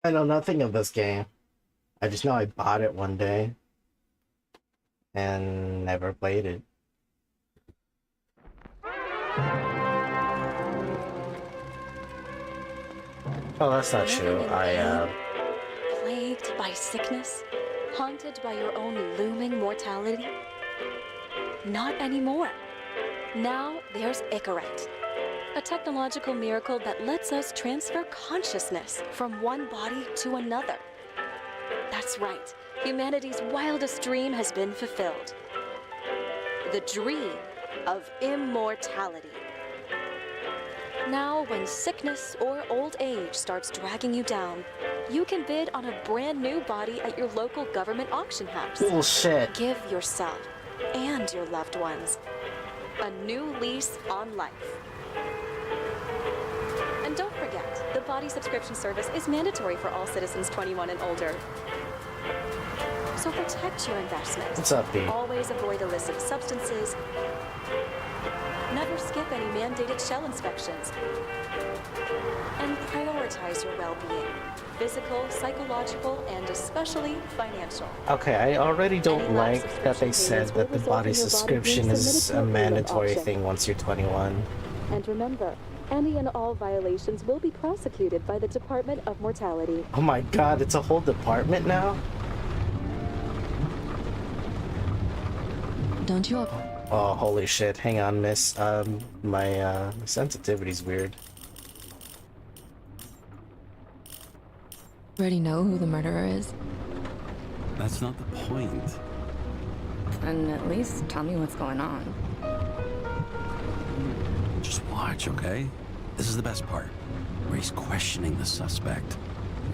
I know nothing of this game. I just know I bought it one day and never played it. Oh, that's not true. Plagued by sickness? Haunted by your own looming mortality? Not anymore. Now there's Icaret, a technological miracle that lets us transfer consciousness from one body to another. That's right, humanity's wildest dream has been fulfilled. The dream of immortality. Now, when sickness or old age starts dragging you down, you can bid on a brand new body at your local government auction house. Bullshit. Give yourself and your loved ones a new lease on life. And don't forget, the body subscription service is mandatory for all citizens 21 and older. So protect your investment. What's up, B? Always avoid illicit substances. Never skip any mandated shell inspections. And prioritize your well-being. Physical, psychological, and especially financial. Okay, I already don't like that they said that the body subscription is a mandatory thing once you're 21. And remember, any and all violations will be prosecuted by the Department of Mortality. Oh my god, it's a whole department now? Don't you... Oh, holy shit. Hang on, miss. My sensitivity's weird. Already know who the murderer is? That's not the point. And at least tell me what's going on. Just watch, okay? This is the best part, where he's questioning the suspect.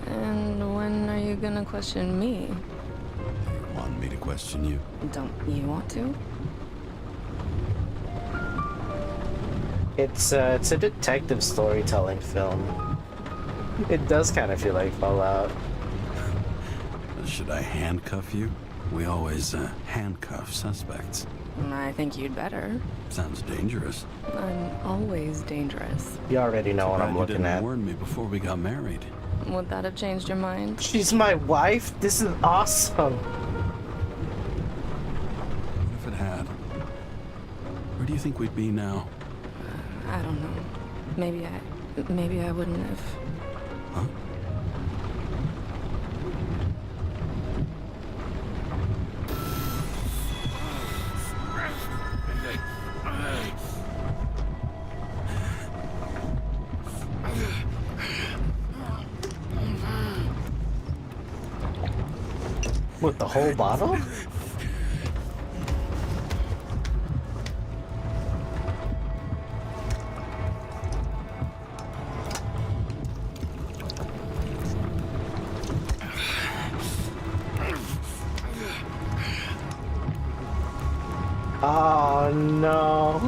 And when are you gonna question me? You want me to question you? Don't you want to? It's a detective storytelling film. It does kind of feel like Fallout. Should I handcuff you? We always handcuff suspects. I think you'd better. Sounds dangerous. I'm always dangerous. You already know what I'm You looking didn't at. warn me before we got married. Would that have changed your mind? She's my wife? This is awesome. What if it had? Where do you think we'd be now? I don't know. Maybe I wouldn't have. Huh? With the whole bottle? Oh no.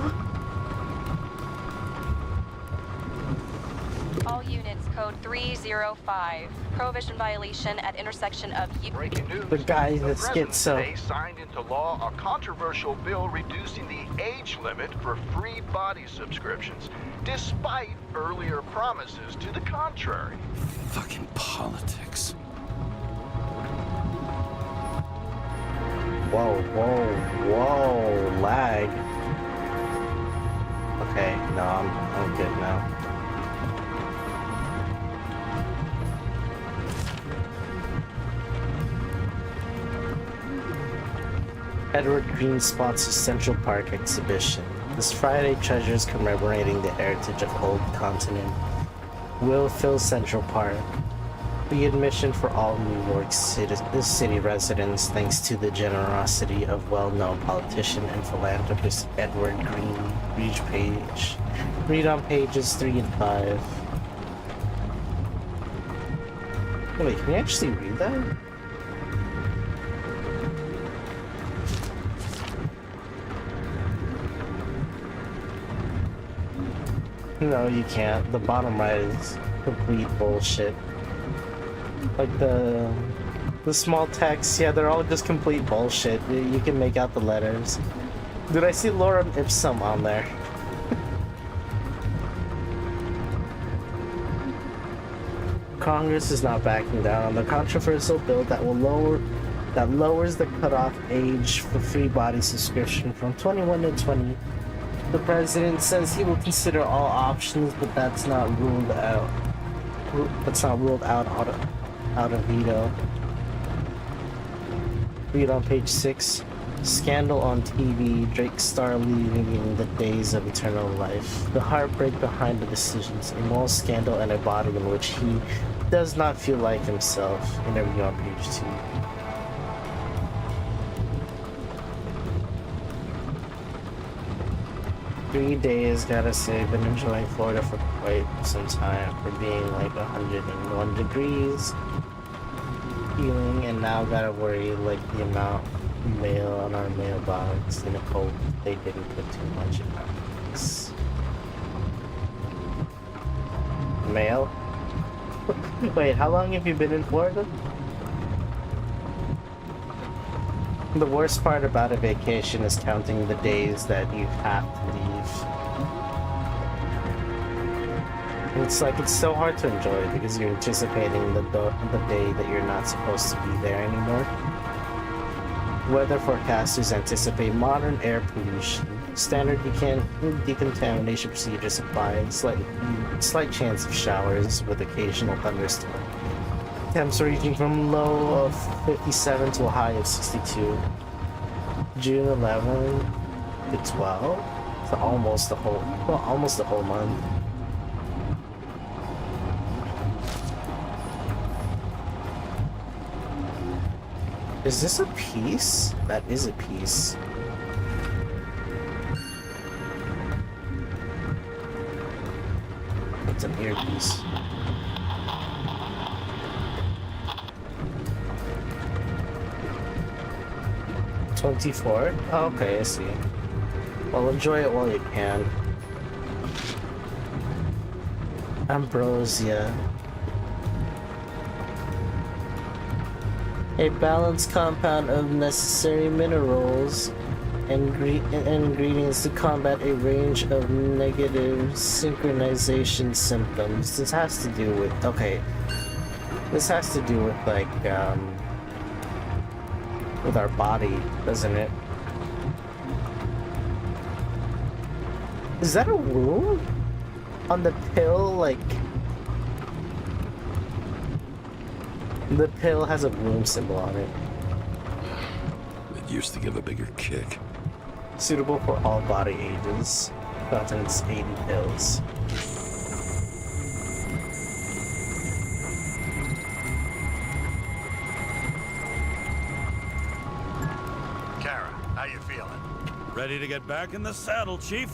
All units, code 305. Prohibition violation at intersection of... Breaking news. The guy The that president gets so... today signed into law a controversial bill reducing the age limit for free body subscriptions, despite earlier promises to the contrary. Fucking politics. Whoa, whoa, lag. Okay, no, I'm good now. Edward Green sponsors Central Park exhibition. This Friday, treasures commemorating the heritage of Old Continent will fill Central Park. The admission for all New York City residents, thanks to the generosity of well-known politician and philanthropist Edward Green. Read on pages 3 and 5. Wait, can you actually read that? No, you can't. The bottom right is complete bullshit. Like the small text, yeah, they're all just complete bullshit. You can make out the letters. Dude, I see Lorem Ipsum on there. Congress is not backing down on the controversial bill that lowers the cutoff age for free body subscription from 21 to 20. The president says he will consider all options, but that's not ruled out. That's not ruled out of veto. Read on page 6. Scandal on TV, Drake star leaving in the days of eternal life. The heartbreak behind the decisions, a moral scandal and a body in which he does not feel like himself. Interview on page 2. Three days, gotta say, been enjoying Florida for quite some time for being like 101 degrees. Healing, and now gotta worry like the amount of mail on our mailbox and hope they didn't put too much in our box. Mail? Wait, how long have you been in Florida? The worst part about a vacation is counting the days that you have to leave. It's like, it's so hard to enjoy because you're anticipating the day that you're not supposed to be there anymore. Weather forecasters anticipate modern air pollution. Standard decontamination procedures apply. Slight chance of showers with occasional thunderstorm. Temps ranging from low of 57 to a high of 62. June 11 to 12, so almost the whole month. Is this a piece? That is a piece. It's an earpiece. $24? Oh, okay, I see. Well, enjoy it while you can. Ambrosia. A balanced compound of necessary minerals and ingredients to combat a range of negative synchronization symptoms. This has to do with, okay. This has to do with, like, with our body, doesn't it? Is that a wound on the pill? Like, the pill has a wound symbol on it. It used to give a bigger kick. Suitable for all body ages. Contains 80 pills. How you feeling? Ready to get back in the saddle, Chief.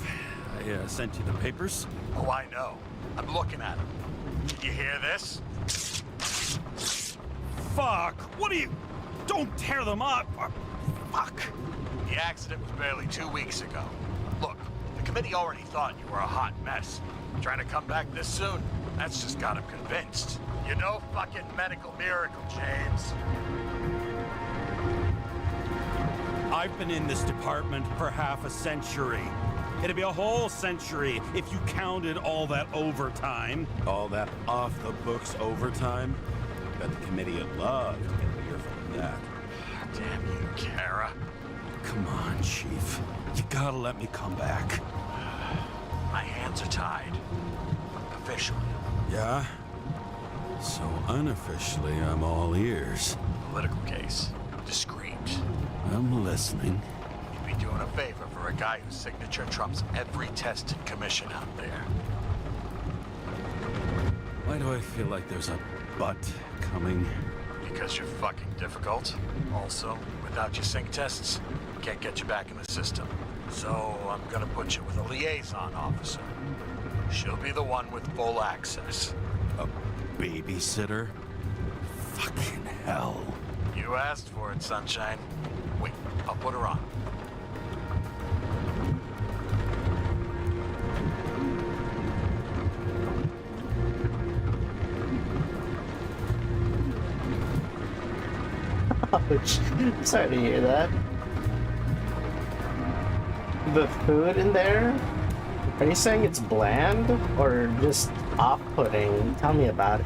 I sent you the papers. Oh, I know. I'm looking at them. Did you hear this? Fuck! What are you... Don't tear them up! Fuck! The accident was barely 2 weeks ago. Look, the committee already thought you were a hot mess. Trying to come back this soon? That's just got them convinced. You're no fucking medical miracle, James. I've been in this department for half a century. It'd be a whole century if you counted all that overtime. All that off-the-books overtime? Bet the committee would love to get a beer from that. Damn you, Kara. Come on, Chief. You gotta let me come back. My hands are tied. Officially. Yeah? So unofficially, I'm all ears. Political case. Discreet. I'm listening. You'd be doing a favor for a guy whose signature trumps every tested commission out there. Why do I feel like there's a but coming? Because you're fucking difficult. Also, without your sync tests, can't get you back in the system. So I'm gonna put you with a liaison officer. She'll be the one with full access. A babysitter? Fucking hell. You asked for it, Sunshine. Wait, I'll put her on. Ouch. Sorry to hear that. The food in there? Are you saying it's bland or just off-putting? Tell me about it.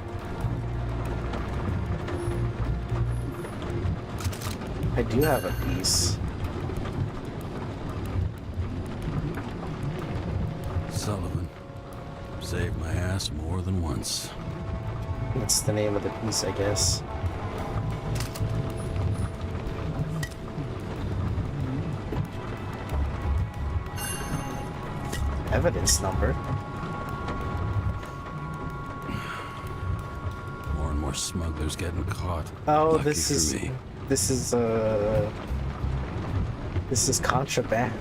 I do have a piece. Sullivan. Saved my ass more than once. That's the name of the piece, I guess. Evidence number. More and more smugglers getting caught. Oh, Lucky this for is me. this is contraband.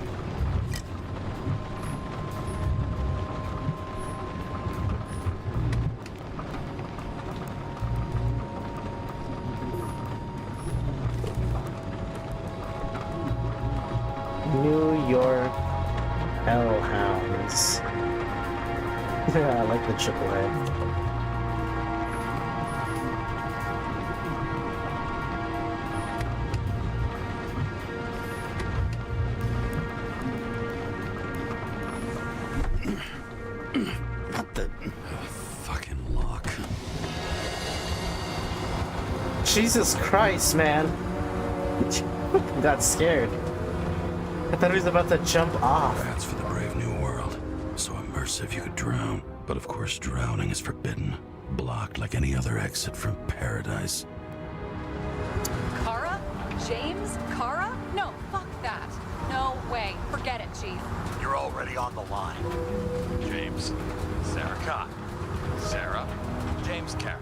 New York Hellhounds. I like the AAA. What the fucking lock? Jesus Christ, man. Got scared. I thought he was about to jump off. That's for the brave new world. So immersive you could drown. But of course drowning is forbidden. Blocked like any other exit from paradise. Kara? James? Kara? No, fuck that. No way. Forget it, Chief. You're already on the line. James, Sarah Cott. Sarah, James Karen.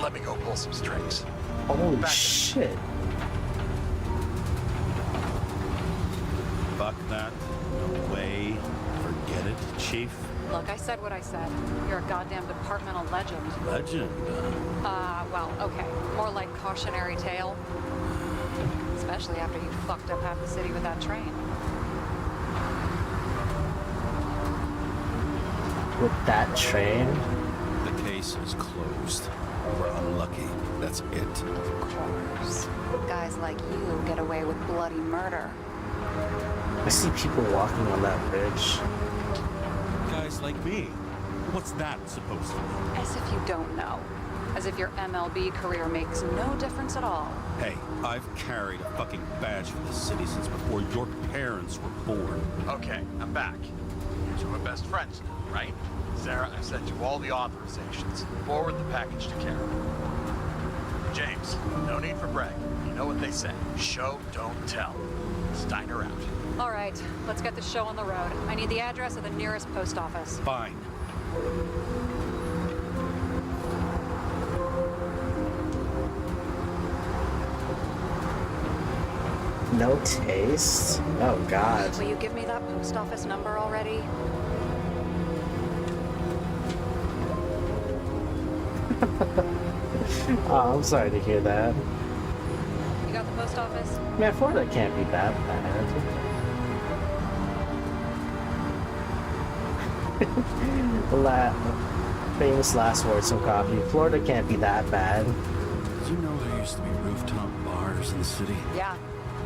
Let me go pull some strings. Holy Back to- shit. Fuck that. No way. Forget it, Chief. Look, I said what I said. You're a goddamn departmental legend. Legend. Well, okay. More like cautionary tale. Especially after you fucked up half the city with that train. With that train? The case is closed. We're unlucky. That's it. Of course. Guys like you get away with bloody murder. I see people walking on that bridge. Guys like me. What's that supposed to be? As if you don't know. As if your MLB career makes no difference at all. Hey, I've carried a fucking badge for the city since before your parents were born. Okay, I'm back. You two are best friends now, right? Sarah, I sent you all the authorizations. Forward the package to Karen. James, no need for bragging. You know what they say. Show, don't tell. Steiner out. All right, let's get the show on the road. I need the address of the nearest post office. Fine. No taste? Oh god. Will you give me that post office number already? Oh, I'm sorry to hear that. You got the post office? Man, Florida can't be that bad. Famous last words from coffee. Florida can't be that bad. Did you know there used to be rooftop bars in the city? Yeah.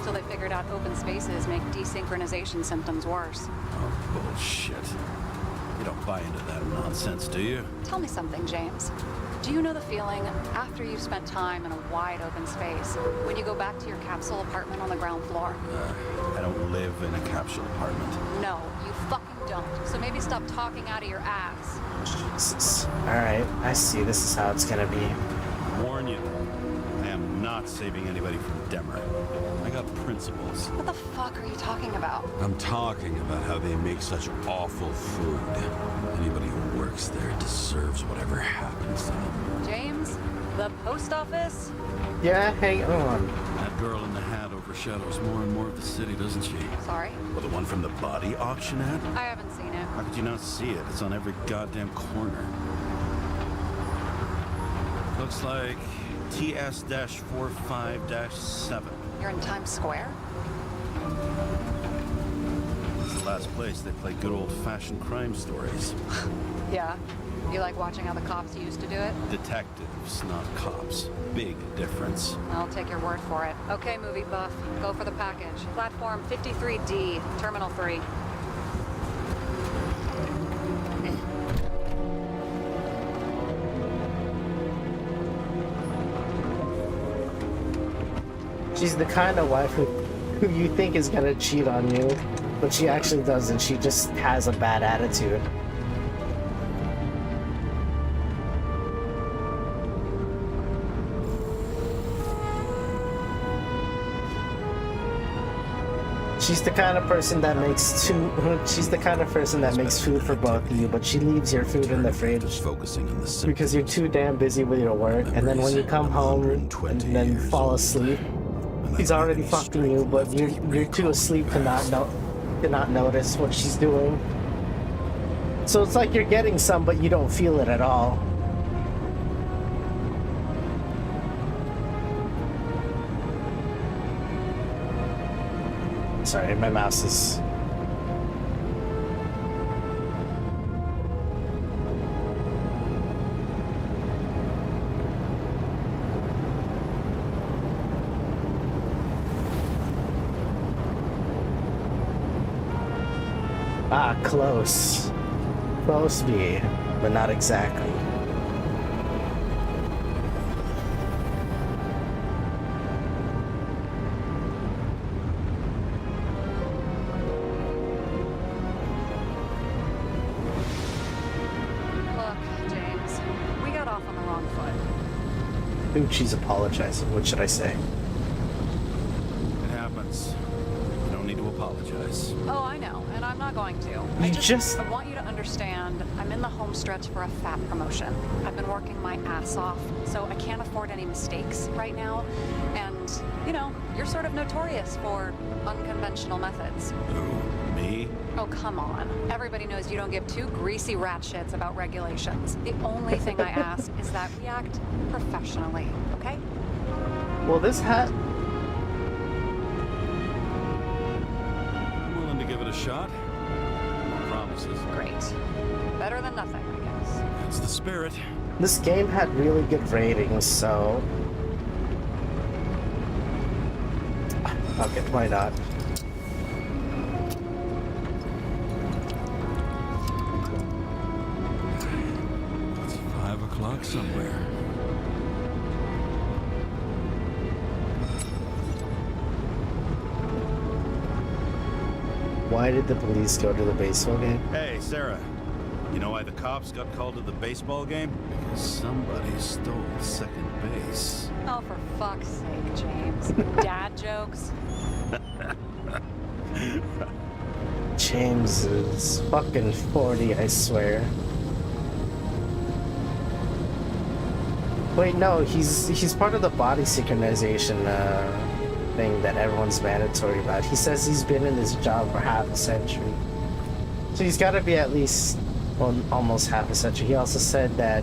Till they figured out open spaces make desynchronization symptoms worse. Oh, bullshit. You don't buy into that nonsense, do you? Tell me something, James. Do you know the feeling after you've spent time in a wide open space when you go back to your capsule apartment on the ground floor? I don't live in a capsule apartment. No, you fucking don't. So maybe stop talking out of your ass. Jesus. Alright, I see. This is how it's gonna be. Warn you, I am not saving anybody from Demer. I got principles. What the fuck are you talking about? I'm talking about how they make such awful food. Anybody who works there deserves whatever happens to them. James? The post office? Yeah, hang on. That girl in the hat overshadows more and more of the city, doesn't she? Sorry? Well, the one from the body auction ad? I haven't seen it. How could you not see it? It's on every goddamn corner. Looks like TS-45-7. You're in Times Square? It's the last place they play good old-fashioned crime stories. Yeah. You like watching how the cops used to do it? Detectives, not cops. Big difference. I'll take your word for it. Okay, movie buff. Go for the package. Platform 53D, Terminal 3. She's the kind of wife who you think is gonna cheat on you, but she actually doesn't. She just has a bad attitude. She's the kind of person that makes she's the kind of person that makes food for both of you, but she leaves your food in the fridge because you're too damn busy with your work, and then when you come home and then fall asleep, she's already fucking you, but you're too asleep to not notice what she's doing. So it's like you're getting some, but you don't feel it at all. Sorry, my mouse is... Ah, close. Close be, but not exactly. She's apologizing. What should I say? It happens. You don't need to apologize. Oh, I know, and I'm not going to. I want you to understand, I'm in the home stretch for a fat promotion. I've been working my ass off, so I can't afford any mistakes right now. And, you know, you're sort of notorious for unconventional methods. Who? Me? Oh, come on. Everybody knows you don't give two greasy rat shits about regulations. The only thing I ask is that we act professionally, okay? Well, this hat... I'm willing to give it a shot. No promises. Great. Better than nothing, I guess. That's the spirit. This game had really good ratings, so... Okay, why not? It's 5 o'clock somewhere. Why did the police go to the baseball game? Hey, Sarah. You know why the cops got called to the baseball game? Because somebody stole second base. Oh, for fuck's sake, James. Dad jokes? James is fucking 40, I swear. Wait, no, he's part of the body synchronization thing that everyone's mandatory about. He says he's been in this job for half a century. So he's got to be at least, well, almost half a century. He also said that,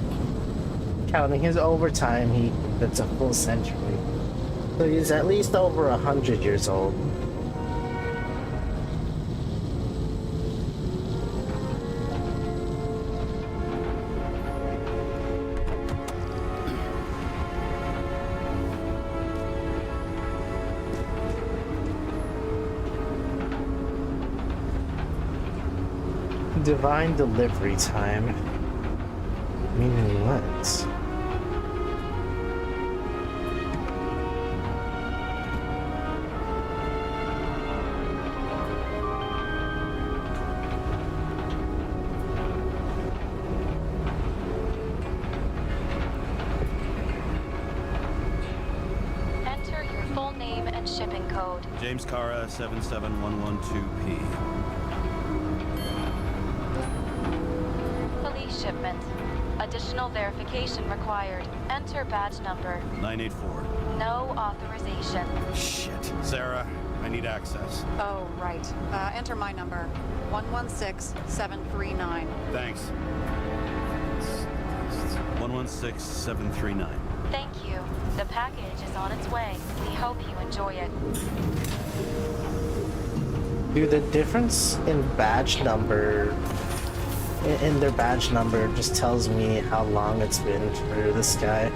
counting his overtime, that's a full century. So he's at least over 100 years old. Divine delivery time. Meaning what? Enter your full name and shipping code. James Cara 77112P. Shipment. Additional verification required. Enter badge number. 984. No authorization. Shit. Sarah, I need access. Oh, right. Enter my number. 116739. Thanks. 116739. Thank you. The package is on its way. We hope you enjoy it. Dude, the difference in badge number... in their badge number just tells me how long it's been for this guy.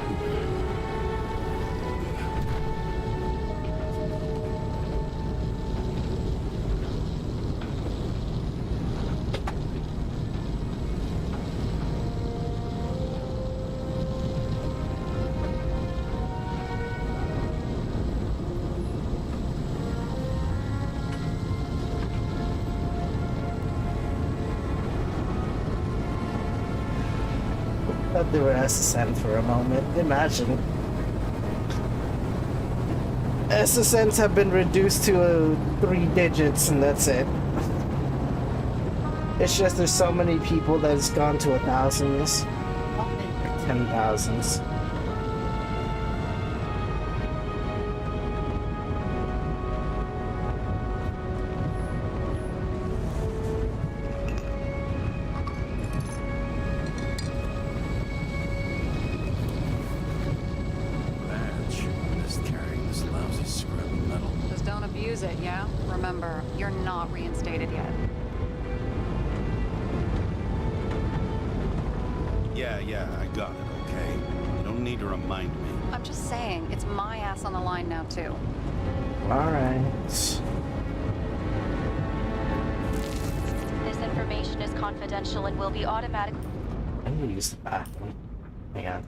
thought they were SSN for a moment. Imagine. SSNs have been reduced to 3 digits and that's it. It's just there's so many people that it's gone to 1,000s. 10,000s. It, yeah? Remember, you're not reinstated yet. Yeah, I got it, okay? You don't need to remind me. I'm just saying, it's my ass on the line now, too. Alright. This information is confidential and will be automatic. I need to use the bathroom. Hang on.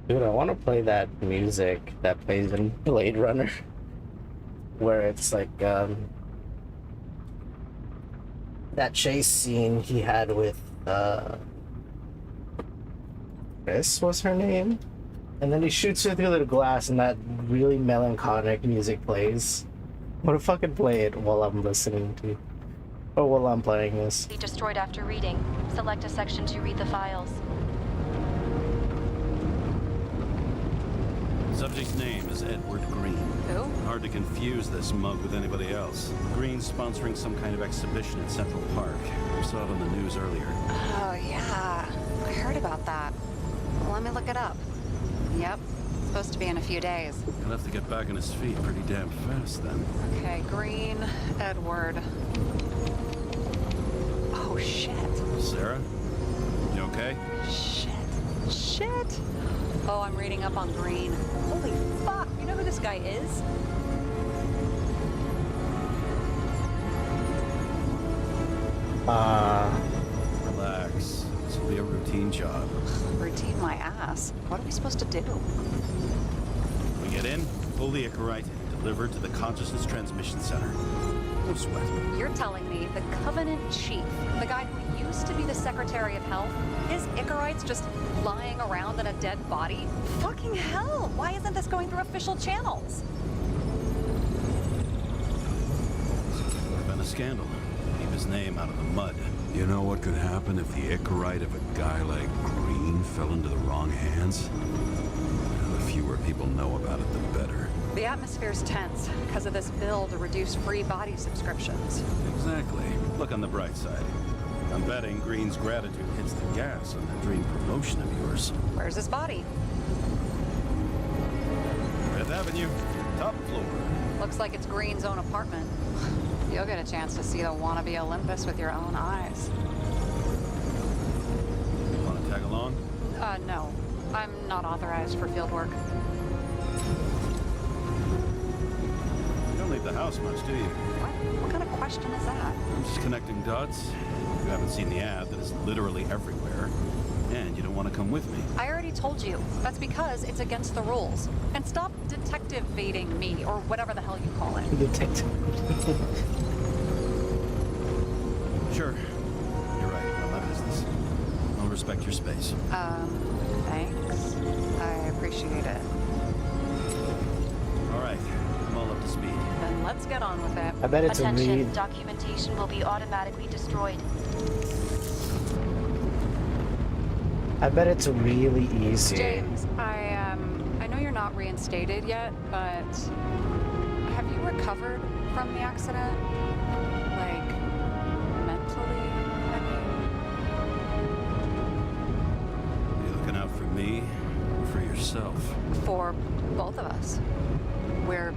Dude, I want to play that music that plays in Blade Runner, where it's like that chase scene he had with Chris was her name, and then he shoots her through the glass, and that really melancholic music plays. I want to fucking play it while I'm listening to, or while I'm playing this. Be destroyed after reading. Select a section to read the files. Subject's name is Edward Green. Who? Hard to confuse this mug with anybody else. Green's sponsoring some kind of exhibition at Central Park. I saw it on the news earlier. Oh, yeah. I heard about that. Let me look it up. Yep. Supposed to be in a few days. He'll have to get back on his feet pretty damn fast then. Okay, Green, Edward. Oh, shit. Sarah? You okay? Shit. Oh, I'm reading up on Green. Holy fuck. You know who this guy is? Relax. This will be a routine job. Routine my ass. What are we supposed to do? We get in, pull the Icarite, delivered to the Consciousness Transmission Center. No sweat. You're telling me the Covenant Chief, the guy who used to be the Secretary of Health, his Icarite's just lying around in a dead body? Fucking hell! Why isn't this going through official channels? Would have been a scandal. Keep his name out of the mud. You know what could happen if the Icarite of a guy like Green fell into the wrong hands? And the fewer people know about it, the better. The atmosphere's tense because of this bill to reduce free body subscriptions. Exactly. Look on the bright side. I'm betting Green's gratitude hits the gas on that dream promotion of yours. Where's his body? Fifth Avenue, top floor. Looks like it's Green's own apartment. You'll get a chance to see the wannabe Olympus with your own eyes. Want to tag along? No. I'm not authorized for field work. You don't leave the house much, do you? What kind of question is that? I'm just connecting dots. You haven't seen the ad that is literally everywhere. And you don't want to come with me. I already told you. That's because it's against the rules. And stop detective-vating me, or whatever the hell you call it. Detective. Sure. You're right. Not my business. I'll respect your space. Thanks. I appreciate it. All right. I'm all up to speed. Then let's get on with it. I bet it's a Attention, read. documentation will be automatically destroyed. I bet it's really easy. James, I know you're not reinstated yet, but have you recovered from the accident? Like, mentally, I mean? You looking out for me or for yourself? For both of us. We're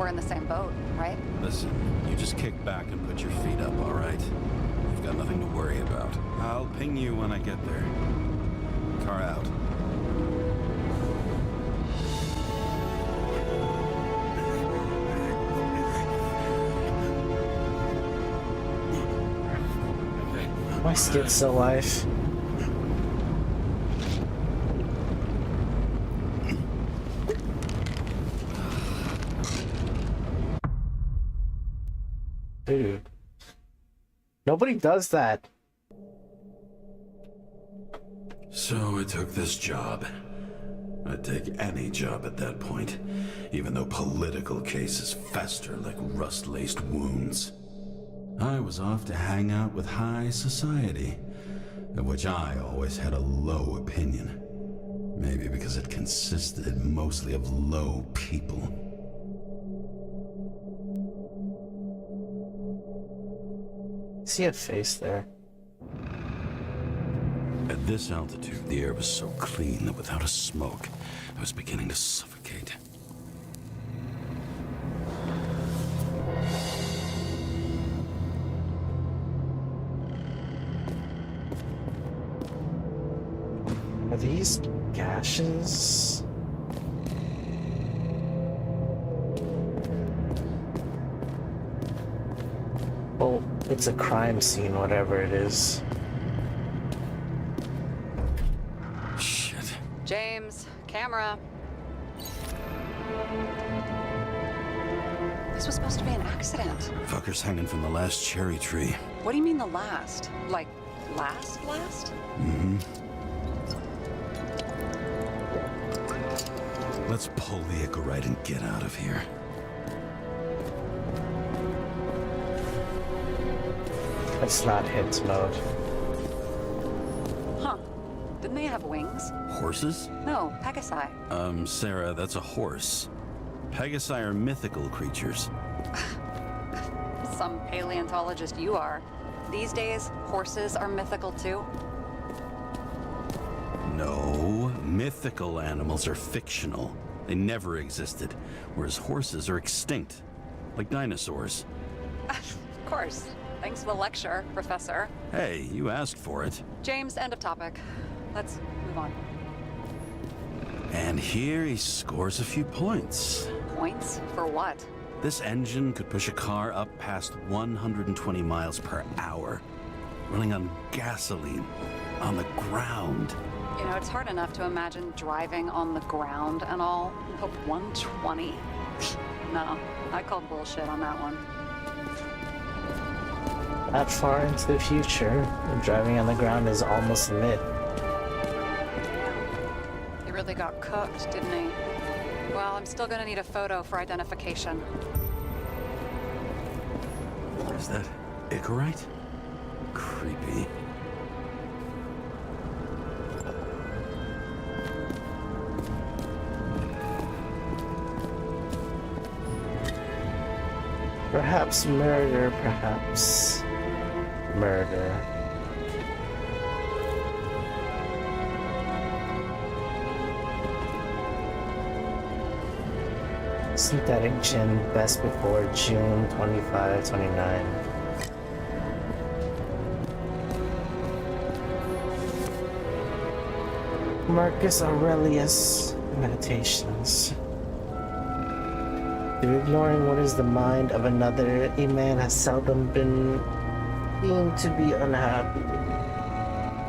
in the same boat, right? Listen, you just kick back and put your feet up, all right? You've got nothing to worry about. I'll ping you when I get there. Car out. My skin's alive. Dude. Nobody does that. So I took this job. I'd take any job at that point, even though political cases fester like rust-laced wounds. I was off to hang out with high society, of which I always had a low opinion. Maybe because it consisted mostly of low people. See a face there. At this altitude, the air was so clean that without a smoke, I was beginning to suffocate. Are these gashes? Well, it's a crime scene, whatever it is. Shit. James, camera. This was supposed to be an accident. Fucker's hanging from the last cherry tree. What do you mean the last? Like, last? Mm-hmm. Let's pull the Icarite and get out of here. It's not hits mode. Huh. Didn't they have wings? Horses? No, Pegasi. Sarah, that's a horse. Pegasi are mythical creatures. Some paleontologist you are. These days, horses are mythical too. No, mythical animals are fictional. They never existed, whereas horses are extinct, like dinosaurs. Of course. Thanks for the lecture, Professor. Hey, you asked for it. James, end of topic. Let's move on. And here he scores a few points. Points? For what? This engine could push a car up past 120 miles per hour, running on gasoline, on the ground. You know, it's hard enough to imagine driving on the ground and all, but 120? No, I call bullshit on that one. That far into the future, and driving on the ground is almost a myth. He really got cooked, didn't he? Well, I'm still gonna need a photo for identification. Is that Icarite? Creepy. Perhaps murder, perhaps murder. Synthetic gin best before June 25, 29. Marcus Aurelius Meditations. Through ignoring what is the mind of another, a man has seldom been seen to be unhappy.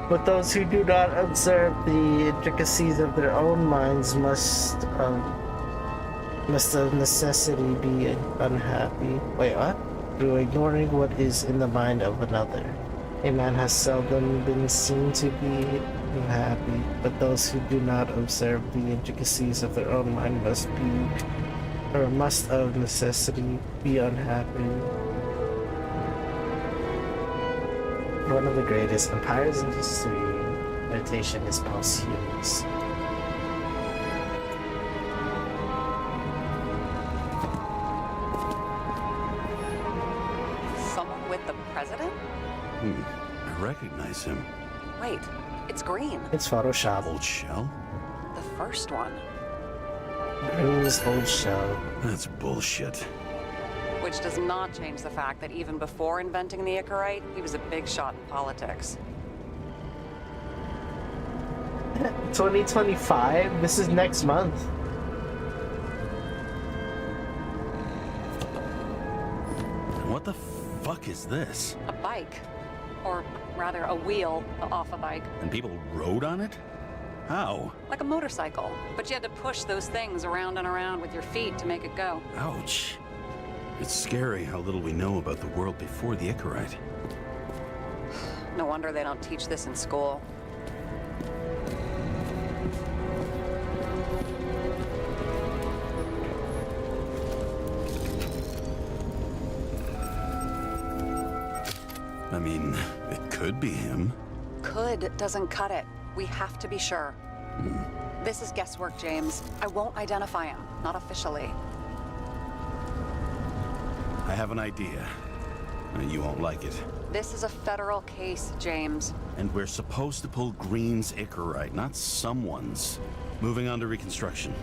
But those who do not observe the intricacies of their own minds must of necessity be unhappy. Wait, what? Through ignoring what is in the mind of another, a man has seldom been seen to be unhappy. But those who do not observe the intricacies of their own mind must of necessity be unhappy. One of the greatest empires in history, meditation is posthumous. Someone with the president? I recognize him. Wait, it's Green. It's Photoshop. Old shell? The first one. Green's old shell. That's bullshit. Which does not change the fact that even before inventing the Icarite, he was a big shot in politics. 2025? This is next month. What the fuck is this? A bike. Or rather, a wheel off a bike. And people rode on it? How? Like a motorcycle. But you had to push those things around and around with your feet to make it go. Ouch. It's scary how little we know about the world before the Icarite. No wonder they don't teach this in school. I mean, it could be him. Could doesn't cut it. We have to be sure. This is guesswork, James. I won't identify him. Not officially. I have an idea. You won't like it. This is a federal case, James. And we're supposed to pull Green's Icarite, not someone's. Moving on to reconstruction.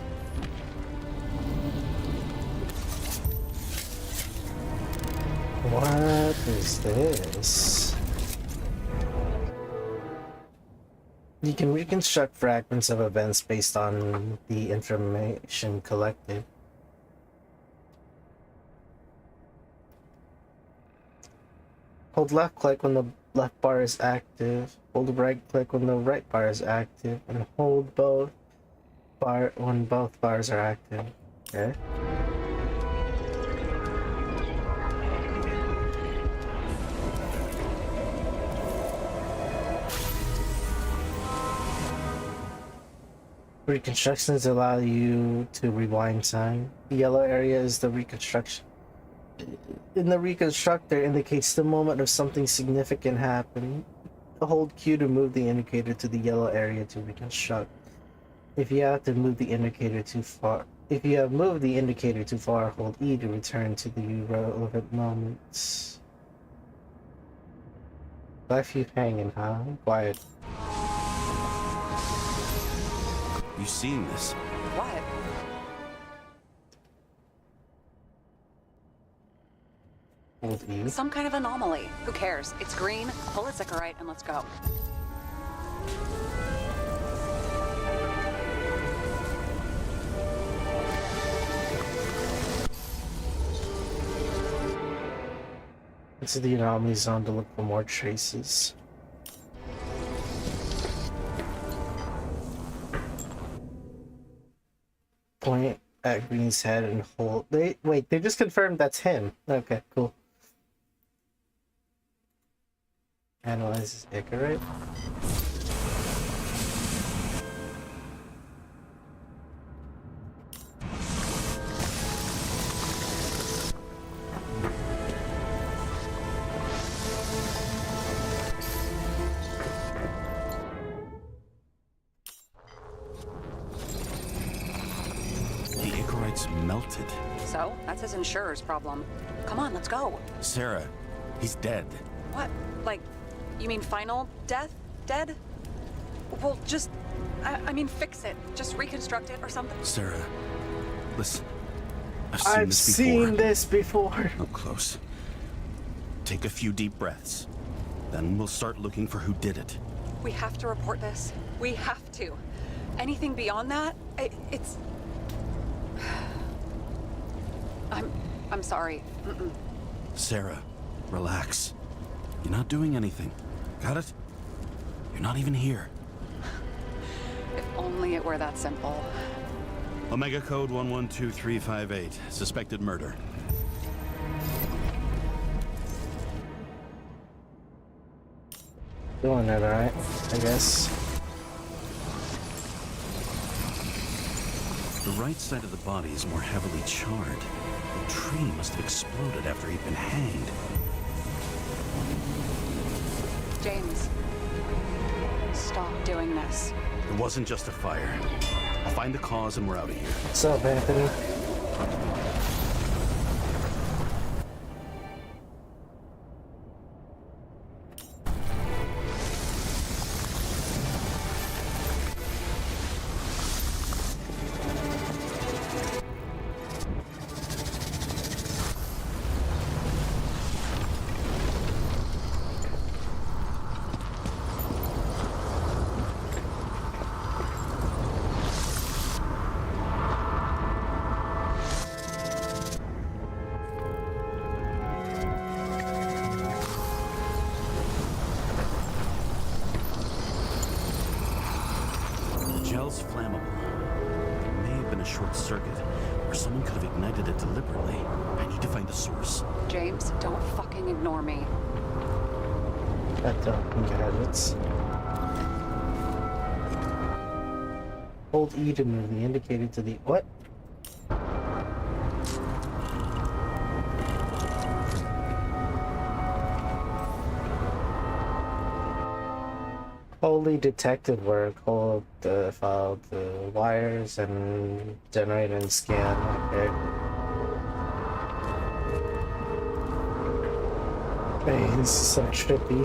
What is this? You can reconstruct fragments of events based on the information collected. Hold left click when the left bar is active, hold right click when the right bar is active, and hold both when both bars are active. Okay. Reconstructions allow you to rewind time. The yellow area is the reconstruction. In the reconstructor indicates the moment of something significant happening. Hold Q to move the indicator to the yellow area to reconstruct. If you have moved the indicator too far, hold E to return to the relevant moments. Left you hanging, huh? Quiet. You seen this? What? Hold E. Some kind of anomaly. Who cares? It's green. Pull a Sychorite and let's go. Into the anomaly zone to look for more traces. Point at Green's head and hold. Wait, they just confirmed that's him. Okay, cool. Analyzes Icarus. The Icarites melted. So, that's his insurer's problem. Come on, let's go. Sarah, he's dead. What? Like, you mean final death? Dead? Well, just, I mean, fix it. Just reconstruct it or something. Sarah, listen. I've seen this before. Up close. Take a few deep breaths. Then we'll start looking for who did it. We have to report this. We have to. Anything beyond that, it's... I'm sorry. Mm-mm. Sarah, relax. You're not doing anything. Got it? You're not even here. If only it were that simple. Omega code 112358. Suspected murder. Doing it alright, I guess. The right side of the body is more heavily charred. The tree must have exploded after he'd been hanged. James, stop doing this. It wasn't just a fire. I'll find the cause and we're out of here. What's up, Anthony? Gel's flammable. There may have been a short circuit, or someone could have ignited it deliberately. I need to find the source. James, don't fucking ignore me. Got the gadgets. Hold E to move the indicator to the what? Holy detective work. Hold the file the wires and generate and scan. Okay. Hey, this is so trippy.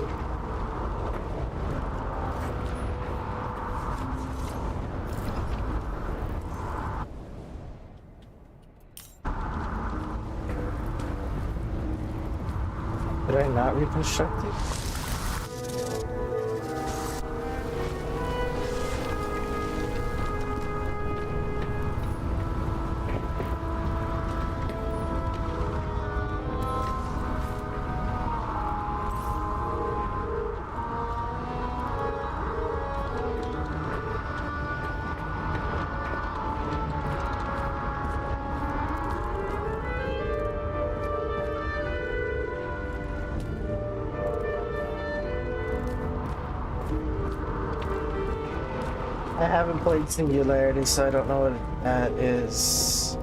Did I not reconstruct it? I haven't played Singularity, so I don't know what that is.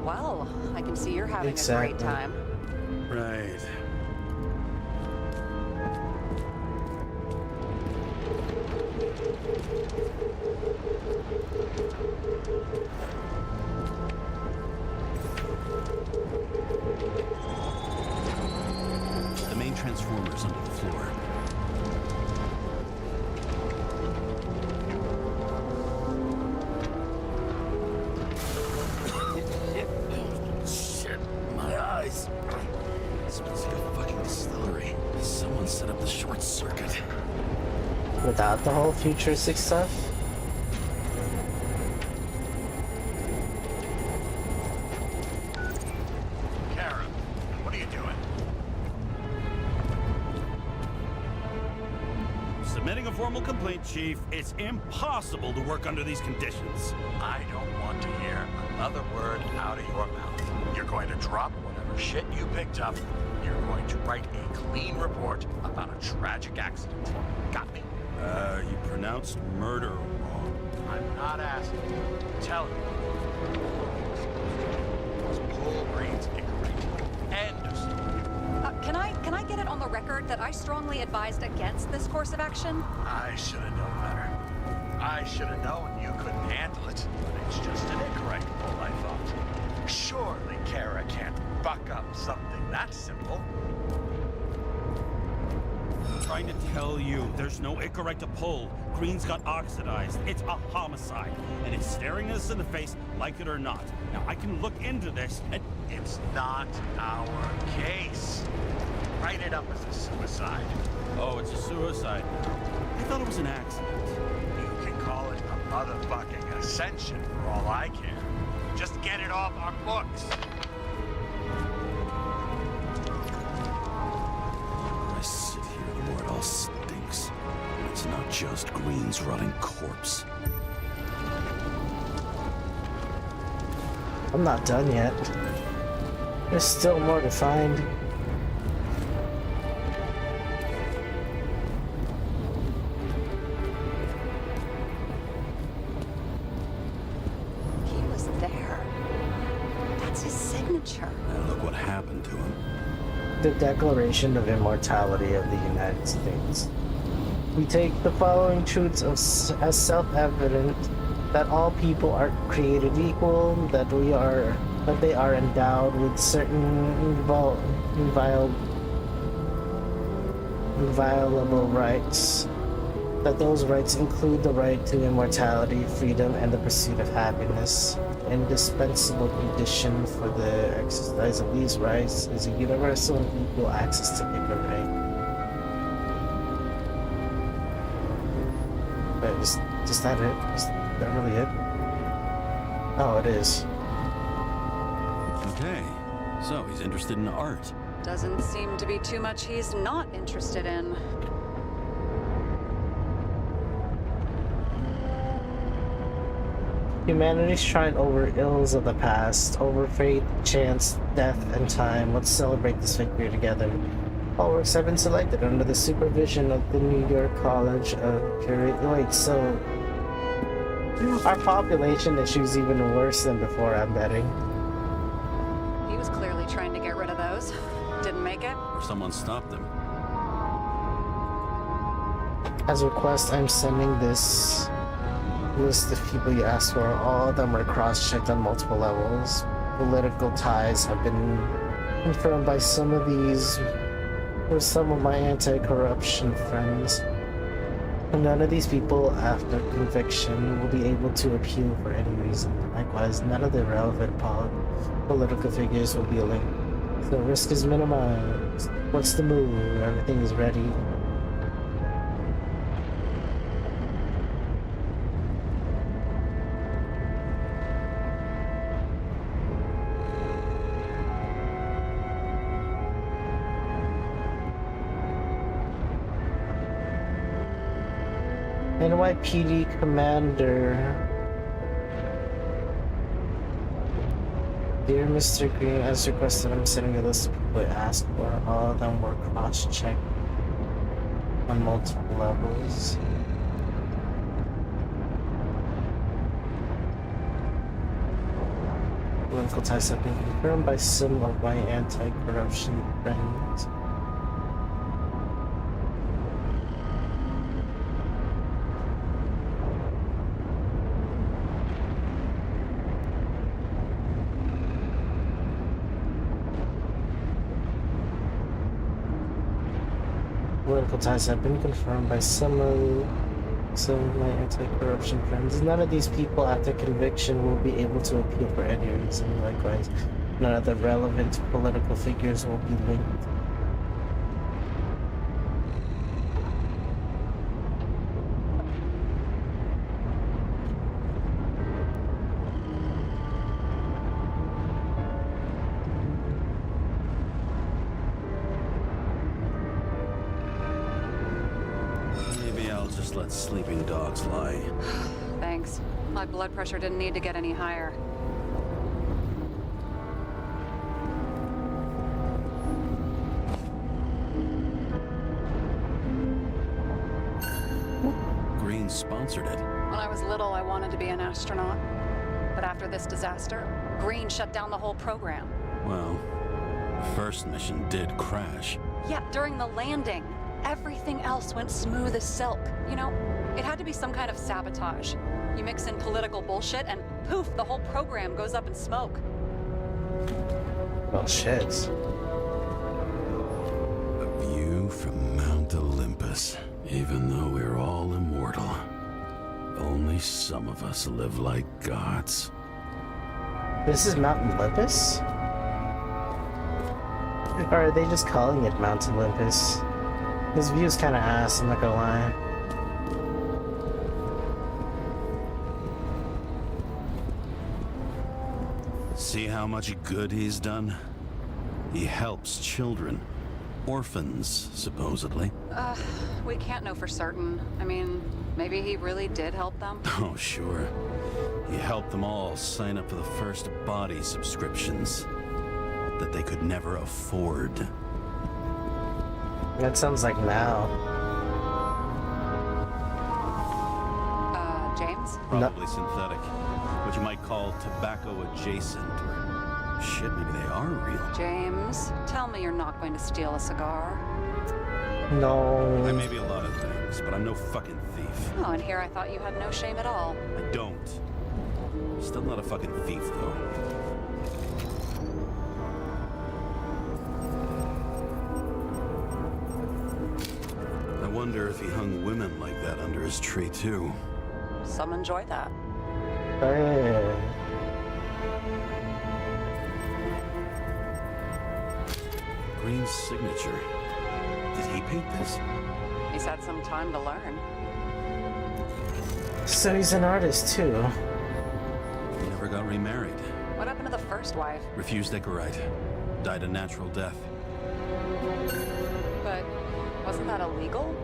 Well, I can see you're having a Exactly. great time. Right. The main transformer's under the floor. Shit, my eyes. It smells like a fucking distillery. Someone set up the short circuit. Without the whole futuristic stuff? Kara, what are you doing? Submitting a formal complaint, Chief. It's impossible to work under these conditions. I don't want to hear another word out of your mouth. You're going to drop whatever shit you picked up. You're going to write a clean report about a tragic accident. Got me? You pronounced murder wrong. I'm not asking. Tell me. Was Paul Green's incorrect? End of story. Can I get it on the record that I strongly advised against this course of action? I should have known better. I should have known you couldn't handle it. But it's just an incorrect pull, I thought. Surely Kara can't buck up something that simple. Trying to tell you, there's no incorrect to pull. Green's got oxidized. It's a homicide, and it's staring us in the face, like it or not. Now, I can look into this, and It's not our case. Write it up as a suicide. oh, it's a suicide. I thought it was an accident. You can call it a motherfucking ascension for all I care. Just get it off our books. I sit here, the more it all stinks. And it's not just Green's rotting corpse. I'm not done yet. There's still more to find. He was there. That's his signature. And look what happened to him. The Declaration of Immortality of the United States. We take the following truths as self-evident: that all people are created equal, that they are endowed with certain inviolable rights, that those rights include the right to immortality, freedom, and the pursuit of happiness. Indispensable condition for the exercise of these rights is a universal and equal access to liberty. But is that it? Is that really it? Oh, it is. Okay, so he's interested in art. Doesn't seem to be too much he's not interested in. Humanity's tried over ills of the past, over fate, chance, death, and time. Let's celebrate this victory together. All works have been selected under the supervision of the New York College of Wait, so our population issue's even worse than before, I'm betting. He was clearly trying to get rid of those. Didn't make it. Or someone stopped him. As a request, I'm sending this list of people you asked for. All of them were cross-checked on multiple levels. Political ties have been confirmed by some of these were some of my anti-corruption friends. And none of these people, after conviction, will be able to appeal for any reason. Likewise, none of the relevant political figures will be linked. The risk is minimized. What's the move? Everything is ready. NYPD Commander. Dear Mr. Green, as requested, I'm sending a list of people I asked for. All of them were cross-checked on multiple levels. Political ties have been confirmed by some of my anti-corruption friends. Political ties have been confirmed by some of my anti-corruption friends. None of these people after conviction will be able to appeal for any reason. Likewise, none of the relevant political figures will be linked. Let sleeping dogs lie. Thanks. My blood pressure didn't need to get any higher. Green sponsored it. When I was little, I wanted to be an astronaut. But after this disaster, Green shut down the whole program. Well, the first mission did crash. Yeah, during the landing. Everything else went smooth as silk. You know, it had to be some kind of sabotage. You mix in political bullshit and poof, the whole program goes up in smoke. Well, shit. A view from Mount Olympus. Even though we're all immortal, only some of us live like gods. This is Mount Olympus? Or are they just calling it Mount Olympus? This view's kinda ass, I'm not gonna lie. See how much good he's done? He helps children. Orphans, supposedly. We can't know for certain. I mean, maybe he really did help them. Oh, sure. He helped them all sign up for the first body subscriptions that they could never afford. That sounds like now. James? Probably synthetic. What you might call tobacco adjacent, or shit, maybe they are real. James, tell me you're not going to steal a cigar. No. I may be a lot of things, but I'm no fucking thief. Oh, and here I thought you had no shame at all. I don't. Still not a fucking thief, though. I wonder if he hung women like that under his tree, too. Some enjoy that. Hey. Green's signature. Did he paint this? He's had some time to learn. So he's an artist too. He never got remarried. What happened to the first wife? Refused Icarite. Died a natural death. But wasn't that illegal?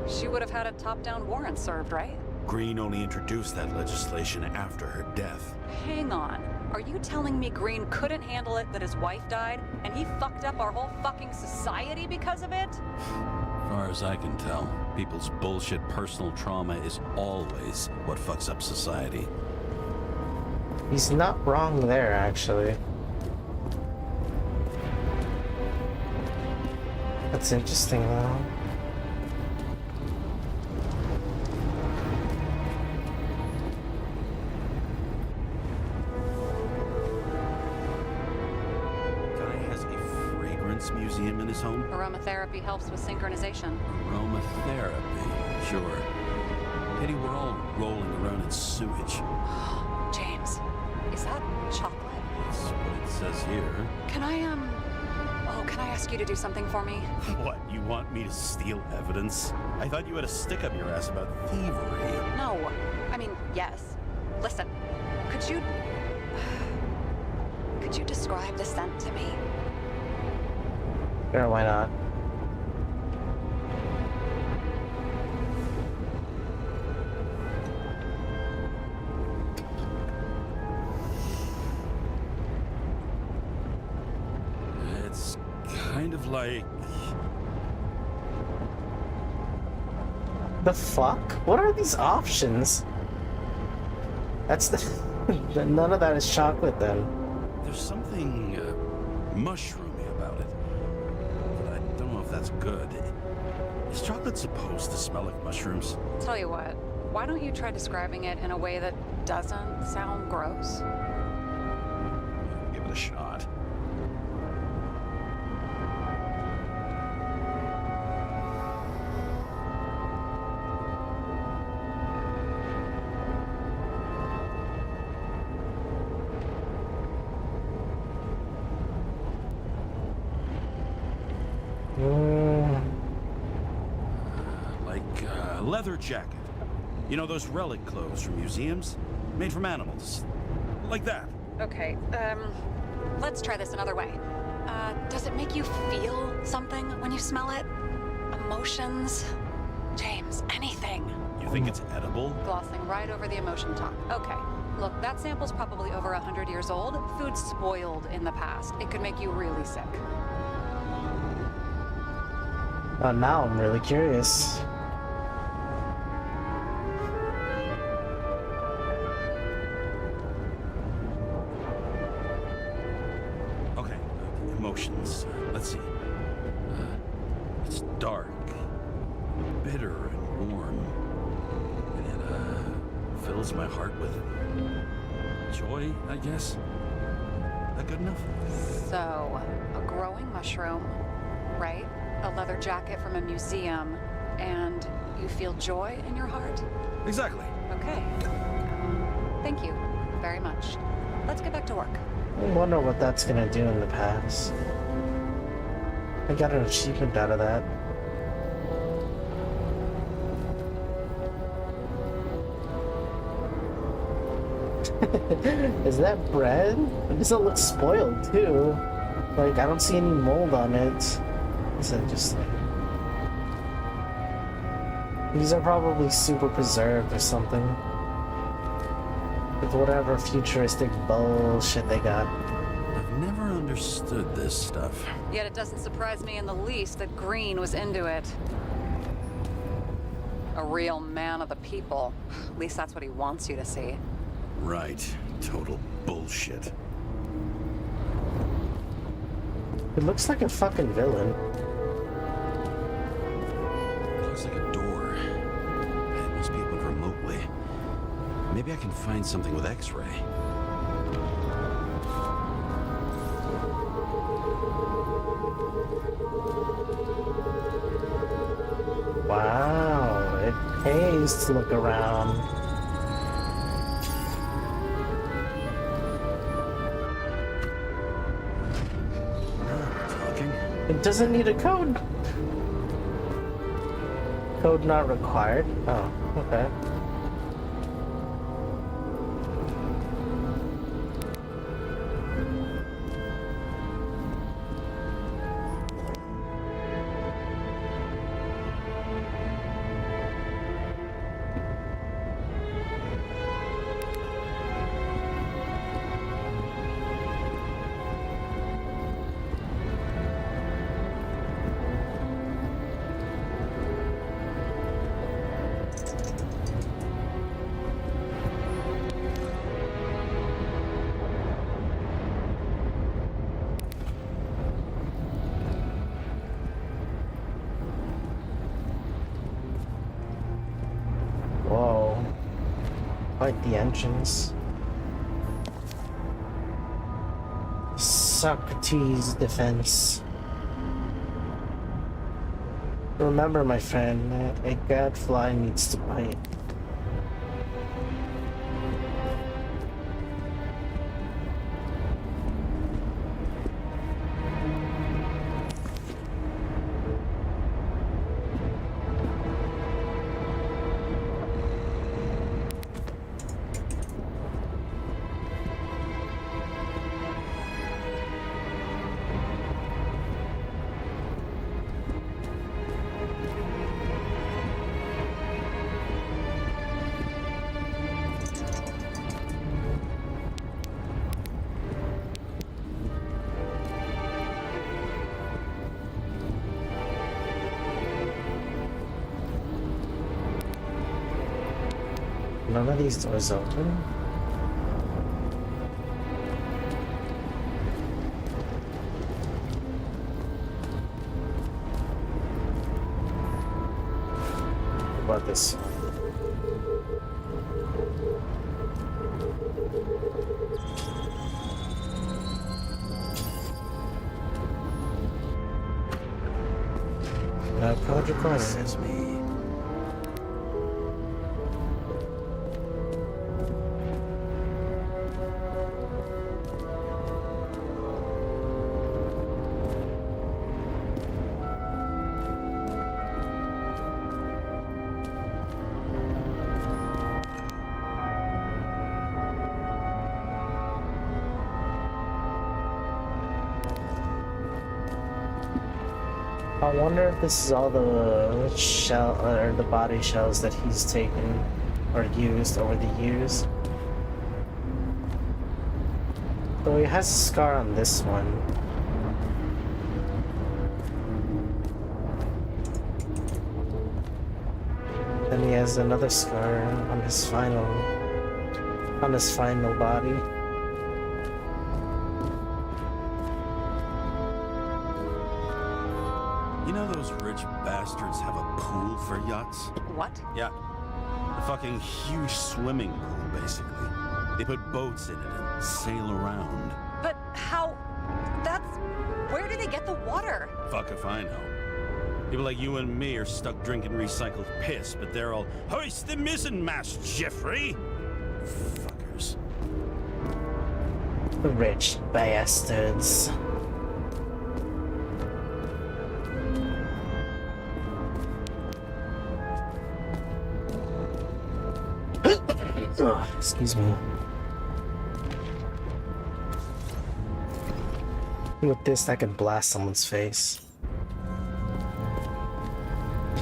She would have had a top-down warrant served, right? Green only introduced that legislation after her death. Hang on. Are you telling me Green couldn't handle it that his wife died, and he fucked up our whole fucking society because of it? As far as I can tell, people's bullshit personal trauma is always what fucks up society. He's not wrong there, actually. That's interesting, though. Guy has a fragrance museum in his home? Aromatherapy helps with synchronization. Aromatherapy, sure. Pity we're all rolling around in sewage. James, is that chocolate? That's what it says here. Can I ask you to do something for me? What, you want me to steal evidence? I thought you had a stick up your ass about thievery. No. I mean, yes. Listen, could you describe the scent to me? Sure, why not? It's kind of like... The fuck? What are these options? That's the... None of that is chocolate, then. There's something mushroomy about it. But I don't know if that's good. Is chocolate supposed to smell like mushrooms? Tell you what, why don't you try describing it in a way that doesn't sound gross? Give it a shot. Leather jacket. You know those relic clothes from museums? Made from animals. Like that. Okay, let's try this another way. Does it make you feel something when you smell it? Emotions? James, anything. You think it's edible? Glossing right over the emotion talk. Okay, look, that sample's probably over 100 years old. Food's spoiled in the past. It could make you really sick. Now I'm really curious. Emotions. Let's see. It's dark, bitter, and warm. And it fills my heart with joy, I guess. That good enough? So, a growing mushroom, right? A leather jacket from a museum, and you feel joy in your heart? Exactly. Okay. Thank you very much. Let's get back to work. I wonder what that's gonna do in the past. I got an achievement out of that. Is that bread? It doesn't look spoiled too. Like, I don't see any mold on it. Is that just like... These are probably super preserved or something. With whatever futuristic bullshit they got. I've never understood this stuff. Yet it doesn't surprise me in the least that Green was into it. A real man of the people. At least that's what he wants you to see. Right. Total bullshit. It looks like a fucking villain. It looks like a door. It must be open remotely. Maybe I can find something with X-ray. Wow, it pays to look around. Talking? It doesn't need a code. Code not required. Oh, okay. Whoa. Quite the entrance. Socrates' defense. Remember, my friend, a gadfly needs to bite. None of these doors open. about this? Project Groaning. This is me. I wonder if this is all the shell or the body shells that he's taken or used over the years. Though he has a scar on this one. Then he has another scar on his final body. You know those rich bastards have a pool for yachts? What? Yeah. A fucking huge swimming pool, basically. They put boats in it and sail around. But how? That's... Where do they get the water? Fuck if I know. People like you and me are stuck drinking recycled piss, but they're all, hoist the mizzenmast, Jeffrey! Fuckers. Rich bastards. Ugh, excuse me. With this, I can blast someone's face.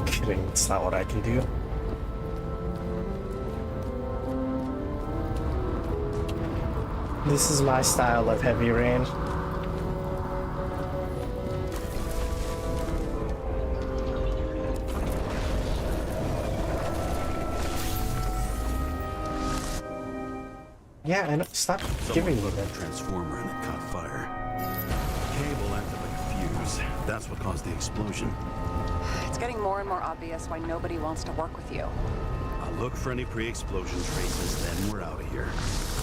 Kidding, it's not what I can do. This is my style of heavy rain. Yeah, and stop giving me that. Transformer and it caught fire. Cable acted like a fuse. That's what caused the explosion. It's getting more and more obvious why nobody wants to work with you. I'll look for any pre-explosion traces, then we're out of here.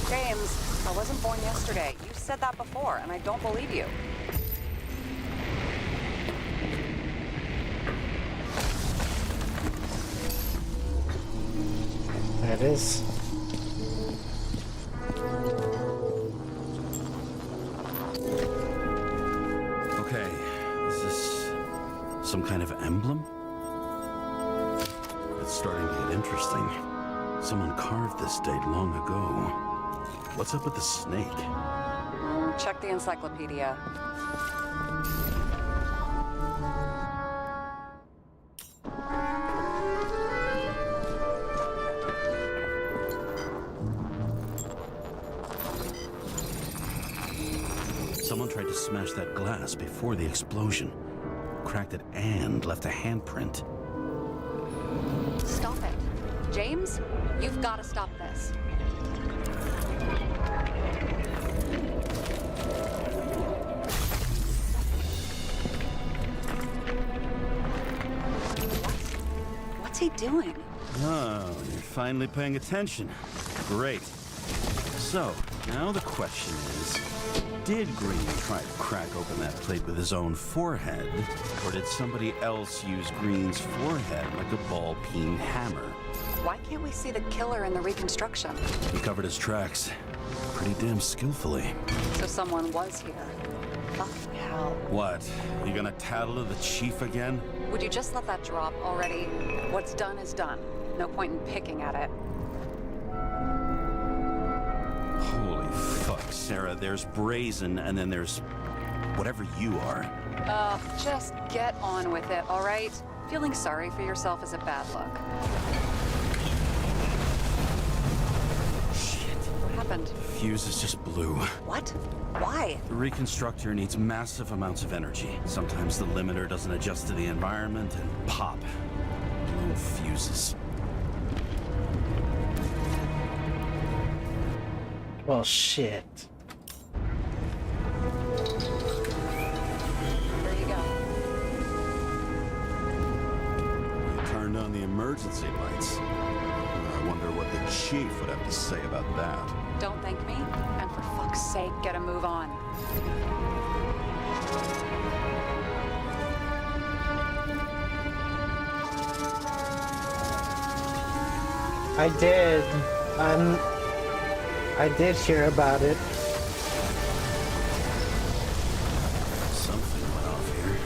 James, I wasn't born yesterday. You said that before, and I don't believe you. There it is. Okay, is this some kind of emblem? It's starting to get interesting. Someone carved this date long ago. What's up with the snake? Check the encyclopedia. Someone tried to smash that glass before the explosion. Cracked it and left a handprint. Stop it. James, you've got to stop this. What's he doing? Oh, you're finally paying attention. Great. So, now the question is, did Green try to crack open that plate with his own forehead, or did somebody else use Green's forehead like a ball-peen hammer? Why can't we see the killer in the reconstruction? He covered his tracks pretty damn skillfully. So someone was here. Fucking hell. What? You gonna tattle to the chief again? Would you just let that drop already? What's done is done. No point in picking at it. Holy fuck, Sarah. There's brazen, and then there's whatever you are. Just get on with it, all right? Feeling sorry for yourself is a bad look. Shit. What happened? Fuse is just blue. What? Why? The reconstructor needs massive amounts of energy. Sometimes the limiter doesn't adjust to the environment, and pop. Blown fuses. Well, shit. There you go. You turned on the emergency lights. I wonder what the chief would have to say about that. Don't thank me, and for fuck's sake, get a move on. I did. I did hear about it. Something went off here.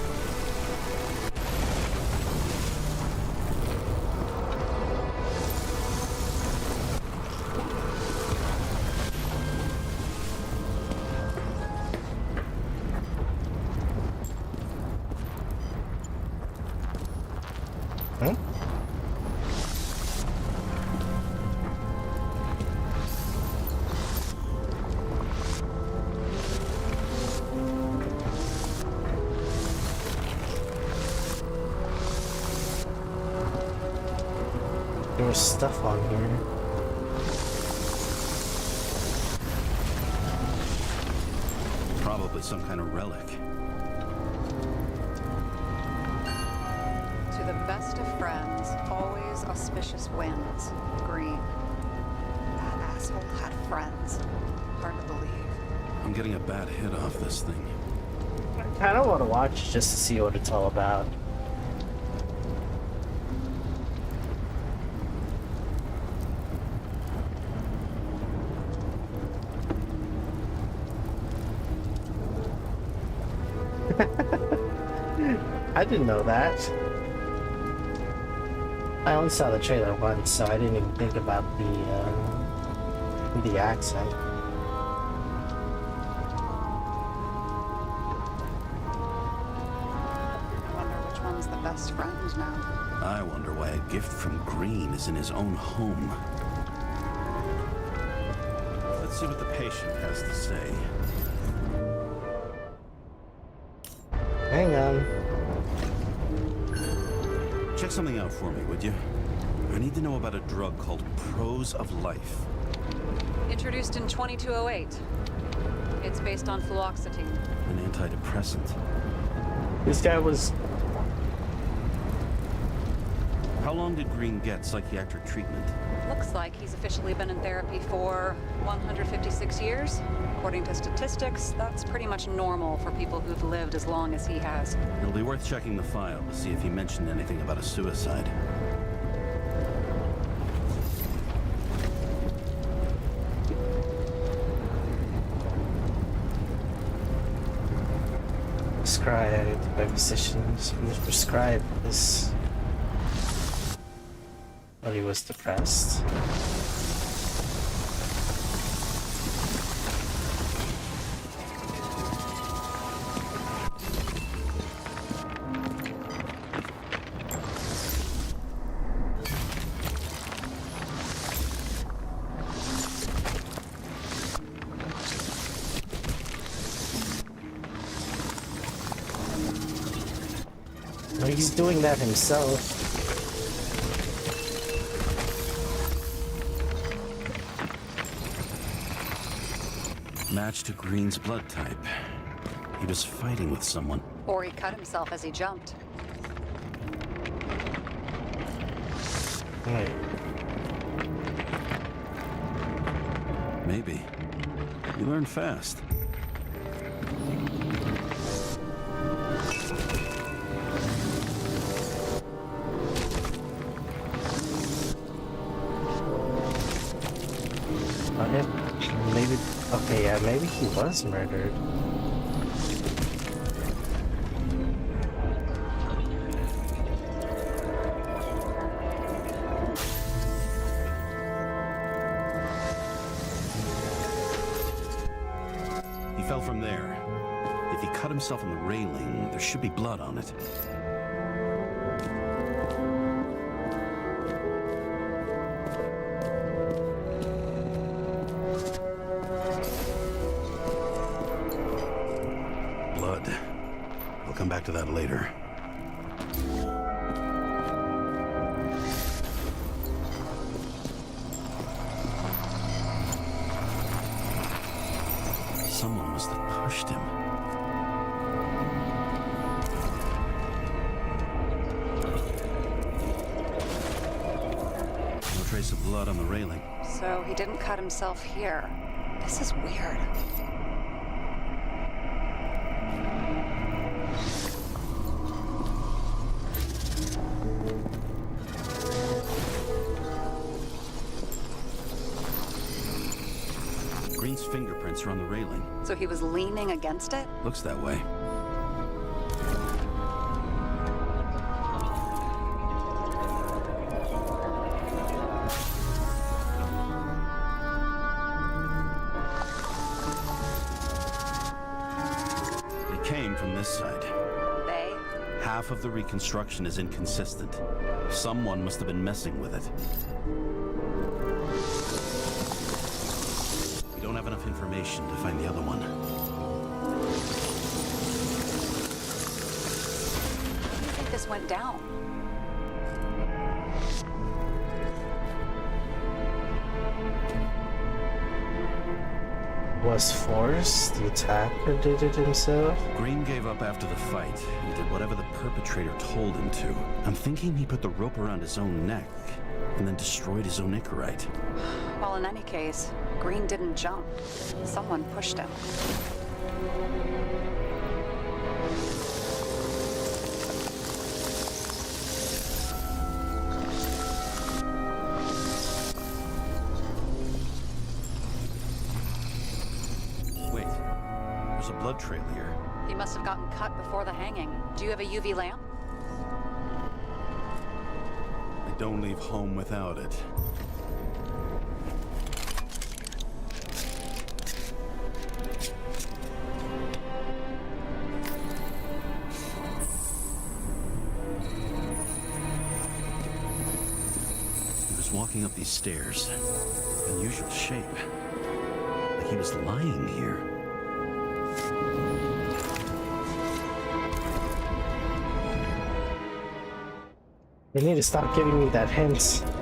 Hmm? There was stuff on here. Probably some kind of relic. To the best of friends, always auspicious winds. Green. That asshole had friends. Hard to believe. I'm getting a bad hit off this thing. I kind of want to watch it just to see what it's all about. I didn't know that. I only saw the trailer once, so I didn't even think about the accent. I wonder which one's the best friend now. I wonder why a gift from Green is in his own home. Let's see what the patient has to say. Hang on. Check something out for me, would you? I need to know about a drug called Prose of Life. Introduced in 2208. It's based on fluoxetine. An antidepressant. This guy was... How long did Green get psychiatric treatment? Looks like he's officially been in therapy for 156 years. According to statistics, that's pretty much normal for people who've lived as long as he has. It'll be worth checking the file to see if he mentioned anything about a suicide. prescribed by physicians. He was prescribed this when he was depressed. He's doing that himself. Match to Green's blood type. He was fighting with someone. Or he cut himself as he jumped. Right. Maybe. You learn fast. Maybe, okay, yeah, maybe he was murdered. He fell from there. If he cut himself on the railing, there should be blood on it. I'll come back to that later. Someone must have pushed him. trace of blood on the railing. So he didn't cut himself here. This is weird. Green's fingerprints are on the railing. So he was leaning against it? Looks that way. They came from this side. They? Half of the reconstruction is inconsistent. Someone must have been messing with it. We don't have enough information to find the other one. How do you think this went down? Was forced? The attacker did it himself? Green gave up after the fight and did whatever the perpetrator told him to. I'm thinking he put the rope around his own neck and then destroyed his own Icarite. Well, in any case, Green didn't jump. Someone pushed him. Wait, there's a blood trail here. He must have gotten cut before the hanging. Do you have a UV lamp? I don't leave home without it. He was walking up these stairs. Unusual shape. Like he was lying here. You need to stop giving me that hint. He's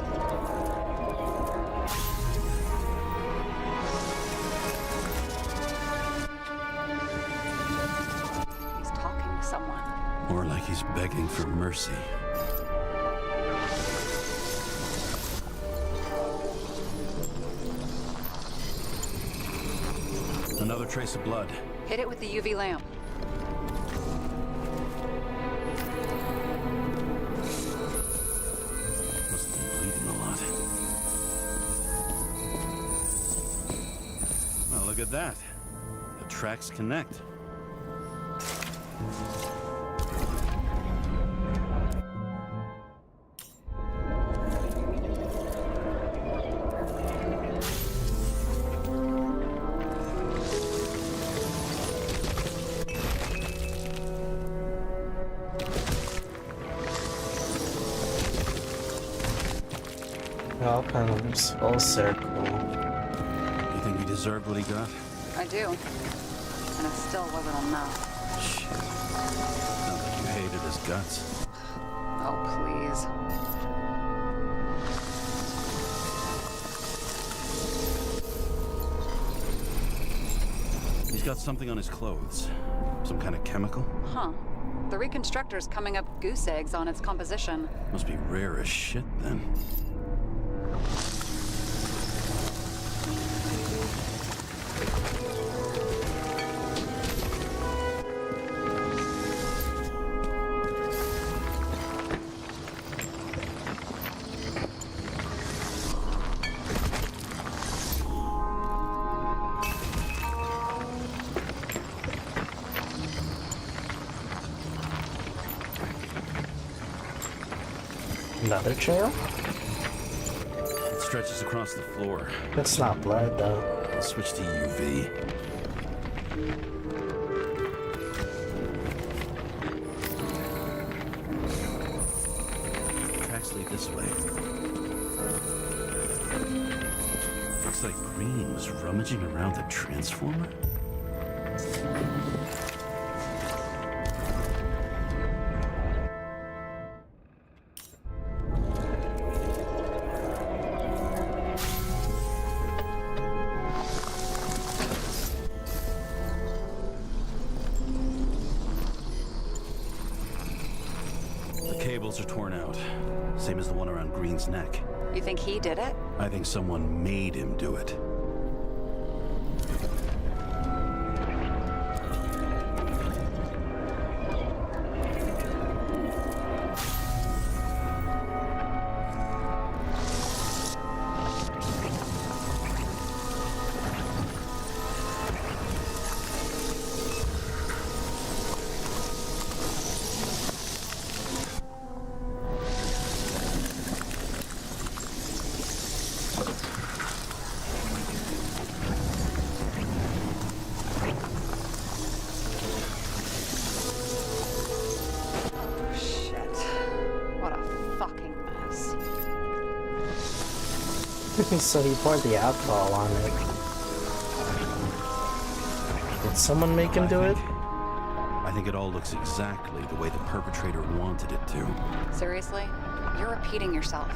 talking to someone. Or like he's begging for mercy. Another trace of blood. Hit it with the UV lamp. Must have been bleeding a lot. Well, look at that. The tracks connect. All comes full circle. You think he deserved what he got? I do. And it's still a little enough. Shit. Sounds like you hated his guts. Oh, please. He's got something on his clothes. Some kind of chemical? Huh. The reconstructor's coming up goose eggs on its composition. Must be rare as shit then. Another trail? It stretches across the floor. That's not blood, though. I'll switch to UV. Tracks lead this way. Looks like Green was rummaging around the transformer. The cables are torn out, same as the one around Green's neck. You think he did it? I think someone made him do it. So he poured the alcohol on it. Did someone make him do it? I think it all looks exactly the way the perpetrator wanted it to. Seriously? You're repeating yourself.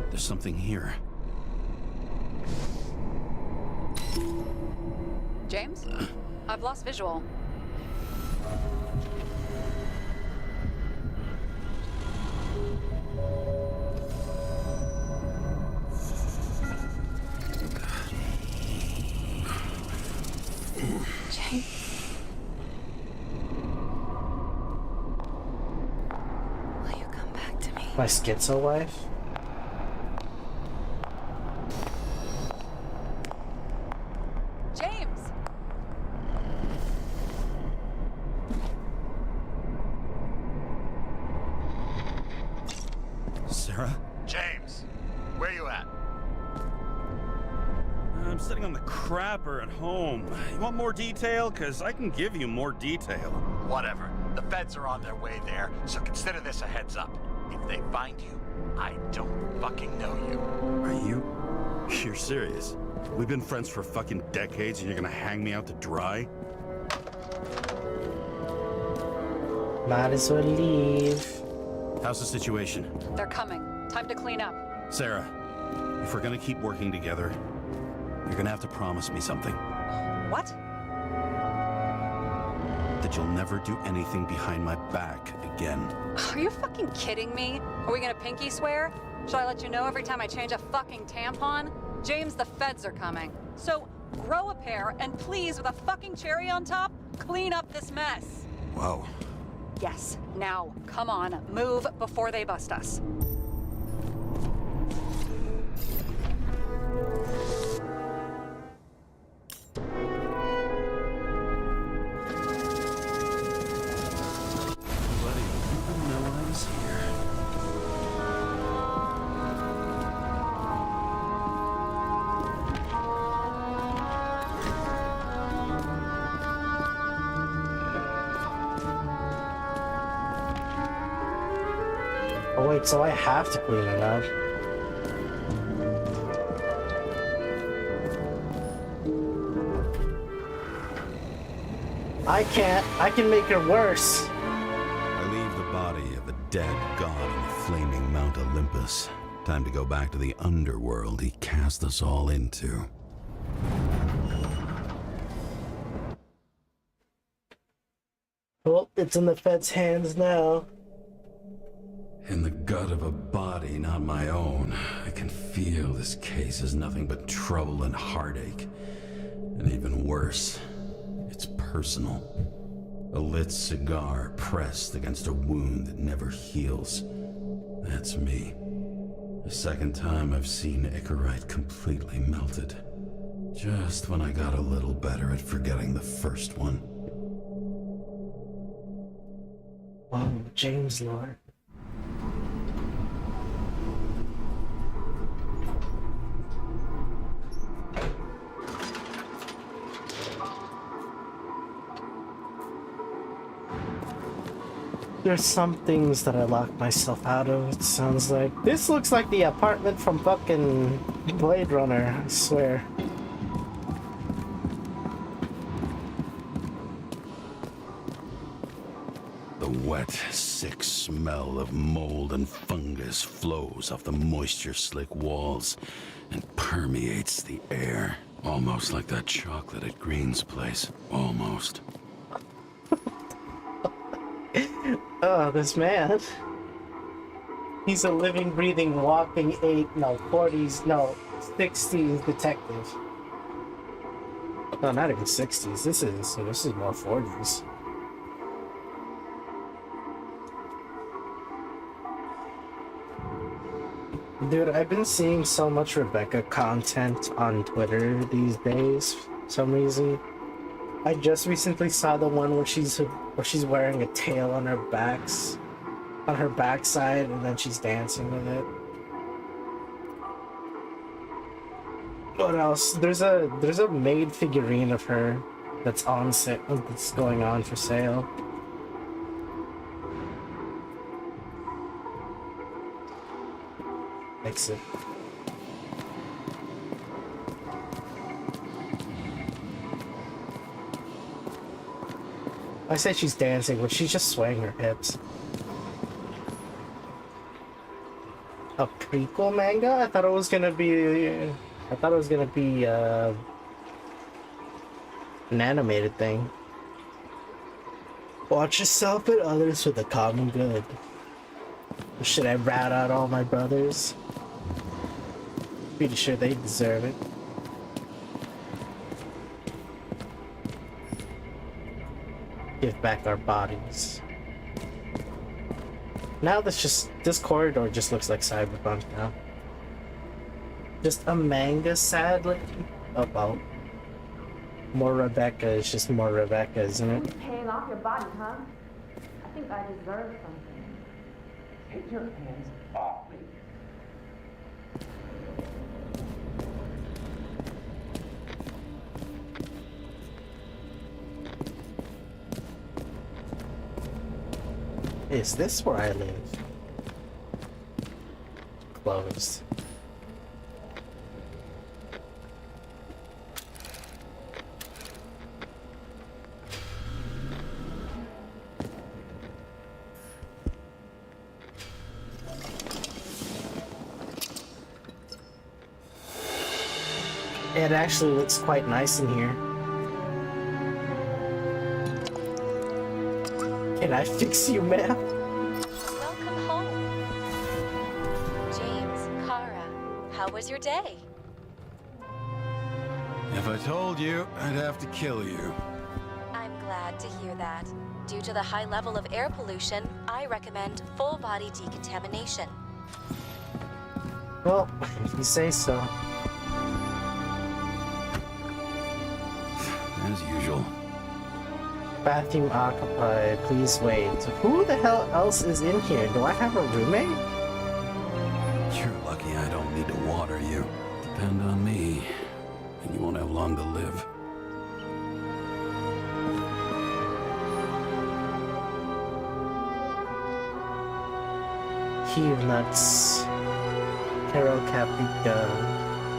There's something here. James? I've lost visual. James. Will you come back to me? My schizo wife? James! Sarah? James, where you at? I'm sitting on the crapper at home. You want more detail? Because I can give you more detail. Whatever. The feds are on their way there, so consider this a heads up. If they find you, I don't fucking know you. Are you? You're serious? We've been friends for fucking decades and you're gonna hang me out to dry? Might as well leave. How's the situation? They're coming. Time to clean up. Sarah, if we're gonna keep working together, you're gonna have to promise me something. What? That you'll never do anything behind my back again. Are you fucking kidding me? Are we gonna pinky swear? Should I let you know every time I change a fucking tampon? James, the feds are coming. So grow a pair and please, with a fucking cherry on top, clean up this mess. Whoa. Yes, now, come on, move before they bust us. Buddy, you didn't know I was here. Oh wait, so I have to clean it up. I can't. I can make it worse. I leave the body of a dead god on the flaming Mount Olympus. Time to go back to the underworld he cast us all into. Well, it's in the Fed's hands now. In the gut of a body not my own, I can feel this case is nothing but trouble and heartache. And even worse, it's personal. A lit cigar pressed against a wound that never heals. That's me. The second time I've seen Icarite completely melted. Just when I got a little better at forgetting the first one. Oh, James Lord. There's some things that I locked myself out of, it sounds like. This looks like the apartment from fucking Blade Runner, I swear. The wet, sick smell of mold and fungus flows off the moisture-slick walls and permeates the air. Almost like that chocolate at Green's place. Almost. Oh, this man. He's a living, breathing, walking 40s, no, 60s detective. No, not even 60s. This is more 40s. Dude, I've been seeing so much Rebecca content on Twitter these days for some reason. I just recently saw the one where she's wearing a tail on her backside, and then she's dancing with it. What else? There's a made figurine of her that's on sale, that's going on for sale. Exit. I say she's dancing, but she's just swaying her hips. A prequel manga? I thought it was gonna be an animated thing. Watch yourself and others for the common good. Should I rat out all my brothers? Pretty sure they deserve it. Give back our bodies. Now this corridor just looks like Cyberpunk now. Just a manga, sadly. Oh well. More Rebecca is just more Rebecca, isn't it? Who's paying off your body, huh? I think I deserve something. Take your hands off me. Is this where I live? Closed. It actually looks quite nice in here. Can I fix you, ma'am? Welcome home. James, Kara, how was your day? If I told you, I'd have to kill you. I'm glad to hear that. Due to the high level of air pollution, I recommend full body decontamination. Well, if you say so. As usual. Bathroom occupied. Please wait. Who the hell else is in here? Do I have a roommate? You're lucky I don't need to water you. Depend on me, and you won't have long to live. Heave nuts. Caro Caprica.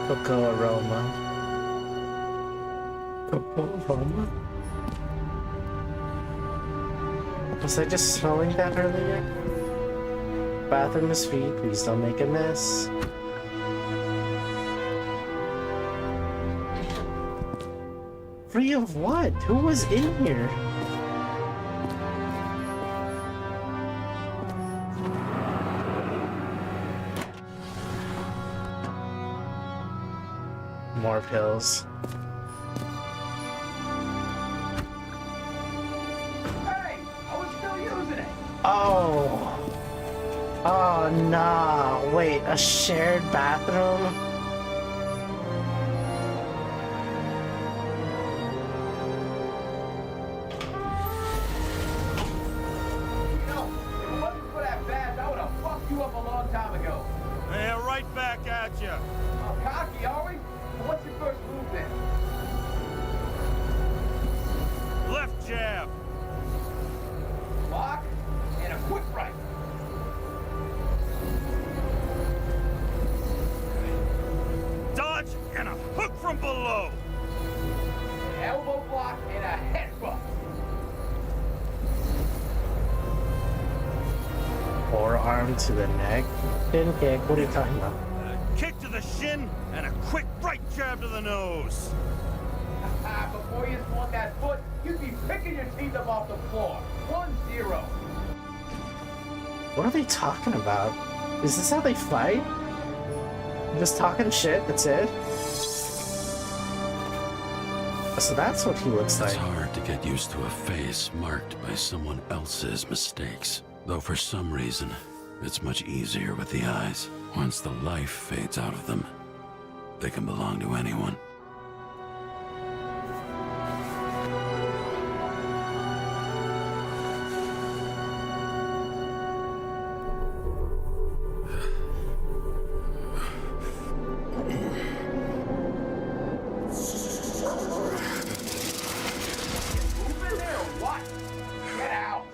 Cocoa aroma. Cocoa aroma? Was I just smelling that earlier? Bathroom is free, please don't make a mess. Free of what? Who was in here? More pills. Oh. Oh, nah. Wait, a shared bathroom? You know, if it wasn't for that badge, I would have fucked you up a long time ago. Yeah, right back at you. Oh, cocky, are we? Well, what's your first move then? Left jab. Lock and a quick right. Dodge and a hook from below. Elbow block and a headbutt. Forearm to the neck. Pin kick. What are you talking about? Kick to the shin and a quick right jab. jab to the nose. Before you swung that foot, you'd be picking your teeth up off the floor. 1-0. What are they talking about? Is this how they fight? Just talking shit, that's it? So that's what he looks like. It's hard to get used to a face marked by someone else's mistakes. Though for some reason, it's much easier with the eyes. Once the life fades out of them, they can belong to anyone. Moving there or what? Get out.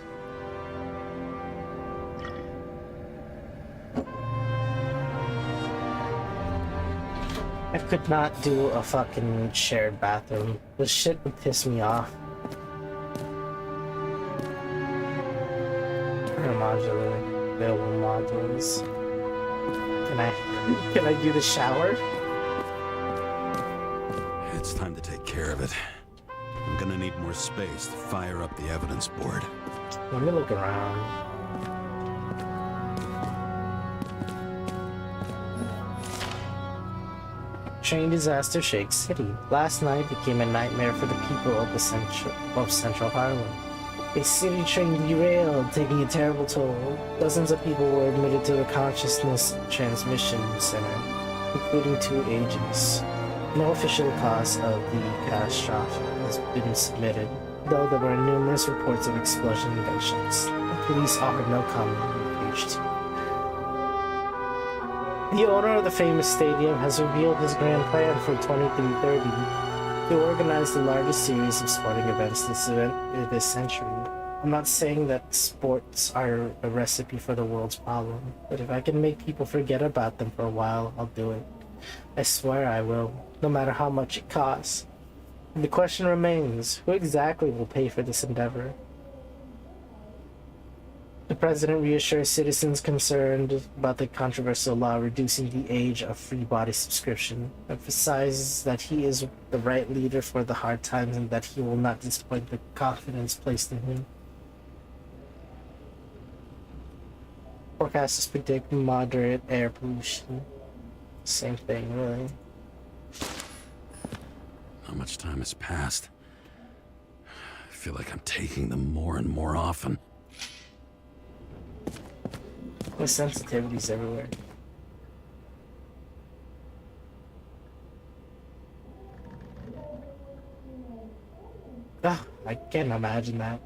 I could not do a fucking shared bathroom. This shit would piss me off. Modular, available modules. Can I do the shower? It's time to take care of it. I'm gonna need more space to fire up the evidence board. Let me look around. Train disaster shakes city. Last night became a nightmare for the people of Central Harlem. A city train derailed, taking a terrible toll. Dozens of people were admitted to the consciousness transmission center, including 2 agents. No official cause of the catastrophe has been submitted, though there were numerous reports of explosion and gunshots. The police offered no comment on page 2. The owner of the famous stadium has revealed his grand plan for 2330 to organize the largest series of sporting events this century. I'm not saying that sports are a recipe for the world's problem, but if I can make people forget about them for a while, I'll do it. I swear I will, no matter how much it costs. The question remains, who exactly will pay for this endeavor? The president reassures citizens concerned about the controversial law reducing the age of free body subscription, emphasizes that he is the right leader for the hard times and that he will not disappoint the confidence placed in him. Forecasters predict moderate air pollution. Same thing, really. How much time has passed? I feel like I'm taking them more and more often. There's sensitivities everywhere. Ah, I can't imagine that.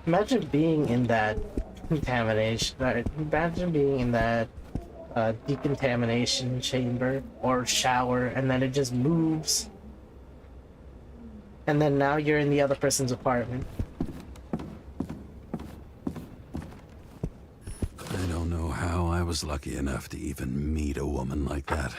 Imagine being in that contamination. Imagine being in that decontamination chamber or shower, and then it just moves. And then now you're in the other person's apartment. I don't know how I was lucky enough to even meet a woman like that.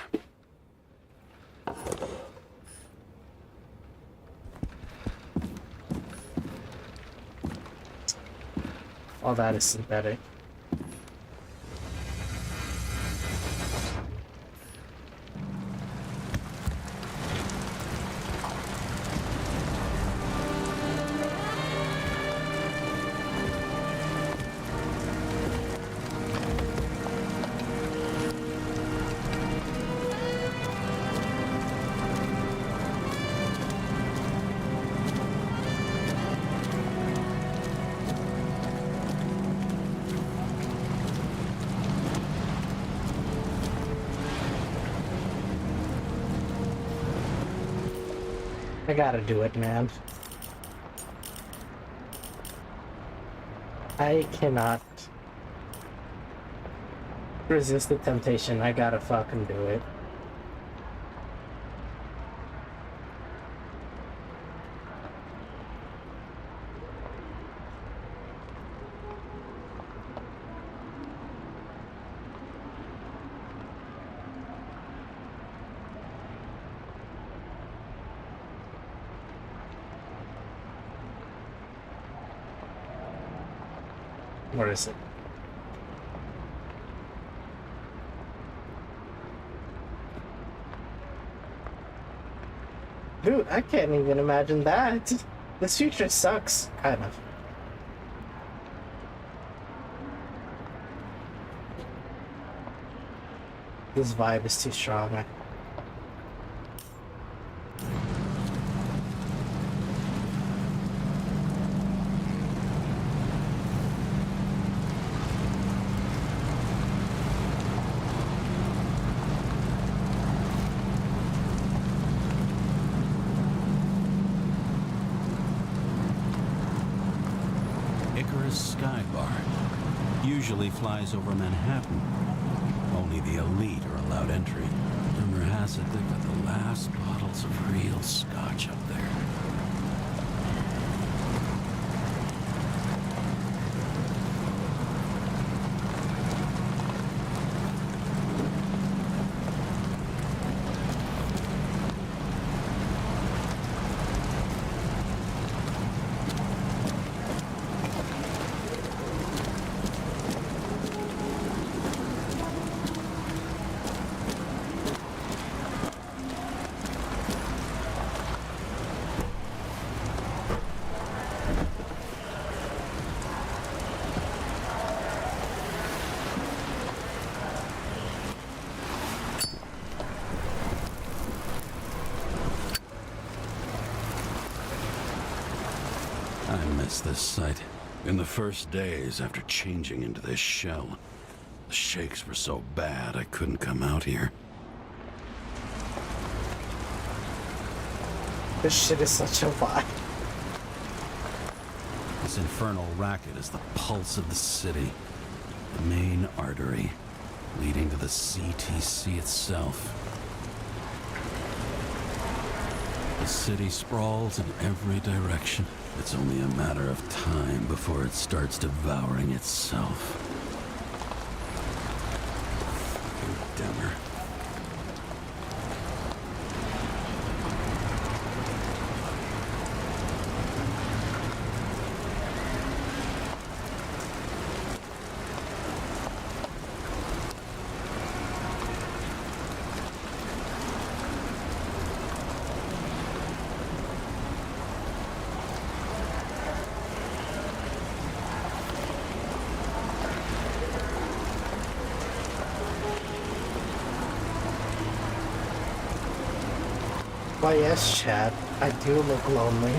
All that is synthetic. I gotta do it, man. I cannot resist the temptation. I gotta fucking do it. Where is it? Dude, I can't even imagine that. This future sucks, kind of. This vibe is too strong. Skybar usually flies over Manhattan. Only the elite are allowed entry. Rumor has it they've got the last bottles of real scotch up there. I miss this site. In the first days after changing into this shell, the shakes were so bad I couldn't come out here. This shit is such a vibe. This infernal racket is the pulse of the city, the main artery leading to the CTC itself. The city sprawls in every direction. It's only a matter of time before it starts devouring itself. Dimmer. Why yes, Chad, I do look lonely.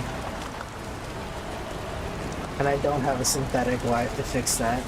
And I don't have a synthetic wife to fix that.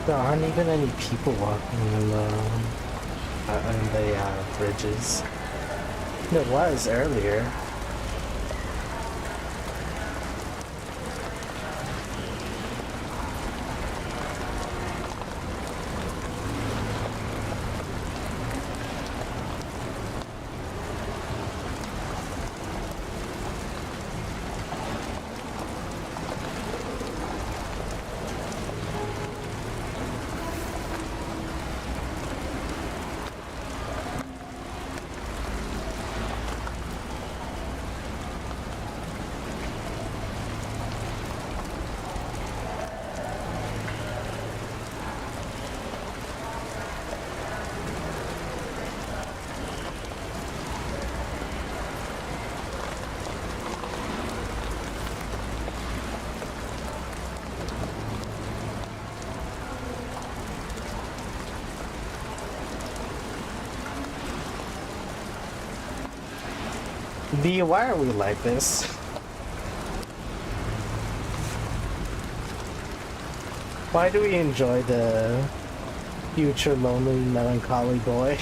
There aren't even any people walking on the bridges. There was earlier. B, why are we like this? Why do we enjoy the Future lonely, melancholy boy.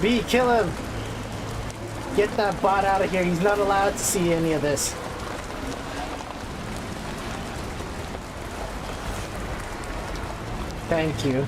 B, kill him! Get that bot out of here. He's not allowed to see any of this. Thank you.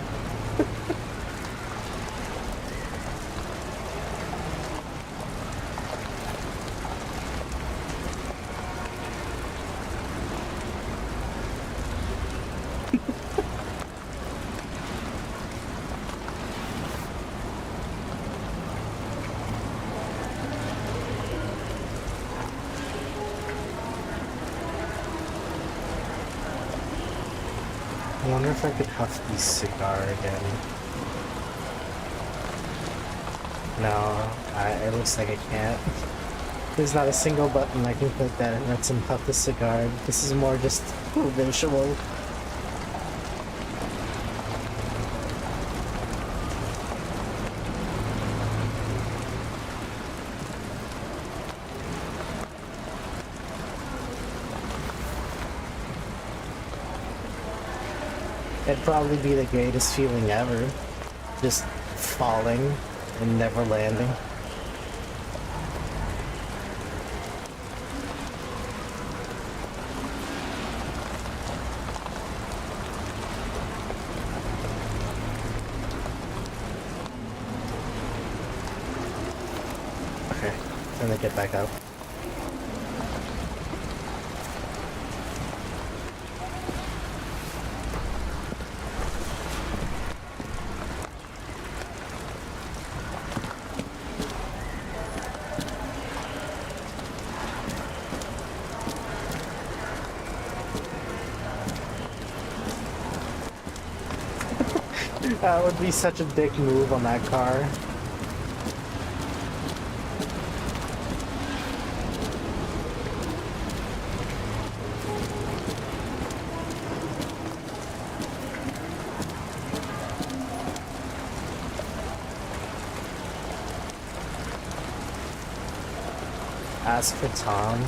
I wonder if I could huff the cigar again. No, it looks like I can't. There's not a single button I can click that lets him puff the cigar. This is more just visual. It'd probably be the greatest feeling ever. Just falling and never landing. Okay, then they get back up. That would be such a dick move on that car. Ask for Tom.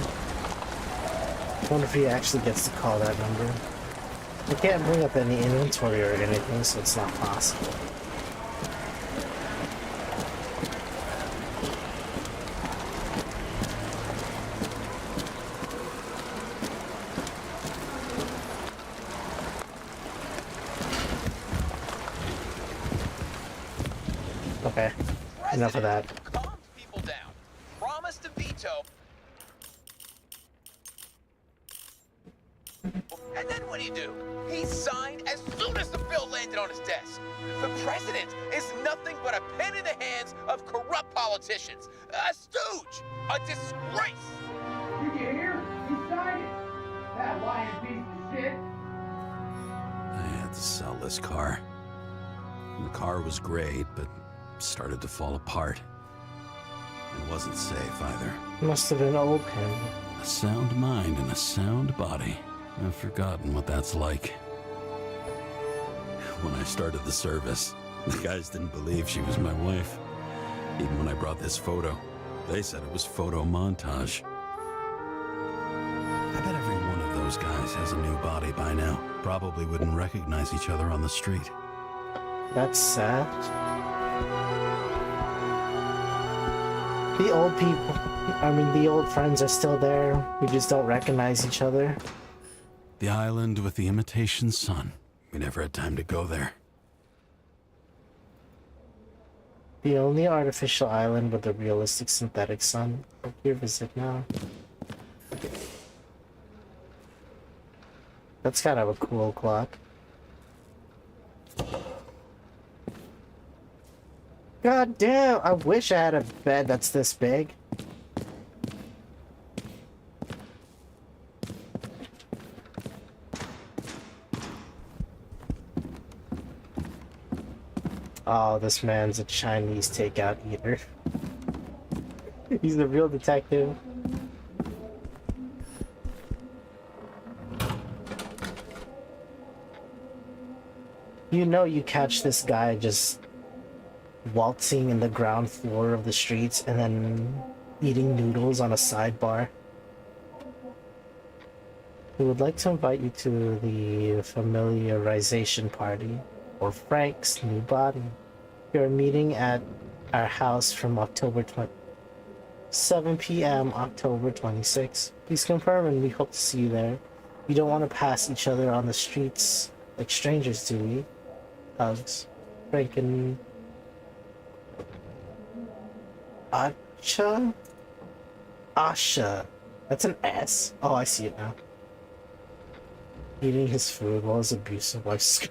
I wonder if he actually gets to call that number. I can't bring up any inventory or anything, so it's not possible. Okay, enough of that. Calmed people down. Promised to veto. And then what do? He signed as soon as the bill landed on his desk. The president is nothing but a pen in the hands of corrupt politicians. A stooge. A disgrace. Did you hear? He signed it. That lying piece of shit. I had to sell this car. The car was great, but started to fall apart. It wasn't safe either. Must have been old him. A sound mind and a sound body. I've forgotten what that's like. When I started the service, the guys didn't believe she was my wife. Even when I brought this photo, they said it was photo montage. I bet every one of those guys has a new body by now. Probably wouldn't recognize each other on the street. That's sad. The old people, the old friends are still there. We just don't recognize each other. The island with the imitation sun. We never had time to go there. The only artificial island with a realistic synthetic sun. Book your visit now. That's kind of a cool clock. God damn, I wish I had a bed that's this big. Oh, this man's a Chinese takeout eater. He's the real detective. You know you catch this guy just waltzing in the ground floor of the streets and then eating noodles on a sidebar. We would like to invite you to the familiarization party, or Frank's new body. We are meeting at our house from October 7 p.m. October 26. Please confirm and we hope to see you there. We don't want to pass each other on the streets like strangers, do we? Hugs. Frank and Asha? Asha. That's an S. Oh, I see it now. Eating his food while his abusive wife.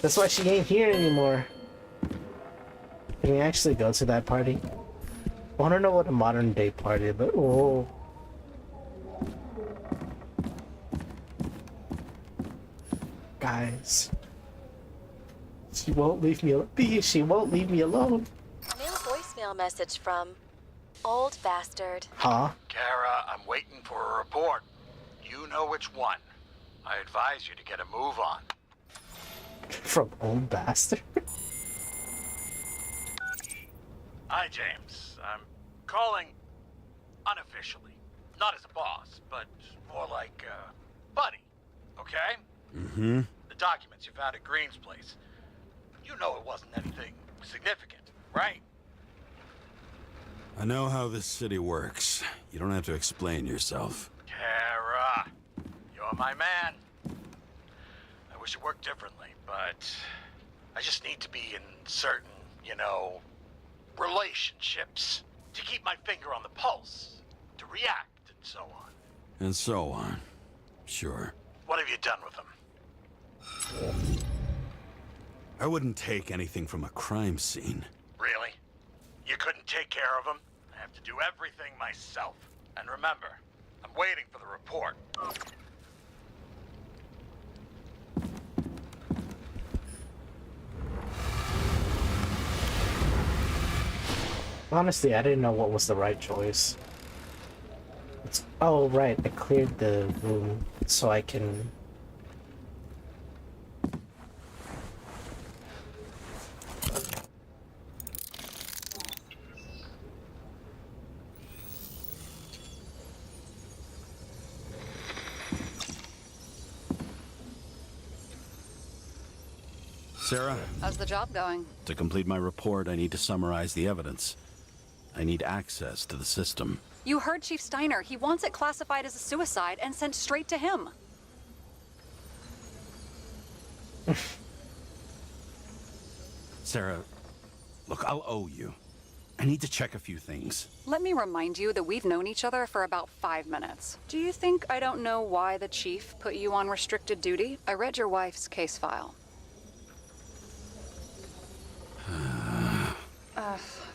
That's why she ain't here anymore. Can we actually go to that party? I want to know what a modern day party, but oh. Guys. She won't leave me alone. She won't leave me alone. New voicemail message from Old Bastard. Huh? Kara, I'm waiting for a report. You know which one. I advise you to get a move on. From Old Bastard? Hi, James. I'm calling unofficially. Not as a boss, but more like buddy. Okay? Mm-hmm. The documents you found at Green's place. You know it wasn't anything significant, right? I know how this city works. You don't have to explain yourself. Kara, you're my man. I wish it worked differently, but I just need to be in certain, relationships to keep my finger on the pulse, to react, and so on. And so on. Sure. What have you done with them? I wouldn't take anything from a crime scene. Really? You couldn't take care of them? I have to do everything myself. And remember, I'm waiting for the report. Honestly, I didn't know what was the right choice. Oh, right. I cleared the room so I can... Sarah? How's the job going? To complete my report, I need to summarize the evidence. I need access to the system. You heard Chief Steiner. He wants it classified as a suicide and sent straight to him. Sarah, look, I'll owe you. I need to check a few things. Let me remind you that we've known each other for about 5 minutes. Do you think I don't know why the chief put you on restricted duty? I read your wife's case file.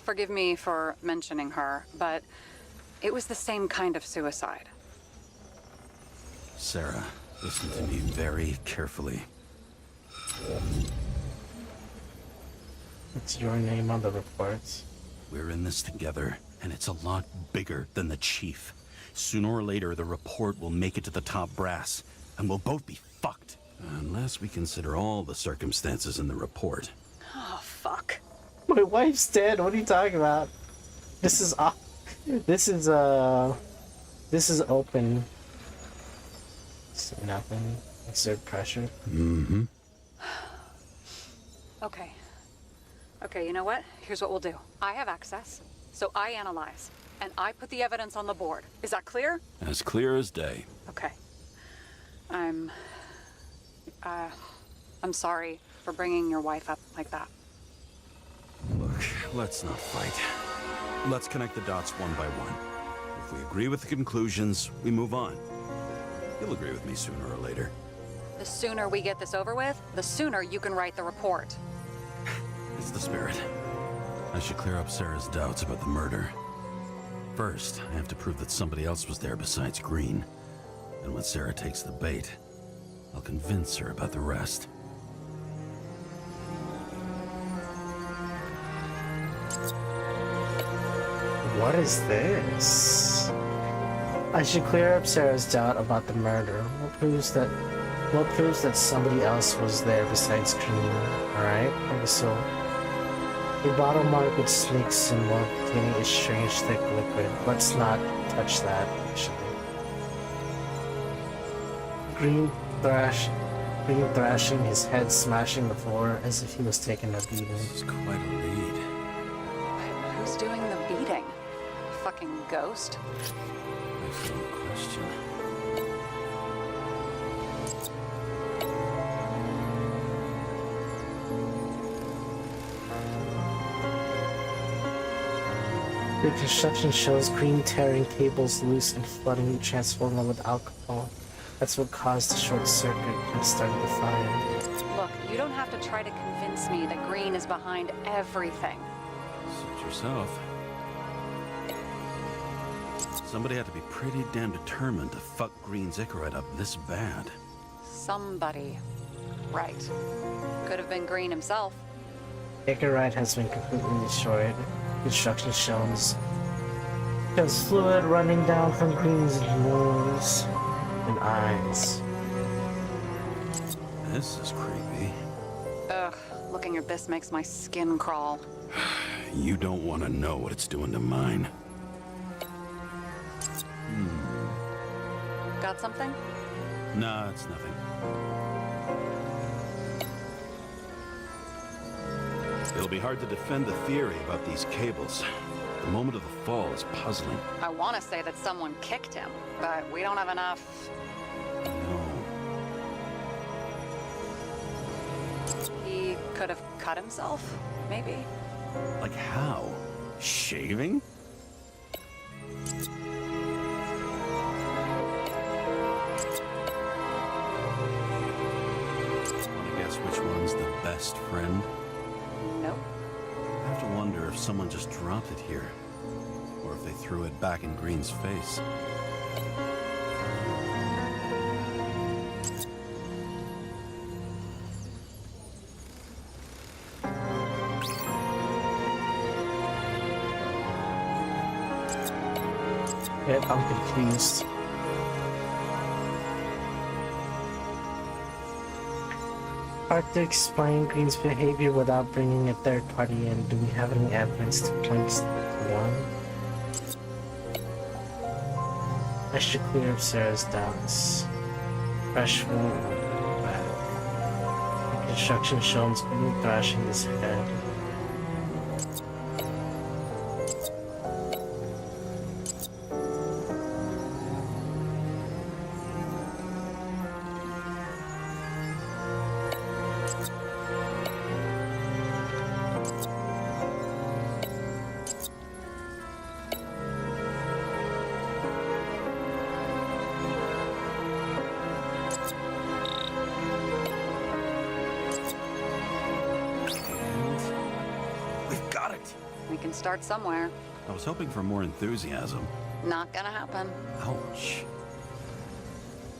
Forgive me for mentioning her, but it was the same kind of suicide. Sarah, listen to me very carefully. It's your name on the reports. We're in this together, and it's a lot bigger than the chief. Sooner or later, the report will make it to the top brass, and we'll both be fucked. Unless we consider all the circumstances in the report. Oh, fuck. My wife's dead. What are you talking about? This is open. So nothing. Exert pressure. Mm-hmm. Okay. Okay, you know what? Here's what we'll do. I have access, so I analyze, and I put the evidence on the board. Is that clear? As clear as day. Okay. I'm sorry for bringing your wife up like that. Look, let's not fight. Let's connect the dots one by one. If we agree with the conclusions, we move on. You'll agree with me sooner or later. The sooner we get this over with, the sooner you can write the report. It's the spirit. I should clear up Sarah's doubts about the murder. First, I have to prove that somebody else was there besides Green. And when Sarah takes the bait, I'll convince her about the rest. What is this? I should clear up Sarah's doubt about the murder. What proves that somebody else was there besides Green? Alright, okay, so a bottle marked with snake symbol containing a strange thick liquid. Let's not touch that, actually. Green thrashing, his head smashing the floor as if he was taking a beating. This is quite a lead. Who's doing the beating? Fucking ghost? Excellent question. Reconstruction shows Green tearing cables loose and flooding the transformer with alcohol. That's what caused the short circuit and started the fire. Look, you don't have to try to convince me that Green is behind everything. Suit yourself. Somebody had to be pretty damn determined to fuck Green's Icarite up this bad. Somebody. Right. Could have been Green himself. Icarite has been completely destroyed. Construction shows fluid running down from Green's nose and eyes. This is creepy. Ugh, looking at this makes my skin crawl. You don't want to know what it's doing to mine. Got something? Nah, it's nothing. It'll be hard to defend the theory about these cables. The moment of the fall is puzzling. I want to say that someone kicked him, but we don't have enough. No. He could have cut himself, maybe. Like how? Shaving? Wanna guess which one's the best friend? Nope. I have to wonder if someone just dropped it here, or if they threw it back in Green's face. Yet I'm confused. Hard to explain Green's behavior without bringing a third party in. Do we have any evidence to point to one? I should clear up Sarah's doubts. Fresh wound. Reconstruction shows Green thrashing his head. We can start somewhere. I was hoping for more enthusiasm. Not gonna happen. Ouch.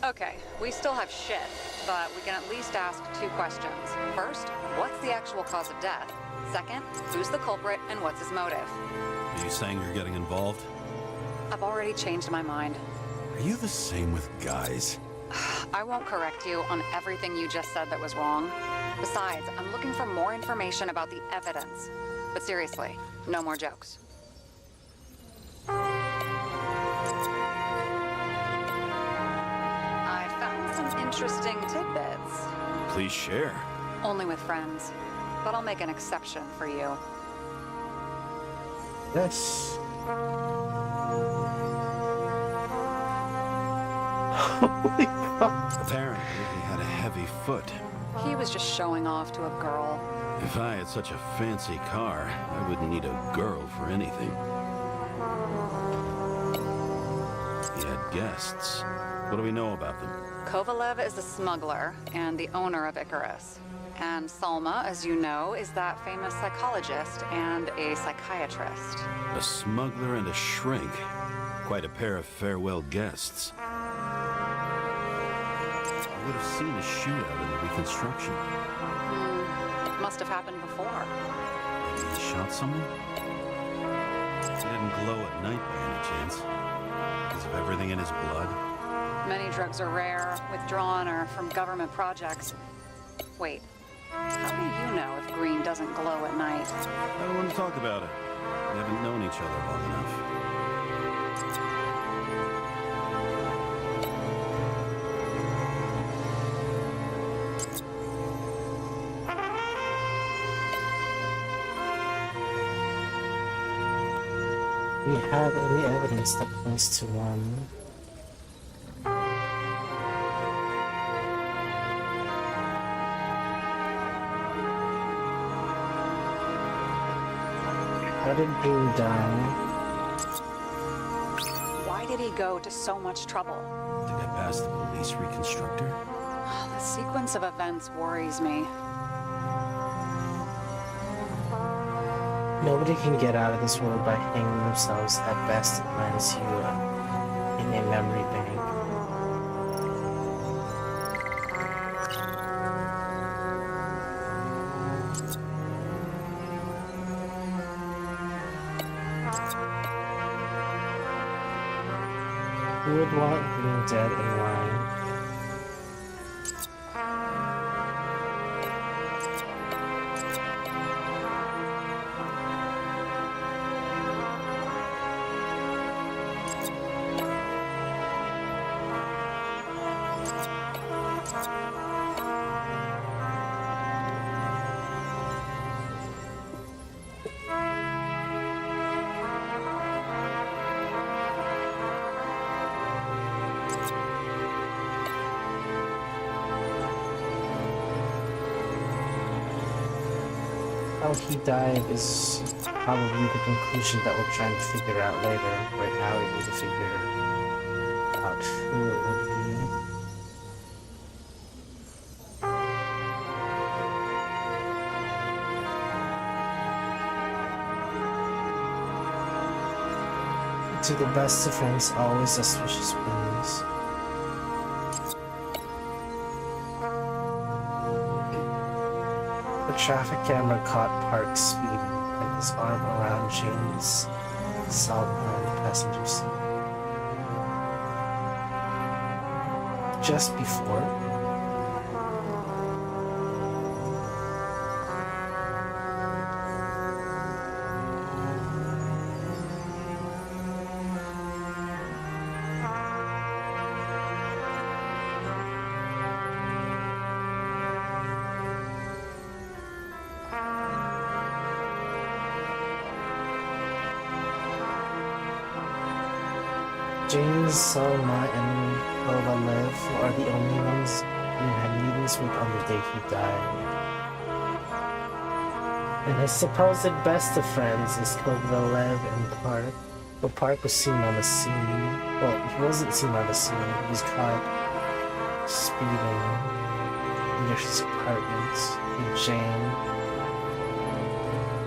Okay, we still have shit, but we can at least ask 2 questions. First, what's the actual cause of death? Second, who's the culprit and what's his motive? Are you saying you're getting involved? I've already changed my mind. Are you the same with guys? I won't correct you on everything you just said that was wrong. Besides, I'm looking for more information about the evidence. But seriously, no more jokes. I found some interesting tidbits. Please share. Only with friends. But I'll make an exception for you. Yes. Holy fuck. Apparently, he had a heavy foot. He was just showing off to a girl. If I had such a fancy car, I wouldn't need a girl for anything. He had guests. What do we know about them? Kovalev is a smuggler and the owner of Icarus. And Salma, as you know, is that famous psychologist and a psychiatrist. A smuggler and a shrink. Quite a pair of farewell guests. I would have seen a shootout in the reconstruction. Must have happened before. Maybe he shot someone? He didn't glow at night by any chance. Because of everything in his blood. Many drugs are rare, withdrawn, or from government projects. Wait, how do you know if green doesn't glow at night? I don't want to talk about it. We haven't known each other long enough. Do we have any evidence that points to one? How did Green die? Why did he go to so much trouble? To get past the police reconstructor? The sequence of events worries me. Nobody can get out of this world by hanging themselves. At best, it lands you in a memory bank. Who would want Green dead and why? How he died is probably the conclusion that we're trying to figure out later. Right now we need to figure out who it would be. To the best of friends, always suspicious wins. The traffic camera caught Park speeding and his arm around Jane's cell behind the passenger seat. Just before, James, Salma, and Kovalev are the only ones who had meetings with on the day he died. And his supposed best of friends is Kovalev and Park. But Park was seen on the scene. Well, he wasn't seen on the scene. He was caught speeding near his apartment. And Jane.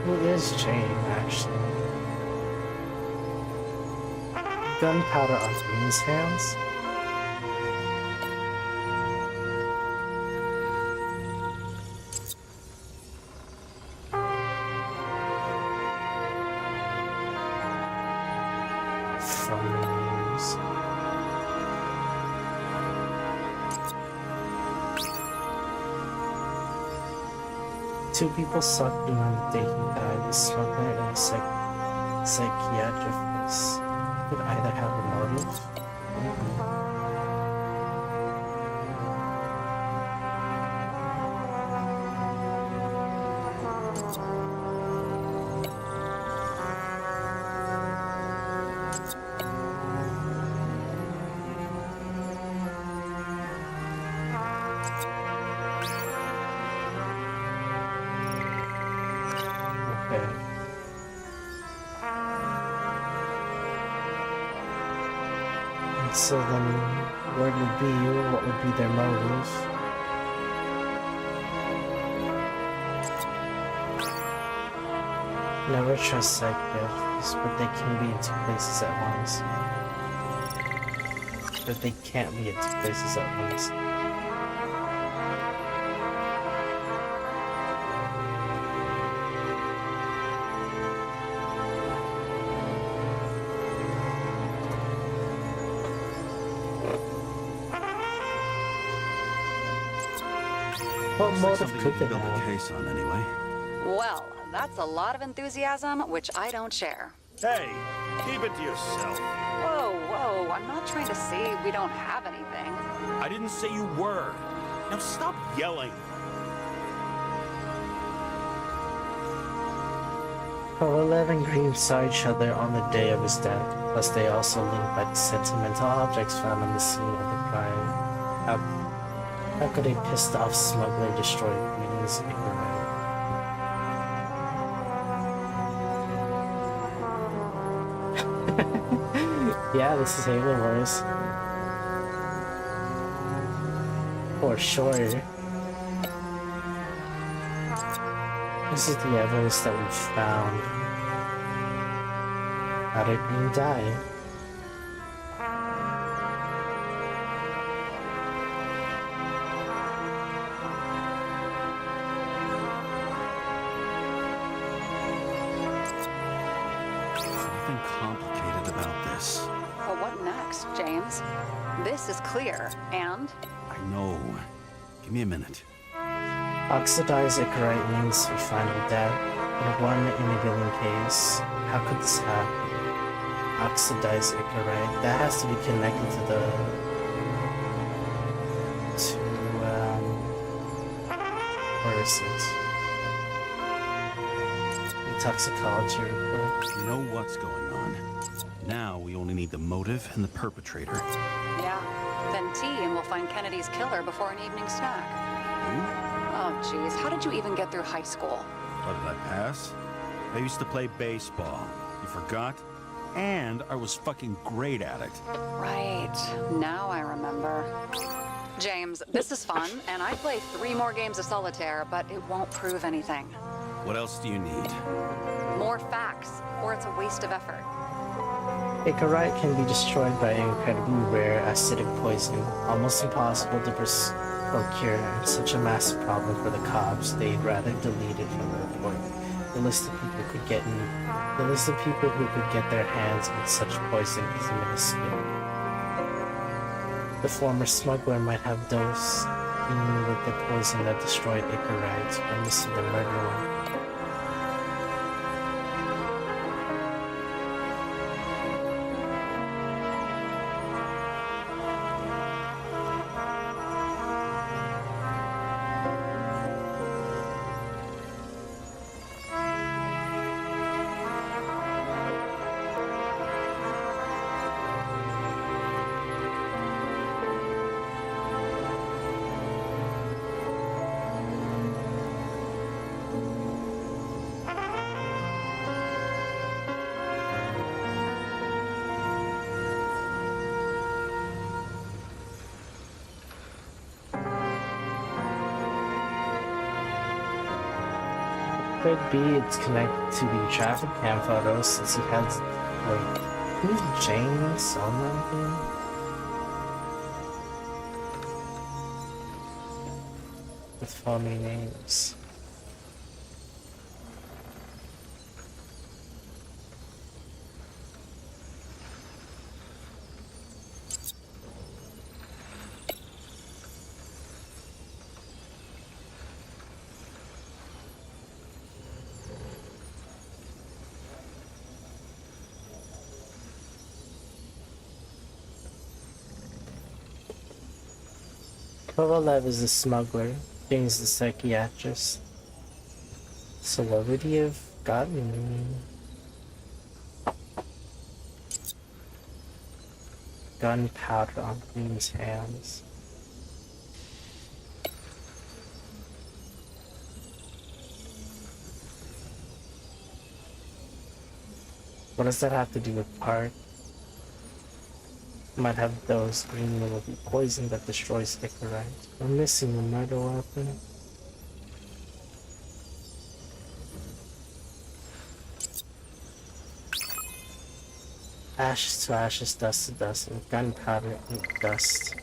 Who is Jane, actually? Gunpowder on Green's hands? Phones. Two people saw Green on the day he died, a smuggler and a psychiatrist. Could either have a motive? Okay. So then, where would be what would be their motive? Never trust psychiatrists, but they can be in two places at once. But they can't be in two places at once. What motive could they build a have? case on anyway? Well, that's a lot of enthusiasm, which I don't share. Hey, keep it to yourself. Whoa, whoa, I'm not trying to say we don't have anything. I didn't say you were. Now stop yelling. Kovalev and Green saw each other on the day of his death, plus they also linked by the sentimental objects found on the scene of the crime. How could a pissed off smuggler destroy Green's ignorant? Yeah, this is Halo Wars. For sure. This is the evidence that we found. How did Green die? Nothing complicated about this. But what next, James? This is clear, and? I know. Give me a minute. Oxidized ichorite means we find him dead. In a 1 in a billion case. How could this happen? Oxidized ichorite. That has to be connected to the... where is it? The toxicology report. We know what's going on. Now we only need the motive and the perpetrator. Yeah. Then T and we'll find Kennedy's killer before an evening snack. Who? Oh, geez. How did you even get through high school? What did I pass? I used to play baseball. You forgot? And I was fucking great at it. Right. Now I remember. James, this is fun, and I'd play 3 more games of solitaire, but it won't prove anything. What else do you need? More facts, or it's a waste of effort. Ichorite can be destroyed by incredibly rare acidic poison, almost impossible to procure, and such a massive problem for the cops, they'd rather delete it from the report. The list of people who could get their hands on such poison is minuscule. The former smuggler might have dosed Green with the poison that destroyed Ichorite, or missing the murderer. Could be it's connected to the traffic cam photos since he had, like, who's James something? With phony names. Kovalev is the smuggler, James the psychiatrist. So what would he have gotten? Gunpowder on Green's hands. What does that have to do with Park? Might have those Green will be poison that destroys Ichorite. We're missing the murder weapon. Ashes to ashes, dust to dust, and gunpowder and dust.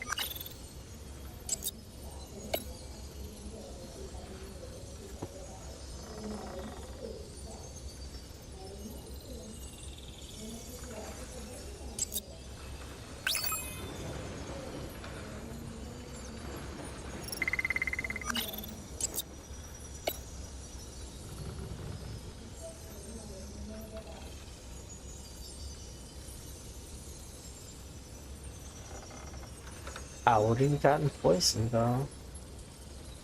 I would have gotten poisoned though.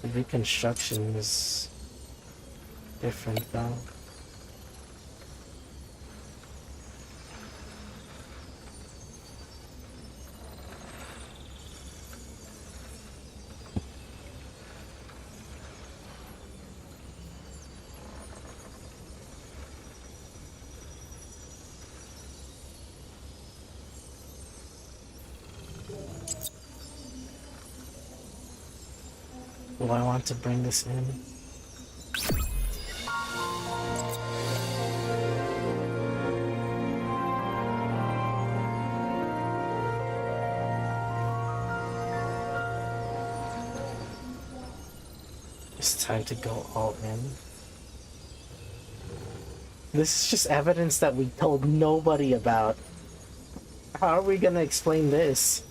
The reconstruction is different though. Do I want to bring this in? It's time to go all in. This is just evidence that we told nobody about. How are we gonna explain this?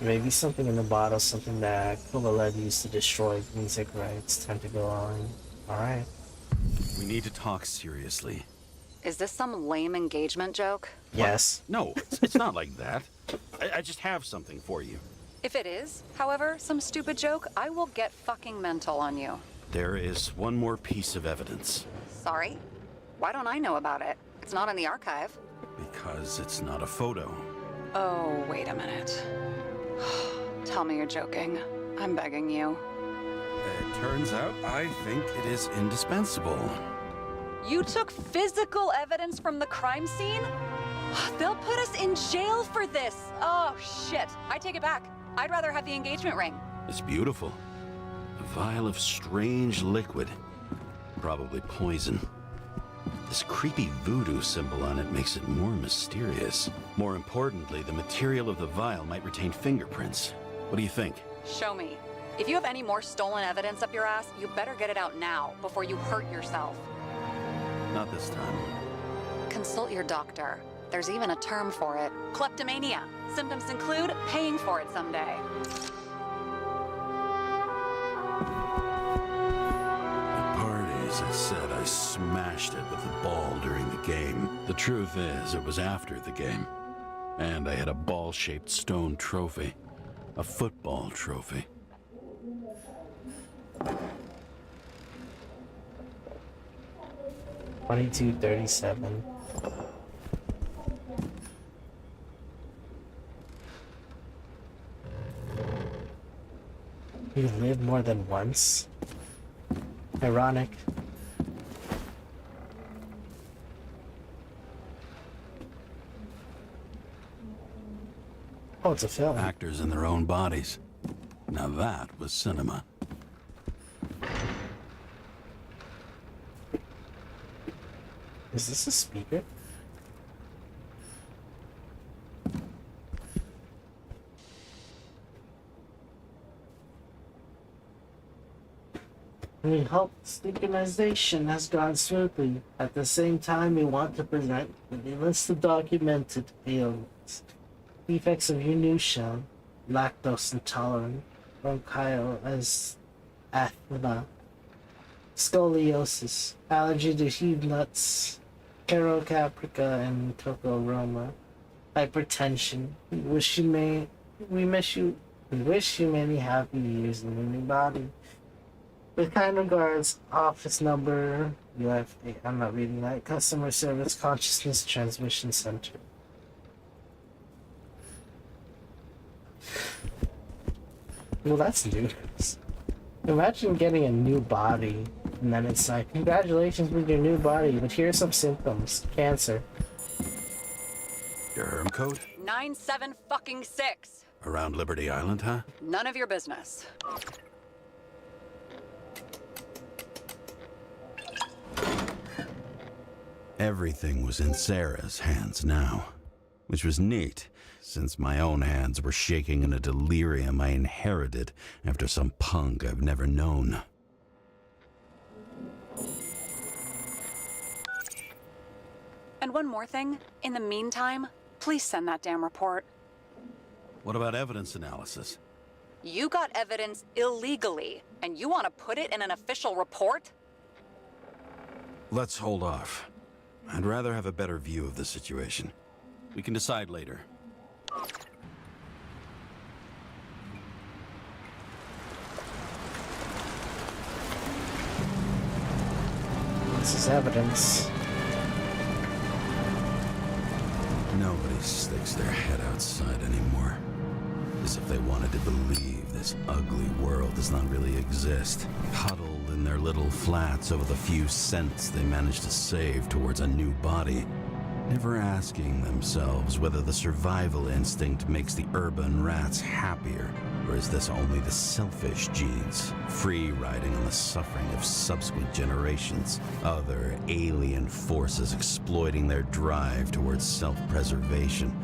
Maybe something in the bottle, something that Kulalev used to destroy music rights. Time to go on. Alright. We need to talk seriously. Is this some lame engagement joke? Yes. No, it's not like that. I just have something for you. If it is, however, some stupid joke, I will get fucking mental on you. There is one more piece of evidence. Sorry? Why don't I know about it? It's not in the archive. Because it's not a photo. Oh, wait a minute. Tell me you're joking. I'm begging you. It turns out I think it is indispensable. You took physical evidence from the crime scene? They'll put us in jail for this. Oh, shit. I take it back. I'd rather have the engagement ring. It's beautiful. A vial of strange liquid. Probably poison. This creepy voodoo symbol on it makes it more mysterious. More importantly, the material of the vial might retain fingerprints. What do you think? Show me. If you have any more stolen evidence up your ass, you better get it out now before you hurt yourself. Not this time. Consult your doctor. There's even a term for it. Kleptomania. Symptoms include paying for it someday. At parties, I said I smashed it with the ball during the game. The truth is, it was after the game. And I had a ball-shaped stone trophy. A football trophy. $22.37. You live more than once? Ironic. Oh, it's a film. Actors in their own bodies. Now that was cinema. Is this a speaker? We hope synchronization has gone smoothly. At the same time, we want to present a list of documented ailments. Defects of your new shell, lactose intolerant, bronchial asthma, scoliosis, allergy to hewed nuts, carocaprica and cocoa aroma, hypertension. We wish you many happy years in the new body. With kind regards, office number, UFA, I'm not reading that, Customer Service Consciousness Transmission Center. Well, that's news. Imagine getting a new body, and then it's like, congratulations with your new body, but here are some symptoms. Cancer. Your herm code? 97-fucking-6. Around Liberty Island, huh? None of your business. Everything was in Sarah's hands now, which was neat, since my own hands were shaking in a delirium I inherited after some punk I've never known. And one more thing. In the meantime, please send that damn report. What about evidence analysis? You got evidence illegally, and you want to put it in an official report? Let's hold off. I'd rather have a better view of the situation. We can decide later. This is evidence. Nobody sticks their head outside anymore. As if they wanted to believe this ugly world does not really exist. Huddled in their little flats over the few cents they managed to save towards a new body. never asking themselves whether the survival instinct makes the urban rats happier, or is this only the selfish genes, free riding on the suffering of subsequent generations, other alien forces exploiting their drive towards self-preservation,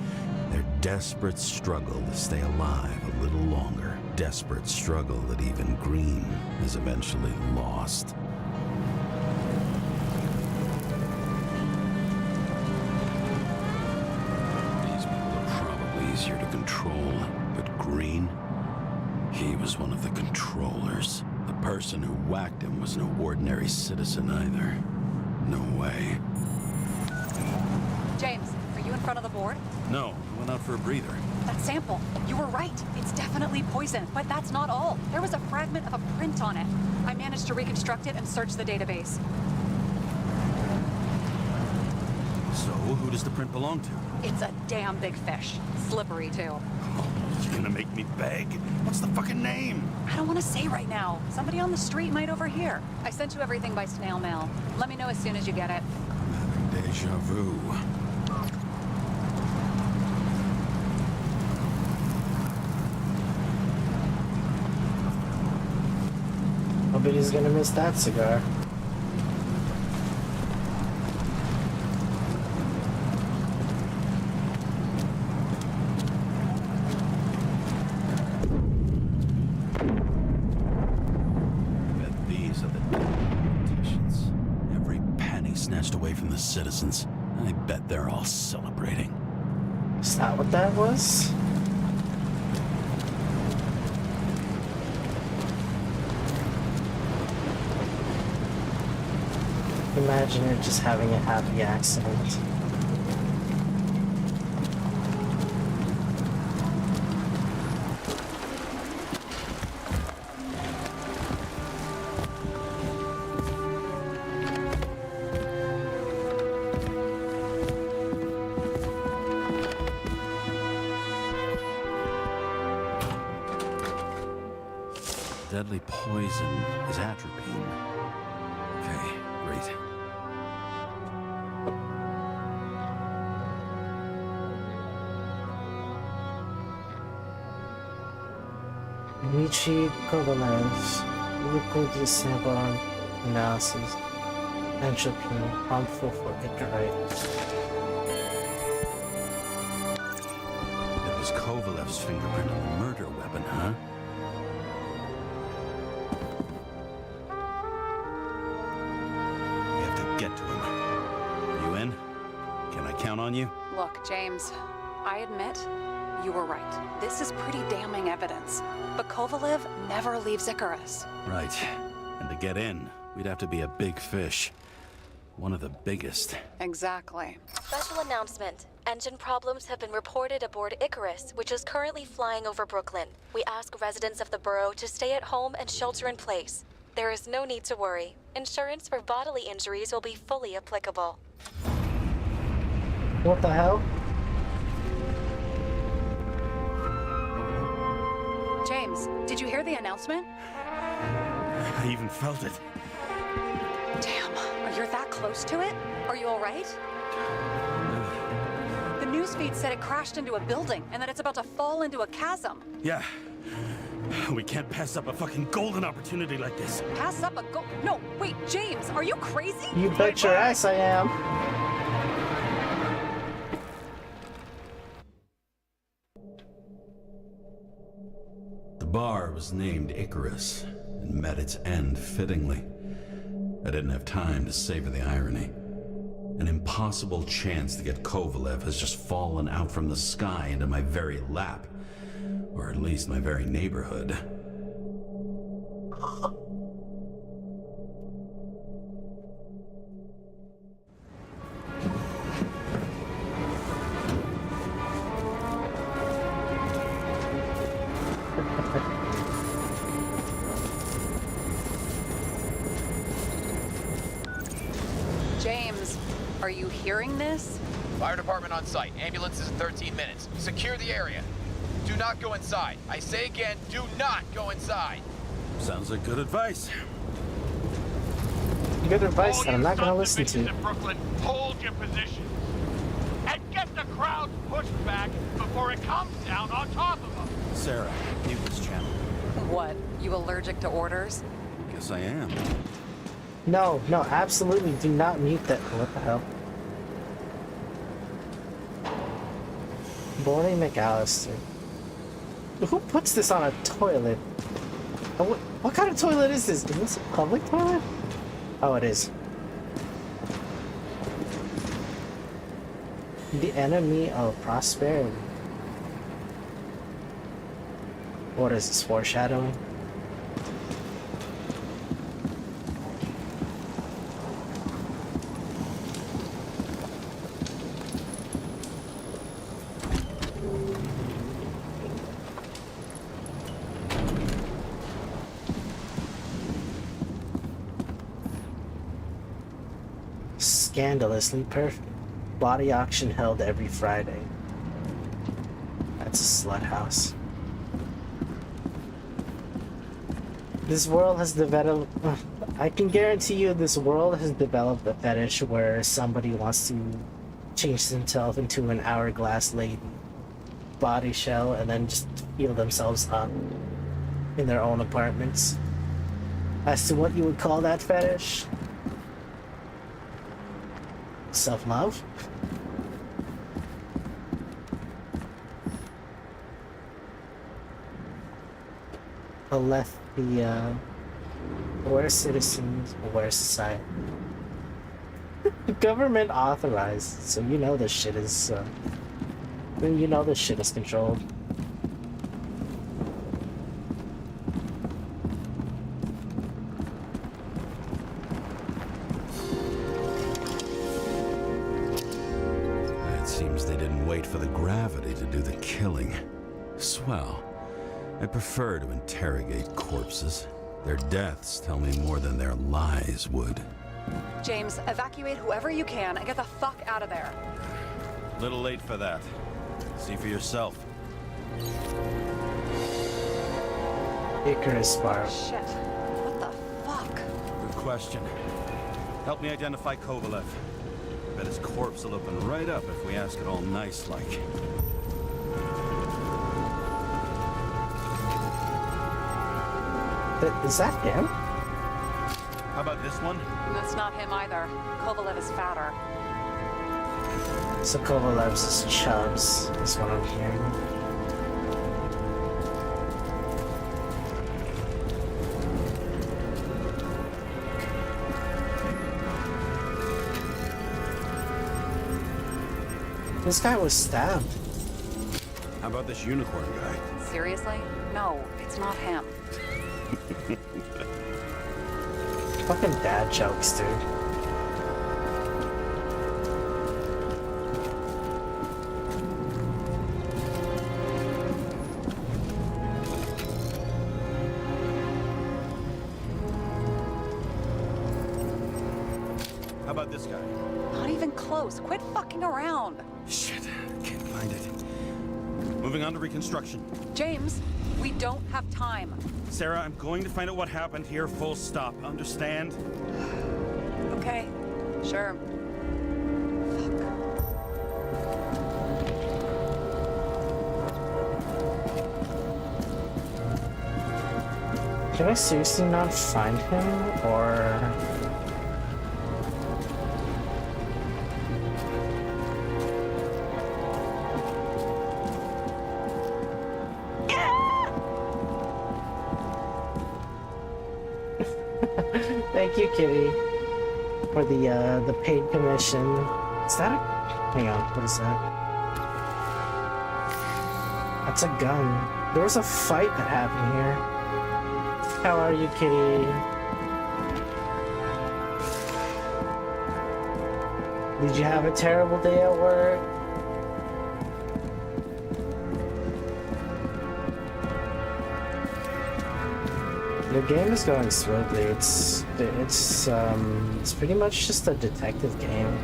their desperate struggle to stay alive a little longer, desperate struggle that even Green is eventually lost. Easier to control, but Green, he was one of the controllers. The person who whacked him was no ordinary citizen either. No way. James, are you in front of the board? No, I went out for a breather. That sample, you were right. It's definitely poison, but that's not all. There was a fragment of a print on it. I managed to reconstruct it and search the database. So, who does the print belong to? It's a damn big fish. Slippery, too. Oh, you're gonna make me beg? What's the fucking name? I don't want to say right now. Somebody on the street might overhear. I sent you everything by snail mail. Let me know as soon as you get it. Deja vu. Nobody's gonna miss that cigar. Snatched away from the citizens. I bet they're all celebrating. Is that what that was? Imagine her just having a happy accident. Deadly poison is atropine. Okay, great. Michi Kovalev's liquid sample analysis. Entropy, harmful for Icarite. It was Kovalev's fingerprint on the murder weapon, huh? Get to him. Are you in? Can I count on you? Look, James, I admit, you were right. This is pretty damning evidence. But Kovalev never leaves Icarus. Right. And to get in, we'd have to be a big fish. One of the biggest. Exactly. Special announcement. Engine problems have been reported aboard Icarus, which is currently flying over Brooklyn. We ask residents of the borough to stay at home and shelter in place. There is no need to worry. Insurance for bodily injuries will be fully applicable. What the hell? James, did you hear the announcement? I even felt it. Damn, you're that close to it? Are you all right? The newsfeed said it crashed into a building and that it's about to fall into a chasm. Yeah. We can't pass up a fucking golden opportunity like this. Pass up a No, wait, James, are you crazy? You bet your ass I am. The bar was named Icarus and met its end fittingly. I didn't have time to savor the irony. An impossible chance to get Kovalev has just fallen out from the sky into my very lap. Or at least my very neighborhood. James, are you hearing this? Fire department on site. Ambulances in 13 minutes. Secure the area. Do not go inside. I say again, do not go inside. Sounds like good advice. Good advice that I'm not gonna listen to. In Brooklyn, hold your position. crowd's pushed back before it comes down on top of them. Sarah, mute this channel. What? You allergic to orders? Guess I am. No, no, absolutely do not mute that. What the hell? Groaning McAllister. Who puts this on a toilet? What kind of toilet is this? Is this a public toilet? Oh, it is. The enemy of prosperity. What is this, foreshadowing? Scandalously perfect. Body auction held every Friday. That's a slut house. This world has developed... I can guarantee you this world has developed a fetish where somebody wants to change themselves into an hourglass lady body shell and then just heal themselves up in their own apartments. As to what you would call that fetish? Self-love? Let the aware citizens aware society. Government authorized, so you know this shit is controlled. It seems they didn't wait for the gravity to do the killing. Swell. I prefer to interrogate corpses. Their deaths tell me more than their lies would. James, evacuate whoever you can and get the fuck out of there. Little late for that. See for yourself. Icarus Sparrow. Shit. What the fuck? Good question. Help me identify Kovalev. Bet his corpse will open right up if we ask it all nice-like. Is that him? How about this one? That's not him either. Kovalev is fatter. So Kovalev's is chubs, is what I'm hearing. This guy was stabbed. How about this unicorn guy? Seriously? No, it's not him. Fucking dad jokes, dude. How about this guy? Not even close. Quit fucking around. Shit, can't find it. Moving on to reconstruction. James, we don't have time. Sarah, I'm going to find out what happened here, full stop. Understand? Okay, sure. Can I seriously not find him, or... Thank you, Kitty, for the paid commission. Is that a... Hang on, what is that? That's a gun. There was a fight that happened here. How are you, Kitty? Did you have a terrible day at work? The game is going smoothly. It's pretty much just a detective game.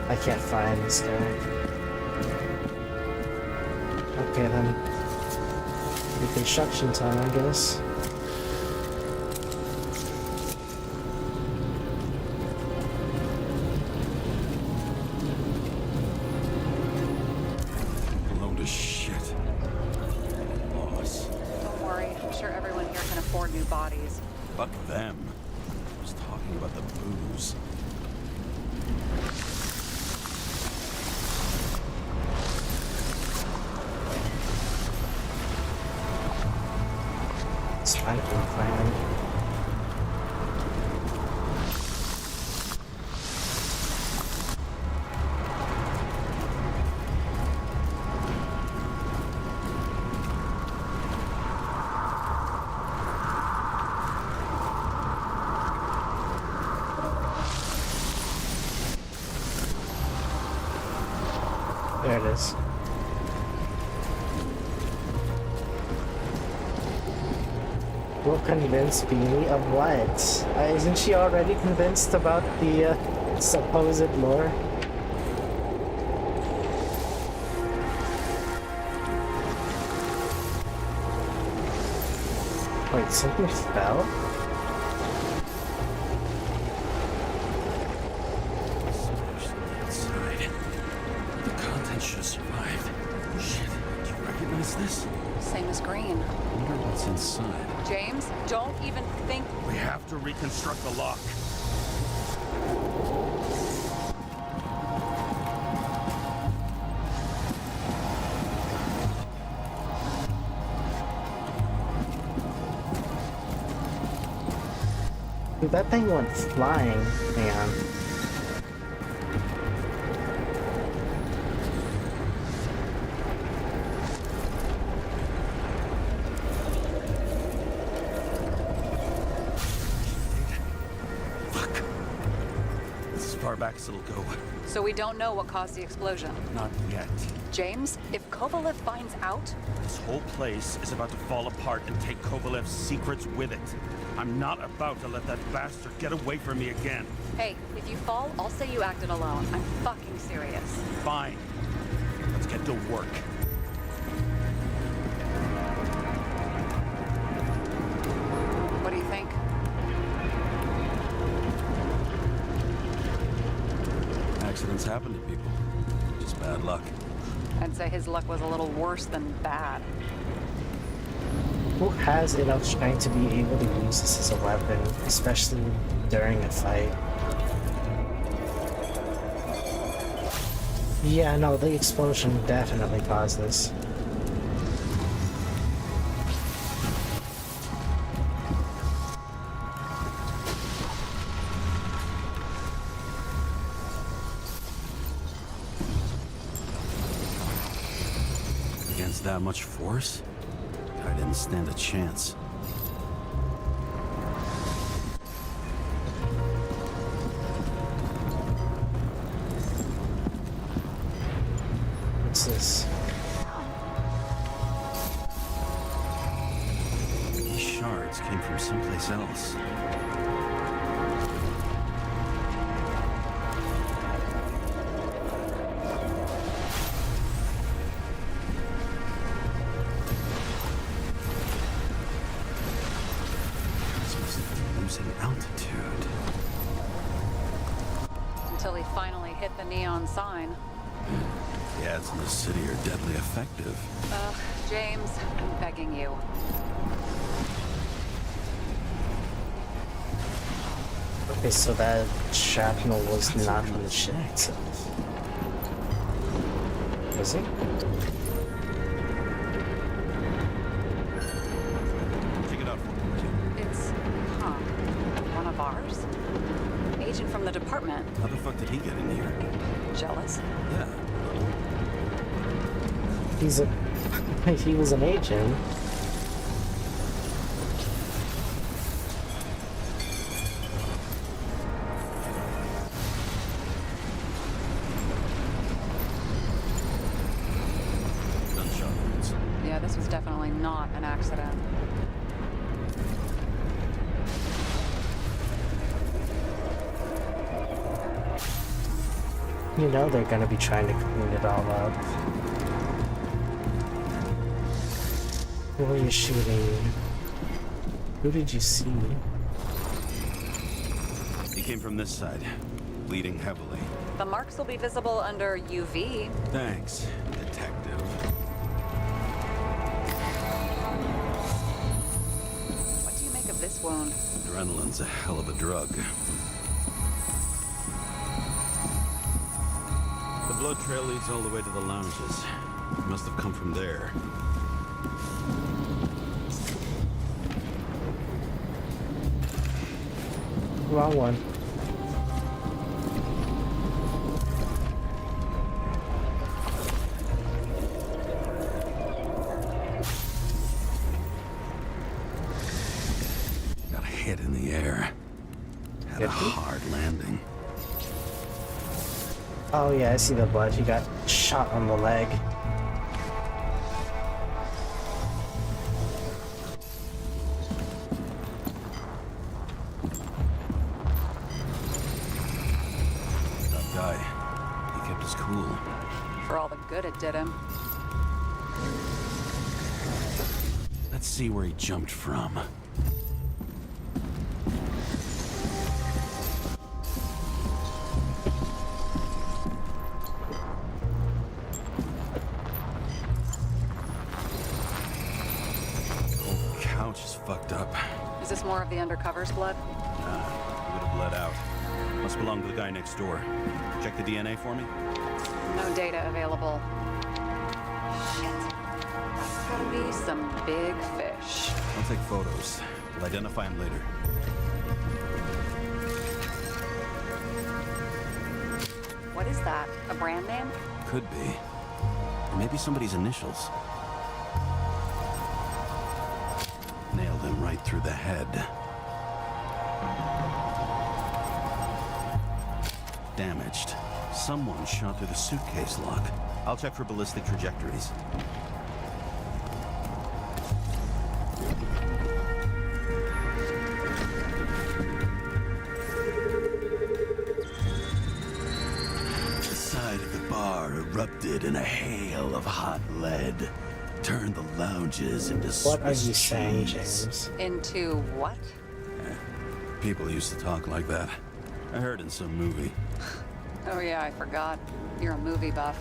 I can't find this guy. Okay then. Reconstruction time, I guess. afford new bodies. Fuck them. I was talking about the booze. Sniping plan. There it is. Will convince Beanie of what? Isn't she already convinced about the supposed lore? Wait, something fell? Outside. The content should have survived. Shit, do you recognize this? Same as green. I wonder what's inside. James, don't even think. We have to reconstruct the lock. Dude, that thing went flying, man. As far back as it'll go. So we don't know what caused the explosion. Not yet. James, if Kovalev finds out, This whole place is about to fall apart and take Kovalev's secrets with it. I'm not about to let that bastard get away from me again. hey, if you fall, I'll say you acted alone. I'm fucking serious. Fine. Let's get to work. What do you think? Accidents happen to people. Just bad luck. I'd say his luck was a little worse than bad. Who has enough strength to be able to use this as a weapon, especially during a fight? Yeah, no, the explosion definitely caused this. Against that much force? I didn't stand a chance. What's this? These shards came from someplace else. Losing altitude. Until he finally hit the neon sign. The ads in the city are deadly effective. Ugh, James, I'm begging you. Okay, so that shrapnel was not from the ship itself. Was it? Check it out for me. It's, one of ours? Agent from the department. How the fuck did he get in here? Jealous? Yeah. He was an agent. Gunshot wounds. Yeah, this was definitely not an accident. You know they're gonna be trying to clean it all up. Who were you shooting? Who did you see? He came from this side, bleeding heavily. The marks will be visible under UV. Thanks, detective. What do this wound? Adrenaline's a hell of a drug. The blood trail leads all the way to the lounges. It must have come from there. Wrong one. Got hit in the air. Had a hard landing. Oh yeah, I see the blood. He got shot on the leg. That guy, he kept his cool. For all the good it did him. Let's see where he jumped from. Whole couch is fucked up. Is this more of the undercover's blood? Nah, it would have bled out. Must belong to the guy next door. Check the DNA for me. No data available. Shit. That's gotta be some big fish. I'll take photos. We'll identify him later. What is that? A brand name? Could be. Or maybe somebody's initials. Nailed him right through the head. Damaged. Someone shot through the suitcase lock. I'll check for ballistic trajectories. The side of the bar erupted in a hail of hot lead. Turned the lounges into What are you Swiss saying, cheese. James? Into what? People used to talk like that. I heard in some movie. Oh yeah, I forgot. You're a movie buff.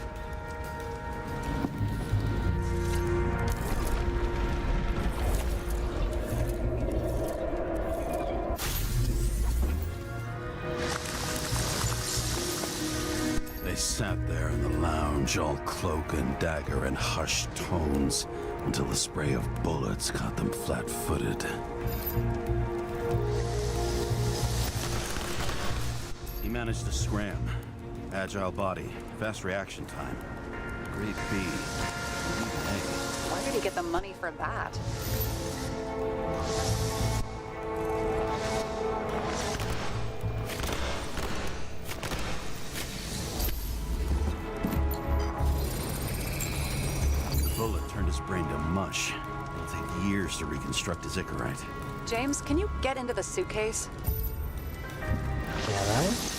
They sat there in the lounge, all cloak and dagger and hushed tones, until the spray of bullets caught them flat-footed. He managed to scram. Agile body, fast reaction time. Grade B. Where did he get the money for that? The bullet turned his brain to mush. It'll take years to reconstruct his Icarite. James, can you get into the suitcase? Yeah, right?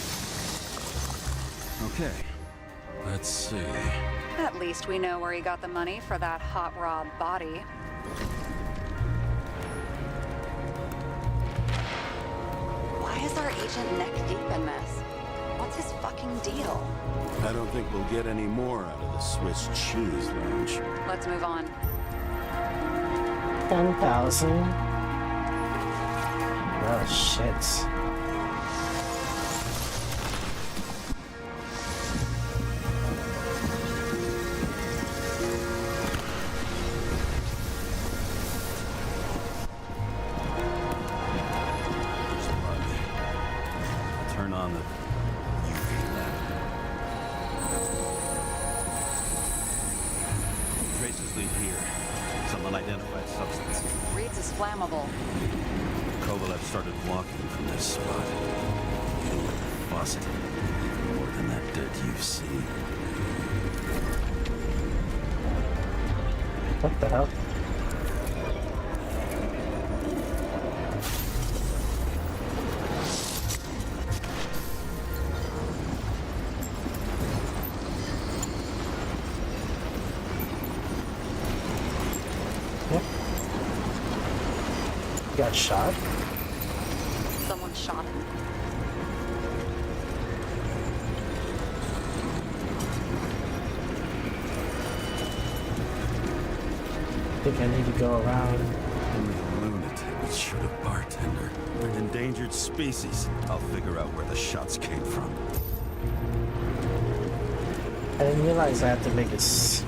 Okay. Let's see. At least we know where he got the money for that hot rod body. Why is our agent neck deep in this? What's his fucking deal? I don't think we'll get any more out of the Swiss cheese lounge. Let's move on. 10,000. Oh shit. Turn on the UV lamp. Traces lead here. Some unidentified substance. Reed's is flammable. Kovalev started walking from this spot. Bust. More than that dirt you've seen. What the hell? Got shot? Someone shot him. I think I need to go around. Only a lunatic would shoot a bartender. endangered species. I'll figure out where the shots came from. I didn't realize I had to make this.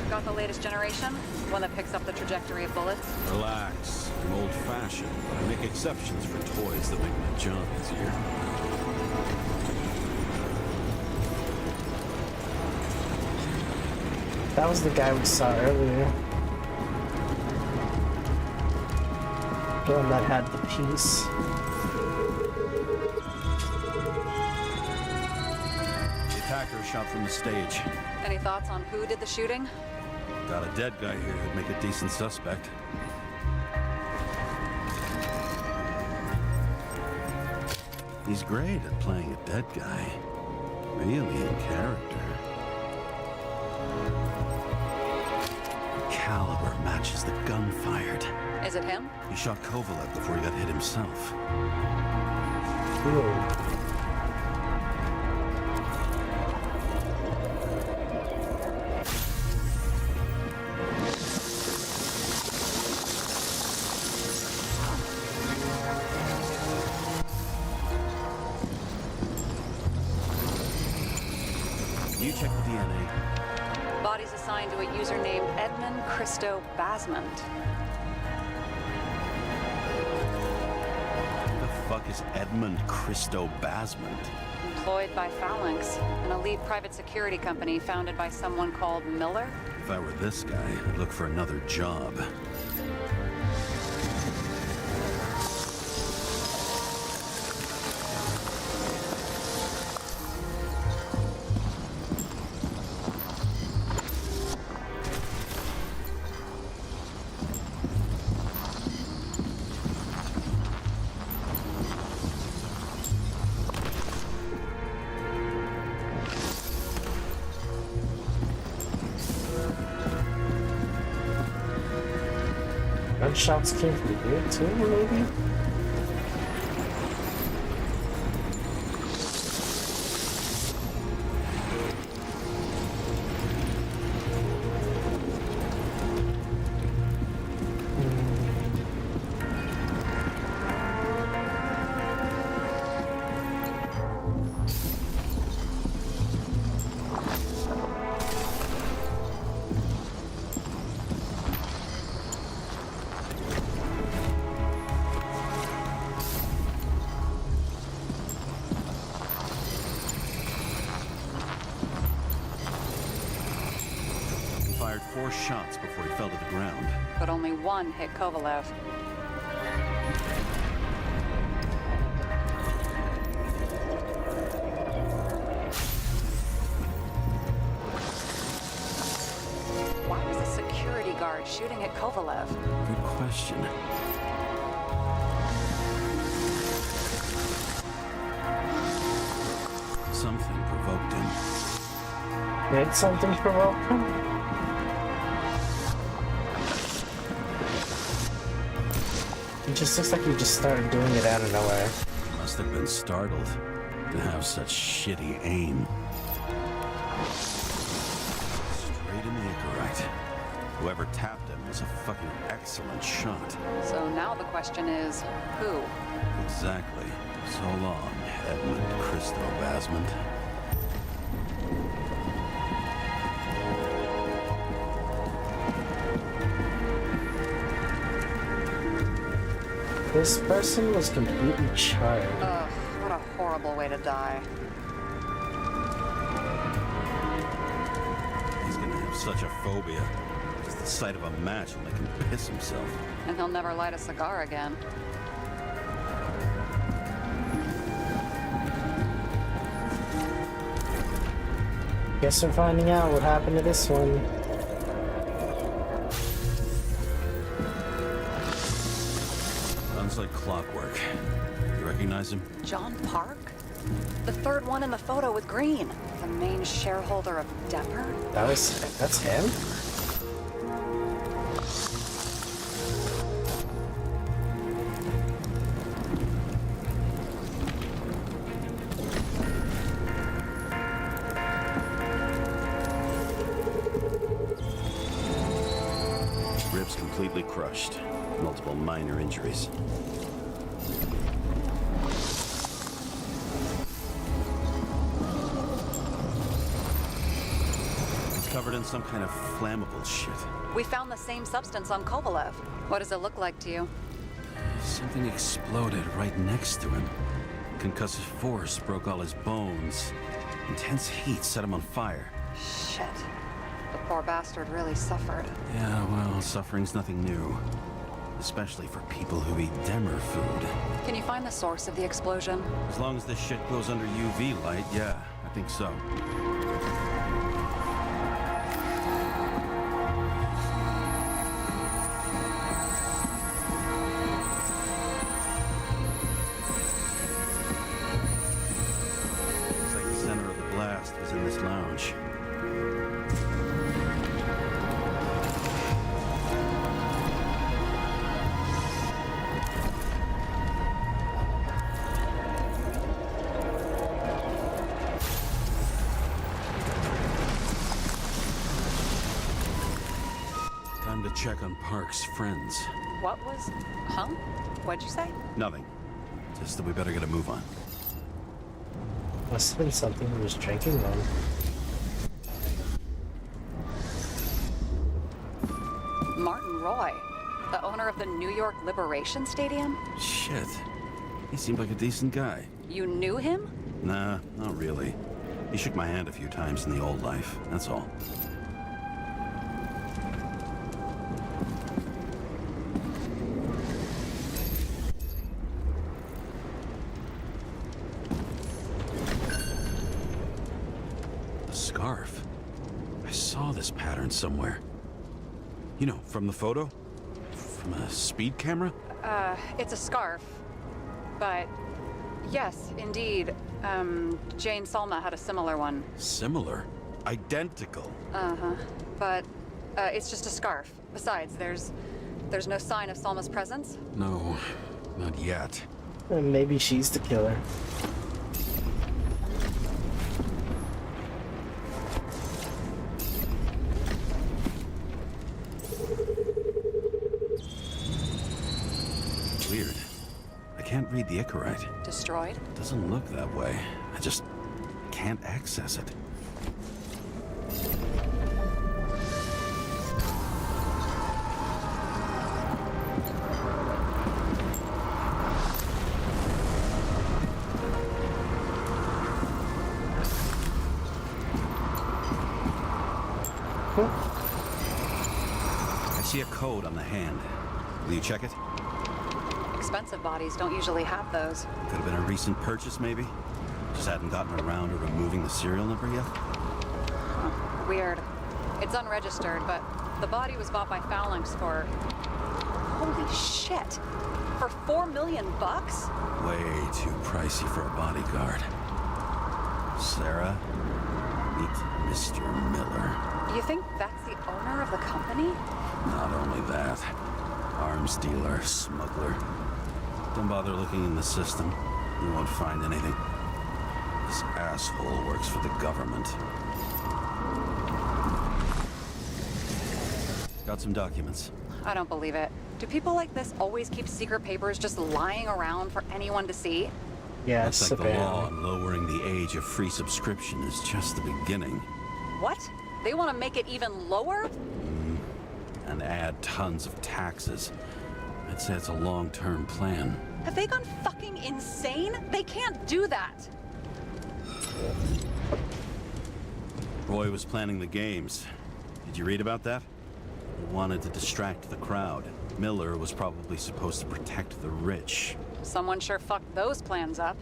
Got the latest generation? One that picks up the trajectory of bullets? Relax. I'm old-fashioned, but I make exceptions for toys that make my job easier. That was the guy we saw earlier. The one that had the piece. The attacker shot from the stage. Any thoughts on who did the shooting? Got a dead guy here who'd make a decent suspect. He's great at playing a dead guy. Really in character. The caliber matches the gun fired. Is it him? He shot Kovalev before he got hit himself. Ooh. You check the DNA. Body's assigned to a user named Edmund Christo Basmond. Who the fuck is Edmund Christo Basmond? Employed by Phalanx, an elite private security company founded by someone called Miller. If I were this guy, I'd look for another job. Gunshots came from here too, maybe? Fired 4 shots before he fell to the ground. But only one hit Kovalev. Why was the security guard shooting at Kovalev? Good question. Something provoked him. Did something provoke him? It just looks like he just started doing it out of nowhere. Must have been startled to have such shitty aim. Straight in the Icarite. Whoever tapped him was a fucking excellent shot. So now the question is, who? Exactly. So long, Edmund Christo Basmond. This person was completely charred. Ugh, what a horrible way to die. He's gonna have such a phobia. Just the sight of a match will make him piss himself. And he'll never light a cigar again. Guess we're finding out what happened to this one. Runs like clockwork. You recognize him? John Park? The third one in the photo with Green. The main shareholder of Depper? That's him? Ribs completely crushed. Multiple minor injuries. It's covered in some kind of flammable shit. We found the same substance on Kovalev. What does it look like to you? Something exploded right next to him. Concussive force broke all his bones. Intense heat set him on fire. Shit. The poor bastard really suffered. Yeah, well, suffering's nothing new. Especially for people who eat Demer food. Can you find the source of the explosion? As long as this shit goes under UV light, yeah, I think so. Looks like the center of the blast was in this lounge. Time to check on Park's friends. What was... Huh? What'd you say? Nothing. Just that we better get a move on. Must have been something he was drinking then. Martin Roy, the owner of the New York Liberation Stadium? Shit. He seemed like a decent guy. You knew him? Nah, not really. He shook my hand a few times in the old life, that's all. The scarf. I saw this pattern somewhere. You know, from the photo? From a speed camera? It's a scarf. But, yes, indeed. Jane Salma had a similar one. Similar? Identical? Uh-huh. But, it's just a scarf. Besides, there's no sign of Salma's presence. No, not yet. Maybe she's the killer. Weird. I can't read the Icarite. Destroyed? Doesn't look that way. I just can't access it. I see a code on the hand. Will you check it? Expensive bodies don't usually have those. Could have been a recent purchase, maybe? Just hadn't gotten around to removing the serial number yet? Huh. Weird. It's unregistered, but the body was bought by Phalanx for... Holy shit! For $4 million bucks? Way too pricey for a bodyguard. Sarah, meet Mr. Miller. You think that's the owner of the company? Not only that, arms dealer, smuggler. Don't bother looking in the system. You won't find anything. This asshole works for the government. Got some documents. I don't believe it. Do people like this always keep secret papers just lying around for anyone to see? Yeah, Looks like the law on lowering the age of free subscription is just the beginning. What? They want to make it even lower? And add tons of taxes. I'd say it's a long-term plan. Have they gone fucking insane? They can't do that. Roy was planning the games. Did you read about that? He wanted to distract the crowd. Miller was probably supposed to protect the rich. Someone sure fucked those plans up.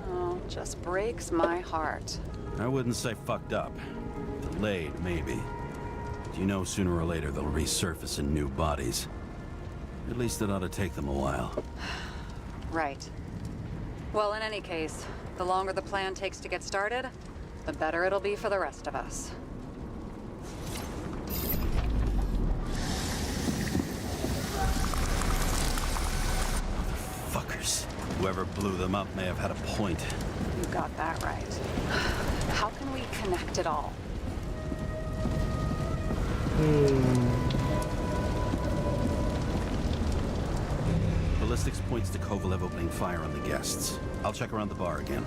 Oh, just breaks my heart. I wouldn't say fucked up. Delayed, maybe. But you know sooner or later they'll resurface in new bodies. At least it ought to take them a while. Right. Well, in any case, the longer the plan takes to get started, the better it'll be for the rest of us. Fuckers. Whoever blew them up may have had a point. You got that right. How can we connect it all? Ballistics points to Kovalev opening fire on the guests. I'll check around the bar again.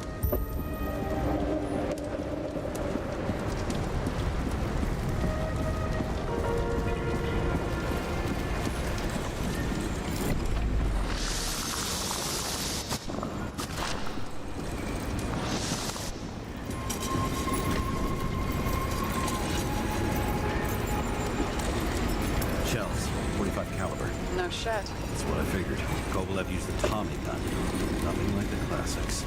Shells, 45 caliber. No shit. That's what I figured. Kovalev used the Tommy gun. Nothing like the classics.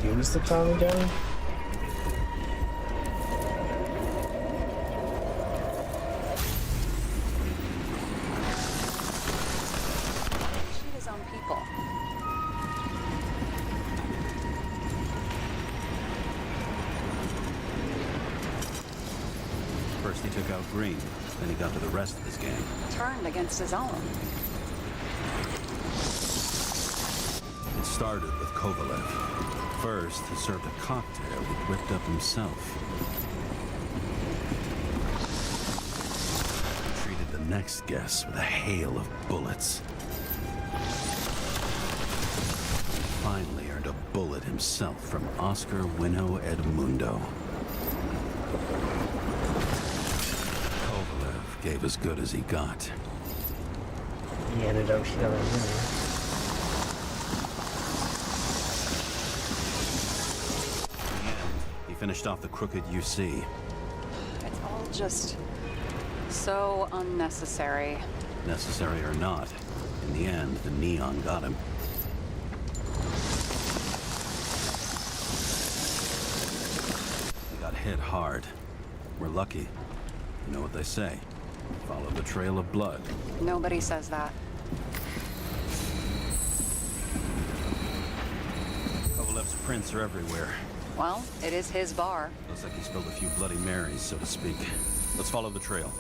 He used the Tommy gun? Shoot his own people. First he took out Green, then he got to the rest of his gang. Turned against his own. It started with Kovalev. First, he served a cocktail he'd whipped up himself. He treated the next guest with a hail of bullets. Finally earned a bullet himself from Oscar Winnow Edmundo. Kovalev gave as good as he got. He ended up killing him. He finished off the crooked UC. It's all just so unnecessary. Necessary or not, in the end, the neon got him. He got hit hard. We're lucky. You know what they say. Follow the trail of blood. Nobody says that. Kovalev's prints are everywhere. Well, it is his bar. Looks like he spilled a few Bloody Marys, so to speak. Let's follow the trail.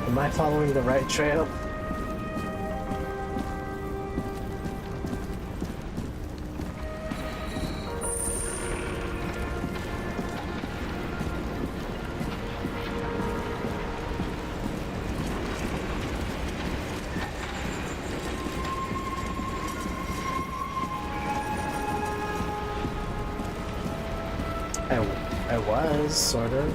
Am I following the right trail? I was, sort of.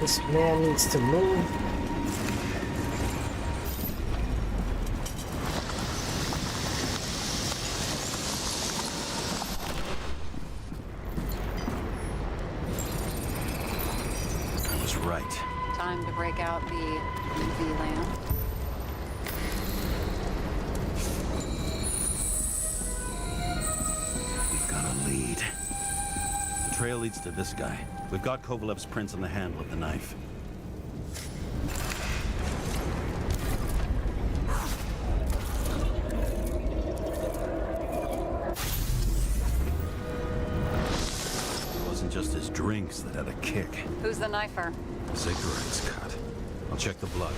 This man needs to move. I was right. Time to break out the UV lamp. We've got a lead. The trail leads to this guy. We've got Kovalev's prints on the handle of the knife. It wasn't just his drinks that had a kick. Who's the knifer? Cigarettes cut. I'll check the blood.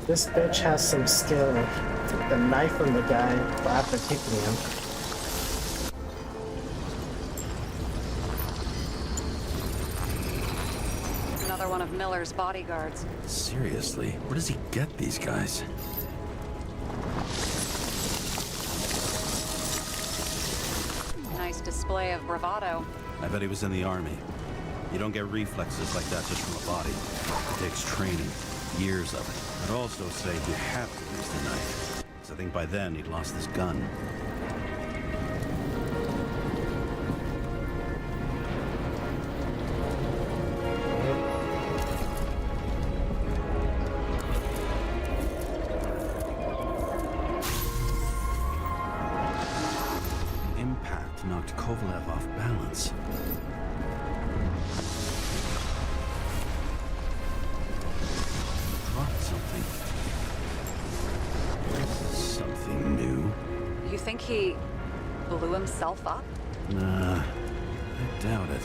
This bitch has some skill. Took the knife from the guy after kicking him. Another one of Miller's bodyguards. Seriously, where does he get these guys? Nice display of bravado. I bet he was in the army. You don't get reflexes like that just from a body. It takes training, years of it. I'd also say you have to use the knife. 'cause I think by then he'd lost his gun. Impact knocked Kovalev off balance. Dropped something. Something new. You think he blew himself up? Nah, I doubt it.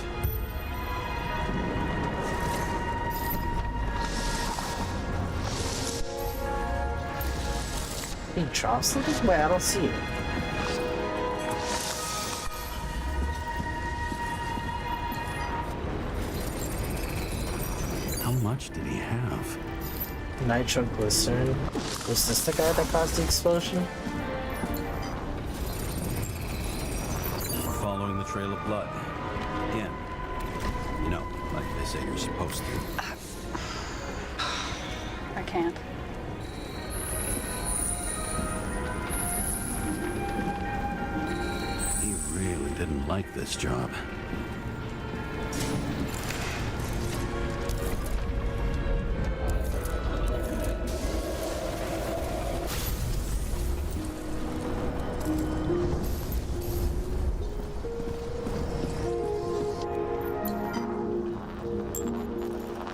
He dropped something? Wait, I don't see it. How much did he have? Nitroglycerin. Was this the guy that caused the explosion? We're following the trail of blood. Again. You know, like they say you're supposed to. I can't. He really didn't like this job.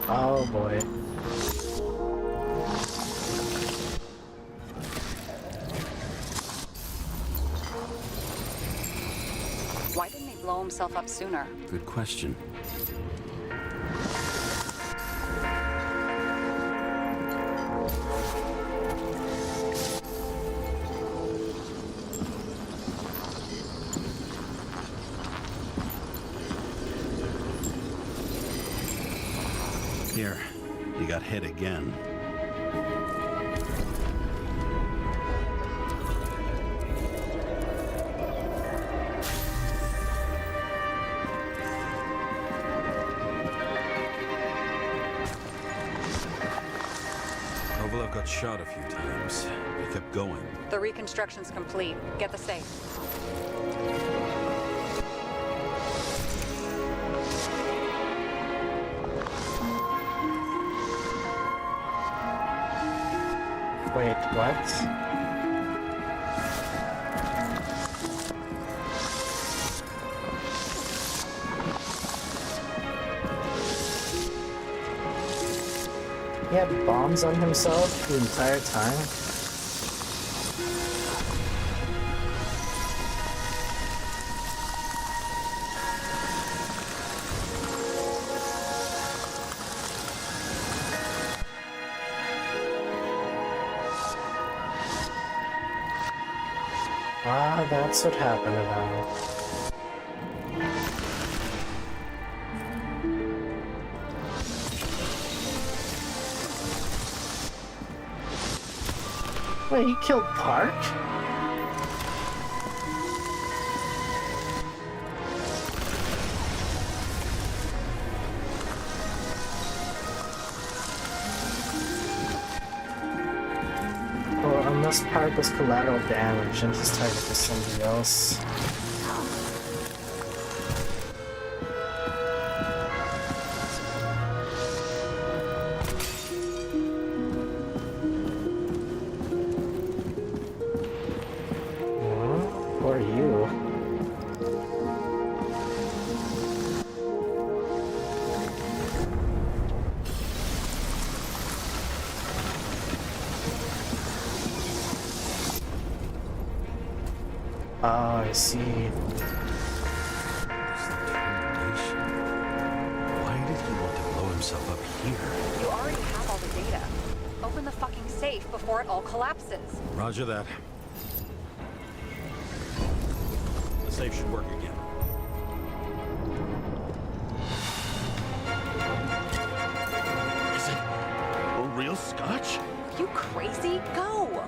Oh boy. Why didn't he blow himself up sooner? Good question. Here, you got hit again. Kovalev got shot a few times. He kept going. The reconstruction's complete. Get the safe. Wait, what? He had bombs on himself the entire time? Ah, that's what happened to them. Wait, he killed Park? Well, unless Park was collateral damage and his target was somebody else. Who are you? Oh, I see. Why did he want to blow himself up here? You already have all the data. Open the fucking safe before it all collapses. Roger that. The safe should work again. Is it a real scotch? You crazy? Go!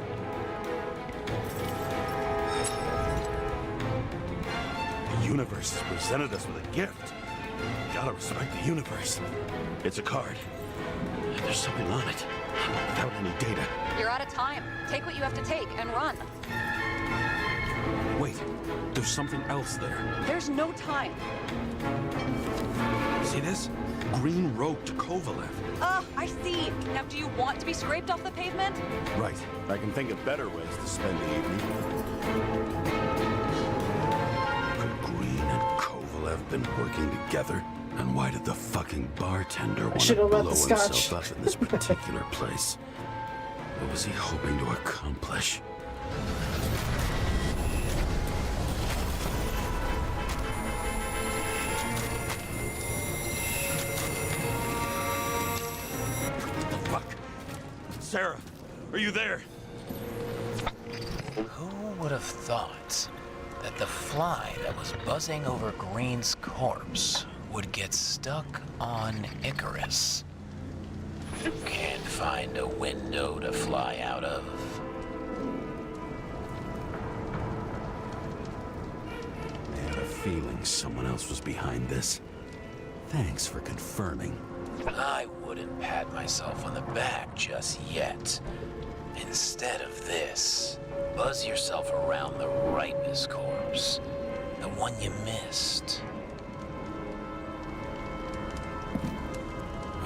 The universe has presented us with a gift. Gotta respect the universe. It's a card. There's something on it, without any data. You're out of time. Take what you have to take and run. Wait, there's something else there. There's no time. See this? Green rope to Kovalev. I see. Now, do you want to be scraped off the pavement? Right. I can think of better ways to spend the evening. Could Green and Kovalev been working together? And why did the fucking bartender want to should've blow let the scotch. himself up in this particular place? What was he hoping to accomplish? Fuck. Sarah, are you there? Who would have thought that the fly that was buzzing over Green's corpse would get stuck on Icarus? Can't find a window to fly out of. I had a feeling someone else was behind this. Thanks for confirming. I wouldn't pat myself on the back just yet. Instead of this, buzz yourself around the Ripus corpse. The one you missed.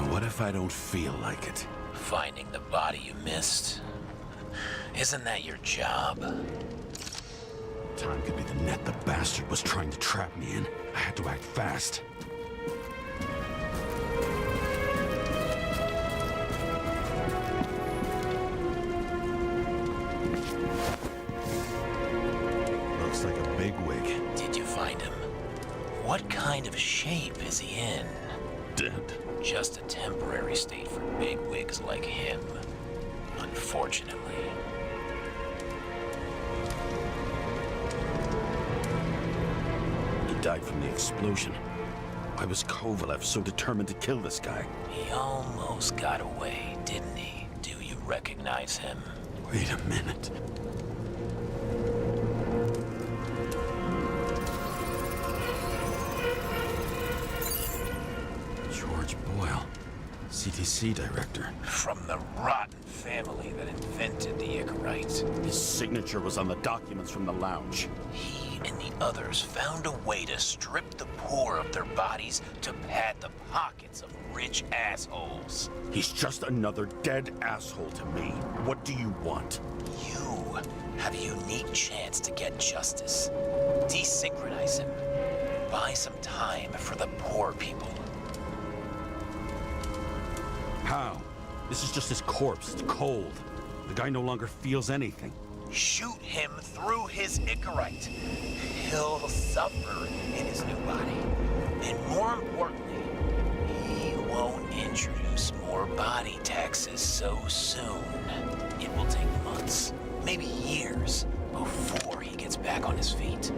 What if I don't feel like it? Finding the body you missed? Isn't that your job? Time could be the net the bastard was trying to trap me in. I had to act fast. Looks like a bigwig. Did you find him? What kind of shape is he in? Dead. Just a temporary state for bigwigs like him, unfortunately. He died from the explosion. Why was Kovalev so determined to kill this guy? He almost got away, didn't he? Do you recognize him? Wait a minute. George Boyle, CTC director. From the rotten family that invented the Icarite. His signature was on the documents from the lounge. He and the others found a way to strip the poor of their bodies to pad the pockets of rich assholes. He's just another dead asshole to me. What do you want? You have a unique chance to get justice. Desynchronize him. Buy some time for the poor people. How? This is just his corpse. It's cold. The guy no longer feels anything. Shoot him through his Icarite. He'll suffer in his new body. And more importantly, he won't introduce more body taxes so soon. It will take months, maybe years, before he gets back on his feet.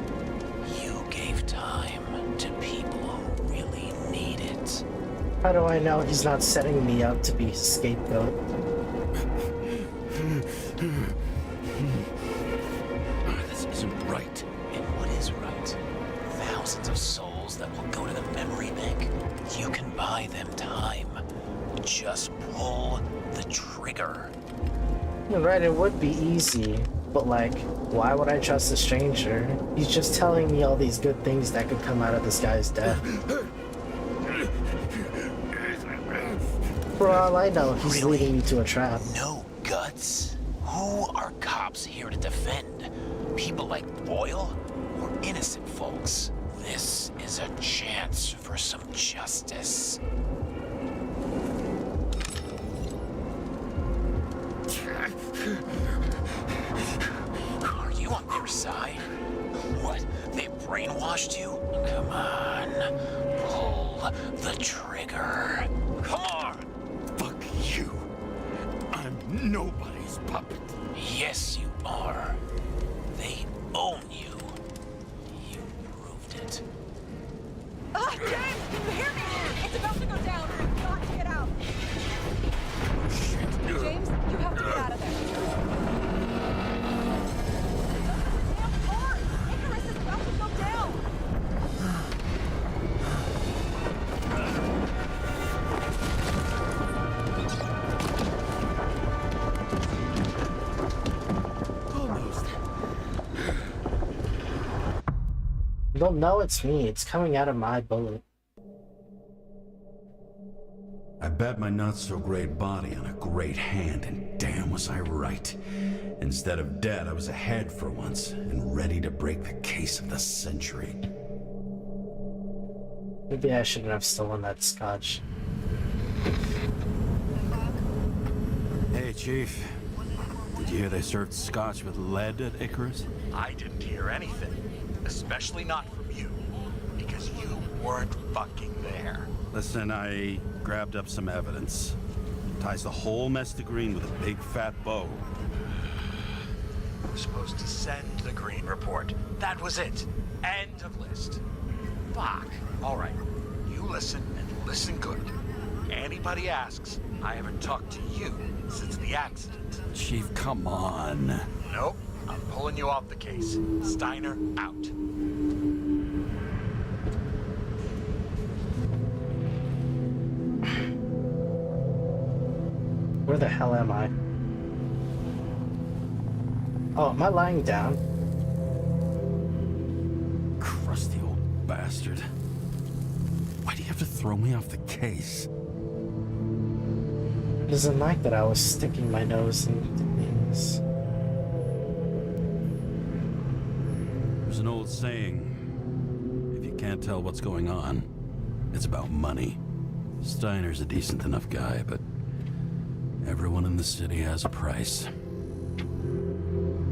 You gave time to people who really need it. How do I know he's not setting me up to be a scapegoat? This isn't right. And what is right? Thousands of souls that will go to the memory bank. You can buy them time. Just pull the trigger. You're right, it would be easy, but like, why would I trust a stranger? He's just telling me all these good things that could come out of this guy's death. For all I know, he's Really? leading me to a trap. No guts? Who are cops here to defend? People like Boyle or innocent folks? This is a chance for some justice. Are you on their side? What? They brainwashed you? Come on. Pull the trigger. Come on! Fuck you. I'm nobody's puppet. Yes, you are. They own you. You proved it. James, can you hear me? It's about to go down. We've got to get out. James, you have to get out of there. Damn car! Icarus is about to go down. They'll know it's me. It's coming out of my bullet. I bet my not-so-great body on a great hand, and damn was I right. Instead of dead, I was ahead for once, and ready to break the case of the century. Maybe I shouldn't have stolen that scotch. Hey, Chief. Did you hear they served scotch with lead at Icarus? I didn't hear anything. Especially not from you. Because you weren't fucking there. Listen, I grabbed up some evidence. Ties the whole mess to Green with a big fat bow. We're supposed to send the Green report. That was it. End of list. Fuck. All right. You listen and listen good. Anybody asks, I haven't talked to you since the accident. Chief, come on. Nope. I'm pulling you off the case. Steiner out. Where the hell am I? Oh, am I lying down? Crusty old bastard. Why do you have to throw me off the case? He doesn't like that I was sticking my nose into things. There's an old saying, if you can't tell what's going on, it's about money. Steiner's a decent enough guy, but everyone in the city has a price.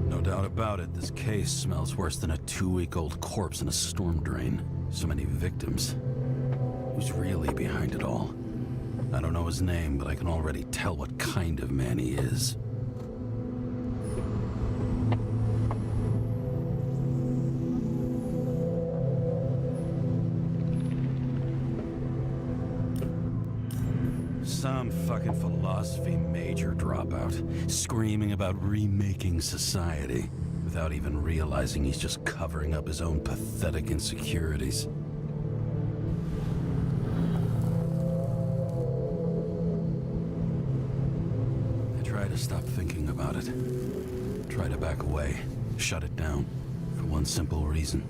No doubt about it, this case smells worse than a 2-week-old corpse in a storm drain. So many victims. Who's really behind it all? I don't know his name, but I can already tell what kind of man he is. Some fucking philosophy major dropout, screaming about remaking society, without even realizing he's just covering up his own pathetic insecurities. I try to stop thinking about it. Try to back away, shut it down, for one simple reason.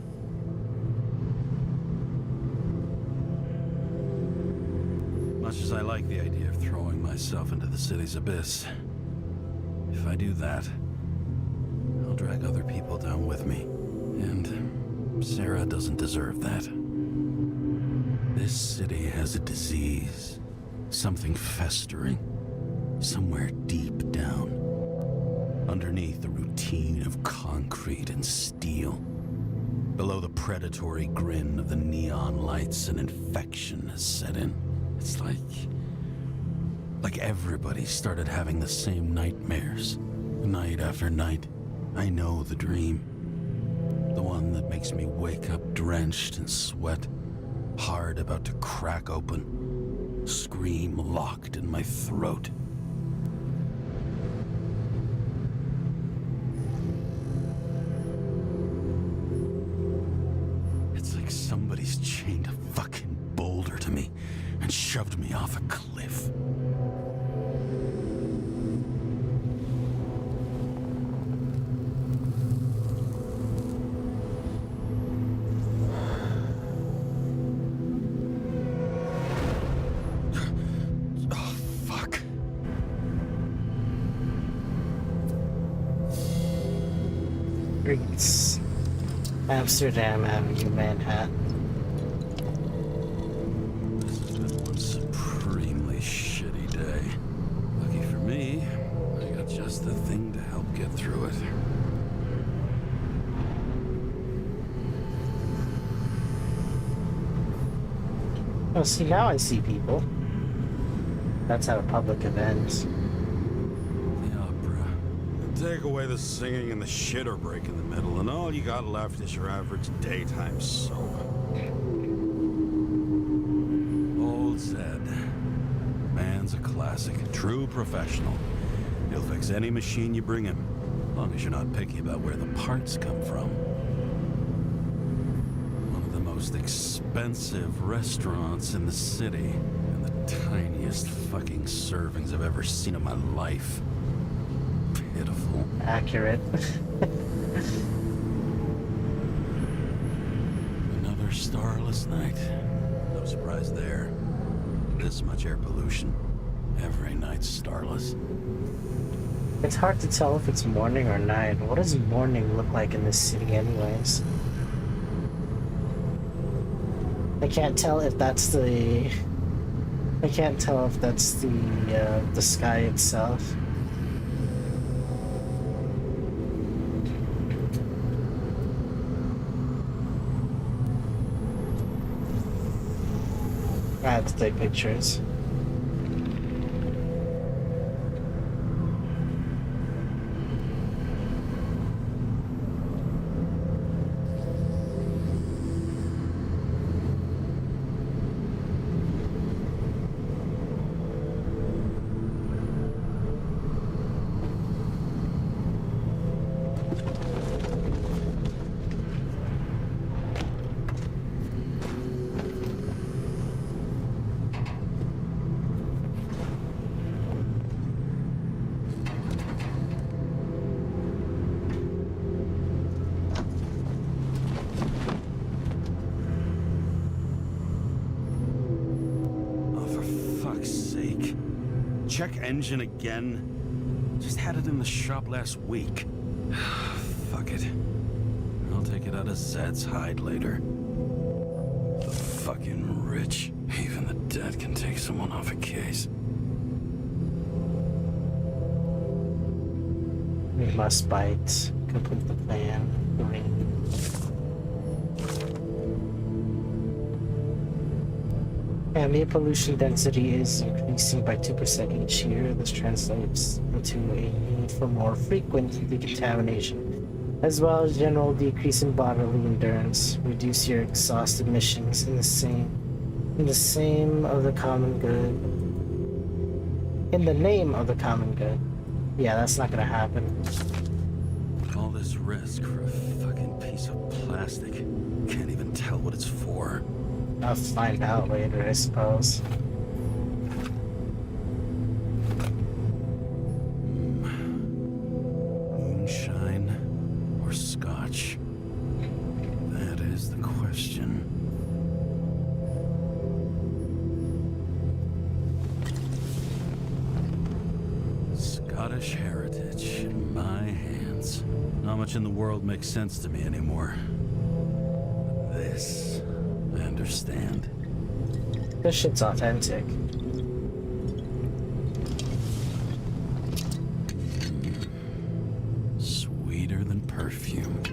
Much as I like the idea of throwing myself into the city's abyss, if I do that, I'll drag other people down with me. And Sarah doesn't deserve that. This city has a disease, something festering, somewhere deep down, underneath the routine of concrete and steel. Below the predatory grin of the neon lights, an infection has set in. It's like everybody started having the same nightmares, night after night. I know the dream. The one that makes me wake up drenched in sweat, heart about to crack open, scream locked in my throat. It's like somebody's chained a fucking boulder to me and shoved me off a cliff. Oh, fuck. Streets. Amsterdam Avenue, Manhattan. Supremely shitty day. Lucky for me, I got just the thing to help get through it. Oh, see, now I see people. That's at a public event. The opera. Take away the singing and the shitter break in the middle, and all you got left is your average daytime soap. Old Zed. Man's a classic, true professional. He'll fix any machine you bring him, as long as you're not picky about where the parts come from. One of the most expensive restaurants in the city, and the tiniest fucking servings I've ever seen in my life. Pitiful. Accurate. starless night. No surprise there. This much air pollution. Every night's starless. It's hard to tell if it's morning or night. What does morning look like in this city anyways? I can't tell if that's the... I can't tell if that's the sky itself. I have to take pictures. Check engine again. Just had it in the shop last week. Fuck it. I'll take it out of Zed's hide later. The fucking rich. Even the dead can take someone off a case. We must bite. Complete the plan. Groaning. And the pollution density is increasing by 2% each year. This translates into a need for more frequent decontamination, as well as general decrease in bodily endurance. Reduce your exhaust emissions in the name of the common good. In the name of the common good. Yeah, that's not gonna happen. All this risk for a fucking piece of plastic. Can't even tell what it's for. I'll find out later, I suppose. Moonshine or scotch? That is the question. Scottish heritage in my hands. Not much in the world makes sense to me anymore. This, I understand. This shit's authentic. Sweeter than perfume.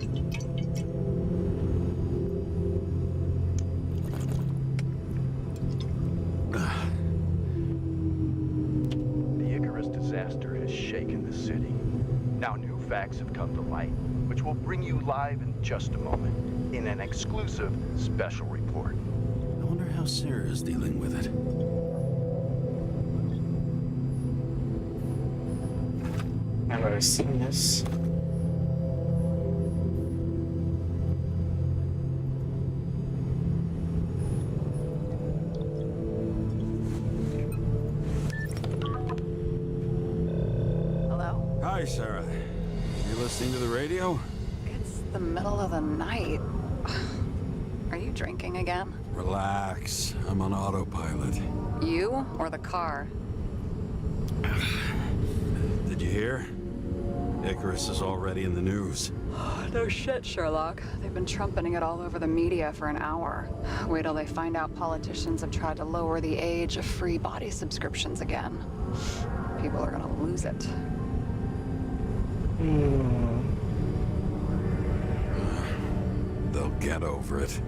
The Icarus disaster has shaken the city. Now new facts have come to light, which will bring you live in just a moment in an exclusive special report. I wonder how Sarah's dealing with it. I've never seen this. Hello? Hi, Sarah. You listening to the radio? It's the middle of the night. Are you drinking again? Relax. I'm on autopilot. You or the car? Did you hear? Icarus is already in the news. No shit, Sherlock. They've been trumpeting it all over the media for an hour. Wait till they find out politicians have tried to lower the age of free body subscriptions again. People are gonna lose it. They'll get over it.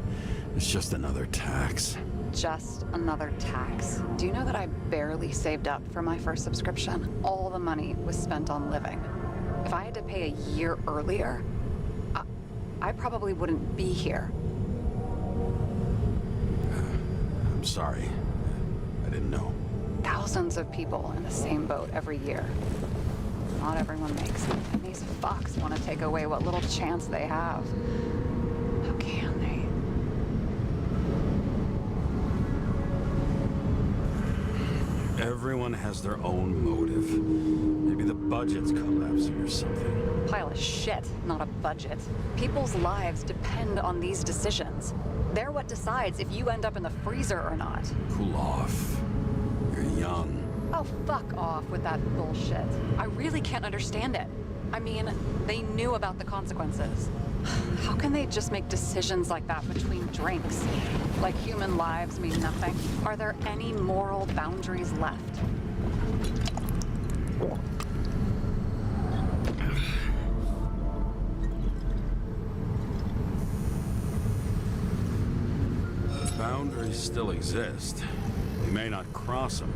It's just another tax. Just another tax. Do you know that I barely saved up for my first subscription? All the money was spent on living. If I had to pay a year earlier, I probably wouldn't be here. I'm sorry. I didn't know. Thousands of people in the same boat every year. Not everyone makes it, and these fucks want to take away what little chance they have. How can they? Everyone has their own motive. Maybe the budget's collapsing or something. Pile of shit, not a budget. People's lives depend on these decisions. They're what decides if you end up in the freezer or not. Cool off. You're young. Oh, fuck off with that bullshit. I really can't understand it. I mean, they knew about the consequences. How can they just make decisions like that between drinks? Like human lives mean nothing? Are there any moral boundaries left? Boundaries still exist. You may not cross them,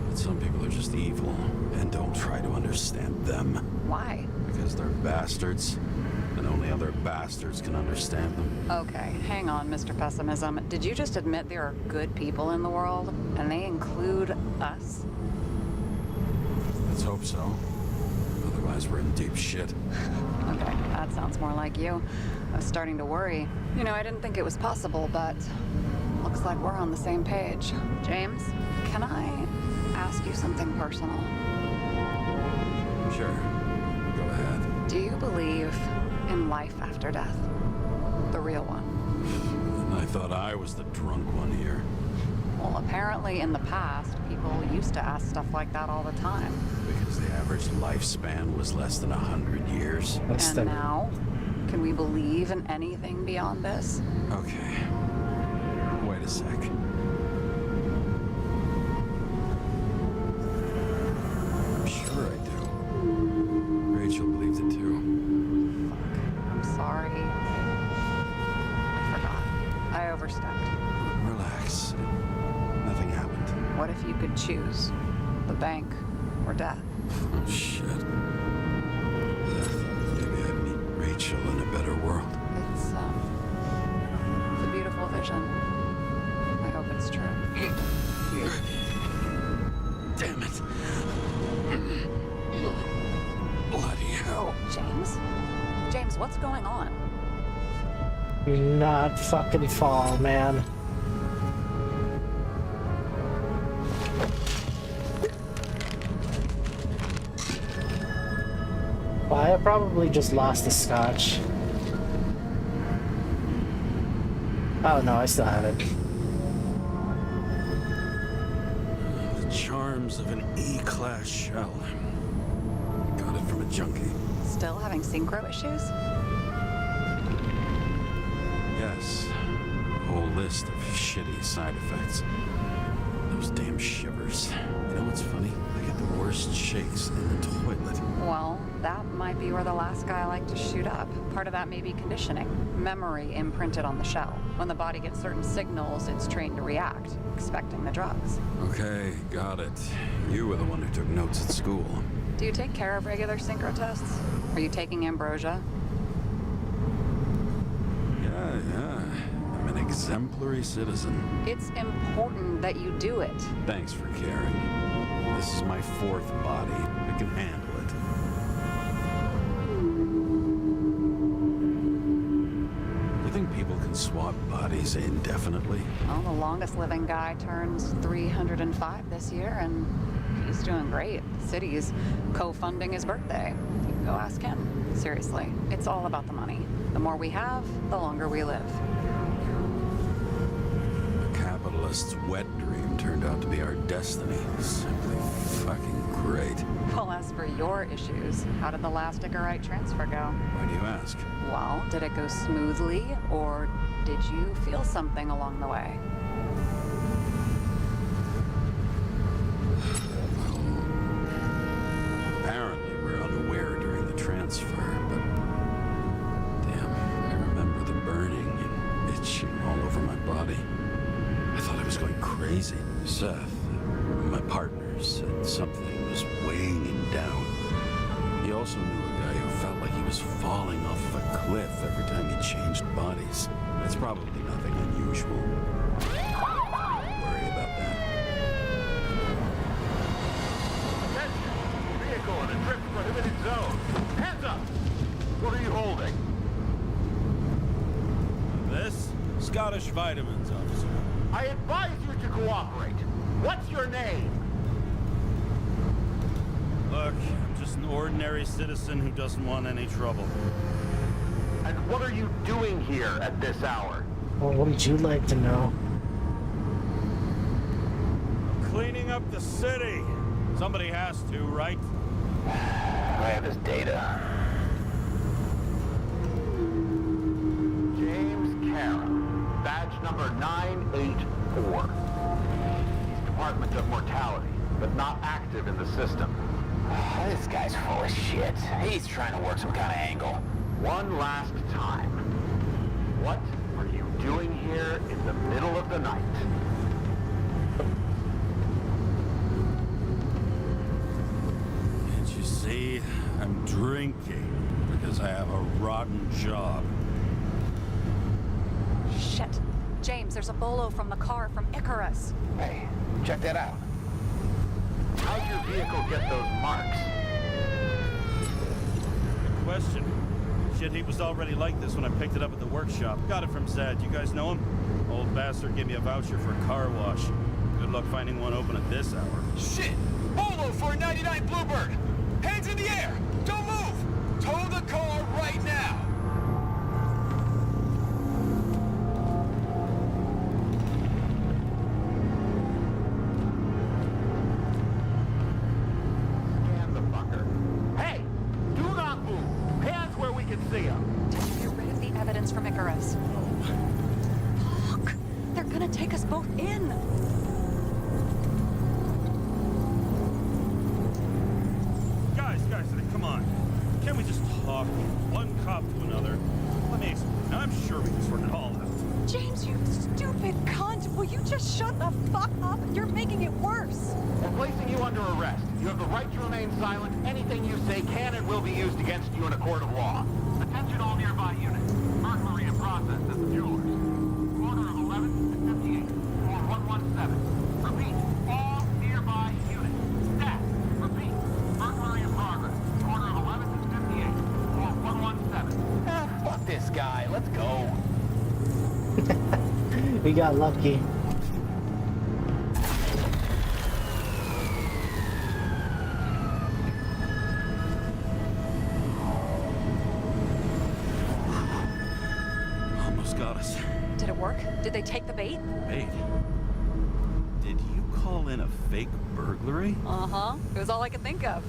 but some people are just evil, and don't try to understand them. Why? Because they're bastards, and only other bastards can understand them. Okay, hang on, Mr. Pessimism. Did you just admit there are good people in the world, and they include us? Let's hope so. Otherwise, we're in deep shit. Okay, that sounds more like you. I was starting to worry. You know, I didn't think it was possible, but looks like we're on the same page. James, can I ask you something personal? Sure. Go ahead. Do you believe in life after death? The real one? I thought I was the drunk one here. Well, apparently in the past, people used to ask stuff like that all the time. Because the average lifespan was less than 100 years. And now, can we believe in anything beyond this? Okay. Wait a sec. I'm sure I do. Rachel believes it too. Fuck. I'm sorry. I forgot. I overstepped. Relax. Nothing happened. What if you could choose? The bank or death? Oh, shit. I thought maybe I'd meet Rachel in a better world. It's a beautiful vision. I hope it's true. Damn it. Bloody hell. James? James, what's going on? Not fucking fall, man. Well, I probably just lost the scotch. Oh no, I still have it. The charms of an E-class shell. Got it from a junkie. Still having synchro issues? Yes. A whole list of shitty side effects. Those damn shivers. You know what's funny? I get the worst shakes in the toilet. Well, that might be where the last guy liked to shoot up. Part of that may be conditioning. Memory imprinted on the shell. When the body gets certain signals, it's trained to react, expecting the drugs. Okay, got it. You were the one who took notes at school. Do you take care of regular synchro tests? Are you taking ambrosia? Yeah. I'm an exemplary citizen. It's important that you do it. Thanks for caring. This is my fourth body. I can handle it. You think people can swap bodies indefinitely? Well, the longest living guy turns 305 this year, and he's doing great. The city's co-funding his birthday. You can go ask him. Seriously, it's all about the money. The more we have, the longer we live. The capitalist's wet dream turned out to be our destiny. Simply fucking great. Well, as for your issues, how did the last Icarite transfer go? Why do you ask? Well, did it go smoothly, or did you feel something along the way? Apparently, we're unaware during the transfer, but damn, I remember the burning and itching all over my body. I thought I was going crazy. Seth, my partner, said something was weighing him down. He also knew a guy who felt like he was falling off of a cliff every time he changed bodies. That's probably nothing unusual. Don't worry about that. Attention! Vehicle in a trip prohibited zone. Hands up! What are you holding? This? Scottish vitamins, officer. I advise you to cooperate. What's your name? look, I'm just an ordinary citizen who doesn't want any trouble. And what are you doing here at this hour? Well, wouldn't you like to know? I'm cleaning up the city. Somebody has to, right? I have his data. James Kara, badge number 984. He's Department of Mortality, but not active in the system. This guy's full of shit. He's trying to work some kind of angle. One last time. What are you doing here in the middle of the night? Can't you see? I'm drinking because I have a rotten job. Shit. James, there's a bolo from the car from Icarus. Hey, check that out. How'd your vehicle get those marks? Good question. Shit, he was already like this when I picked it up at the workshop. Got it from Zed. You guys know him? Old bastard gave me a voucher for a car wash. Good luck finding one open at this hour. Shit! Bolo for a 99 Bluebird! Hands in the air! Don't move! Tow the car right now! Scan the fucker. Hey! Do not move! Hands where we can see him! Did you get rid of the evidence from Icarus? Fuck! They're gonna take us both in! Guys, come on. Can't we just talk? One cop to another. Let me explain. I'm sure we can sort it all out. James, you stupid cunt! Will you just shut the fuck up? You're making it worse! We're placing you under arrest. You have the right to remain silent. Anything you say can and will be used against you in a court of law. Attention all nearby units. Burglary in process at the Jewelers. Corner of 11th and 58. Floor 117. Repeat. All nearby units. Staff. Repeat. Burglary in progress. Corner of 11th and 58. Floor 117. Ah, fuck this guy. Let's go. We got lucky. Almost got us. Did it work? Did they take the bait? Wait. Did you call in a fake burglary? Uh-huh. It was all I could think of.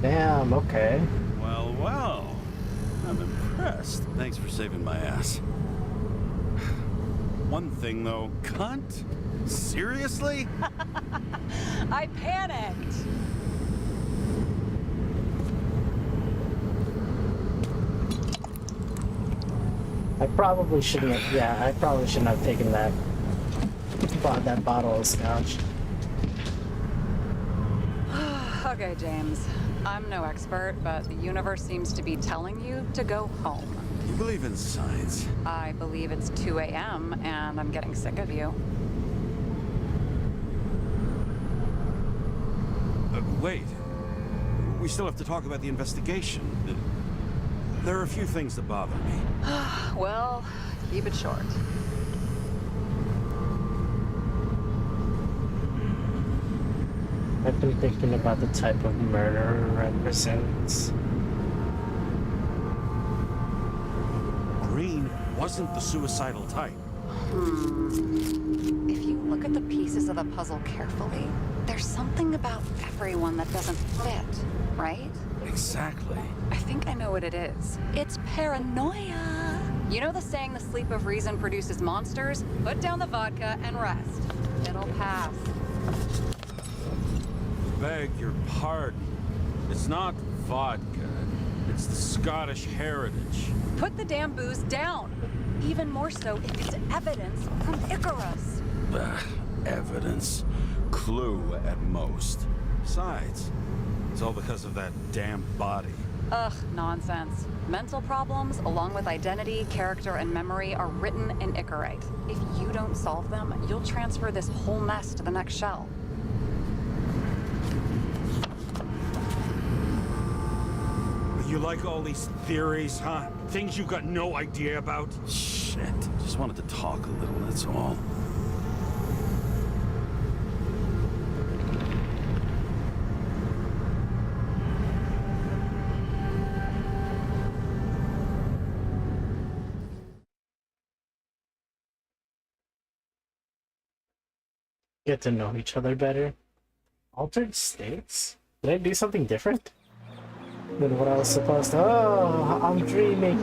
Damn, okay. Well. I'm impressed. Thanks for saving my ass. One thing, though. Cunt? Seriously? I panicked! I probably shouldn't have, yeah, I probably shouldn't have taken that, bought that bottle of scotch. Okay, James. I'm no expert, but the universe seems to be telling you to go home. You believe in science? I believe it's 2 a.m. and I'm getting sick of you. Wait. We still have to talk about the investigation. There are a few things that bother me. Well, keep it short. I've been thinking about the type of murder it represents. Green wasn't the suicidal type. If you look at the pieces of the puzzle carefully, there's something about everyone that doesn't fit, right? Exactly. I think I know what it is. It's paranoia. You know the saying, the sleep of reason produces monsters? Put down the vodka and rest. It'll pass. Beg your pardon. It's not vodka. It's the Scottish heritage. Put the damn booze down. Even more so if it's evidence from Icarus. Evidence. Clue at most. Besides, it's all because of that damn body. Ugh, nonsense. Mental problems, along with identity, character, and memory, are written in Icarite. If you don't solve them, you'll transfer this whole mess to the next shell. You like all these theories, huh? Things you got no idea about? Shit. Just wanted to talk a little, that's all. Get to know each other better. Altered states? Did I do something different than what I was supposed to? Oh, I'm dreaming.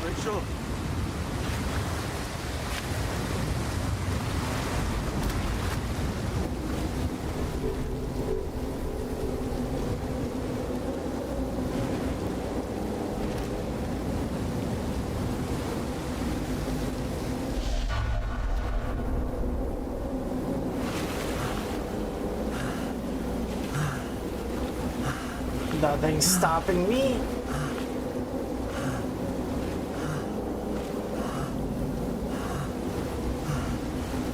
Rachel? Nothing's stopping me.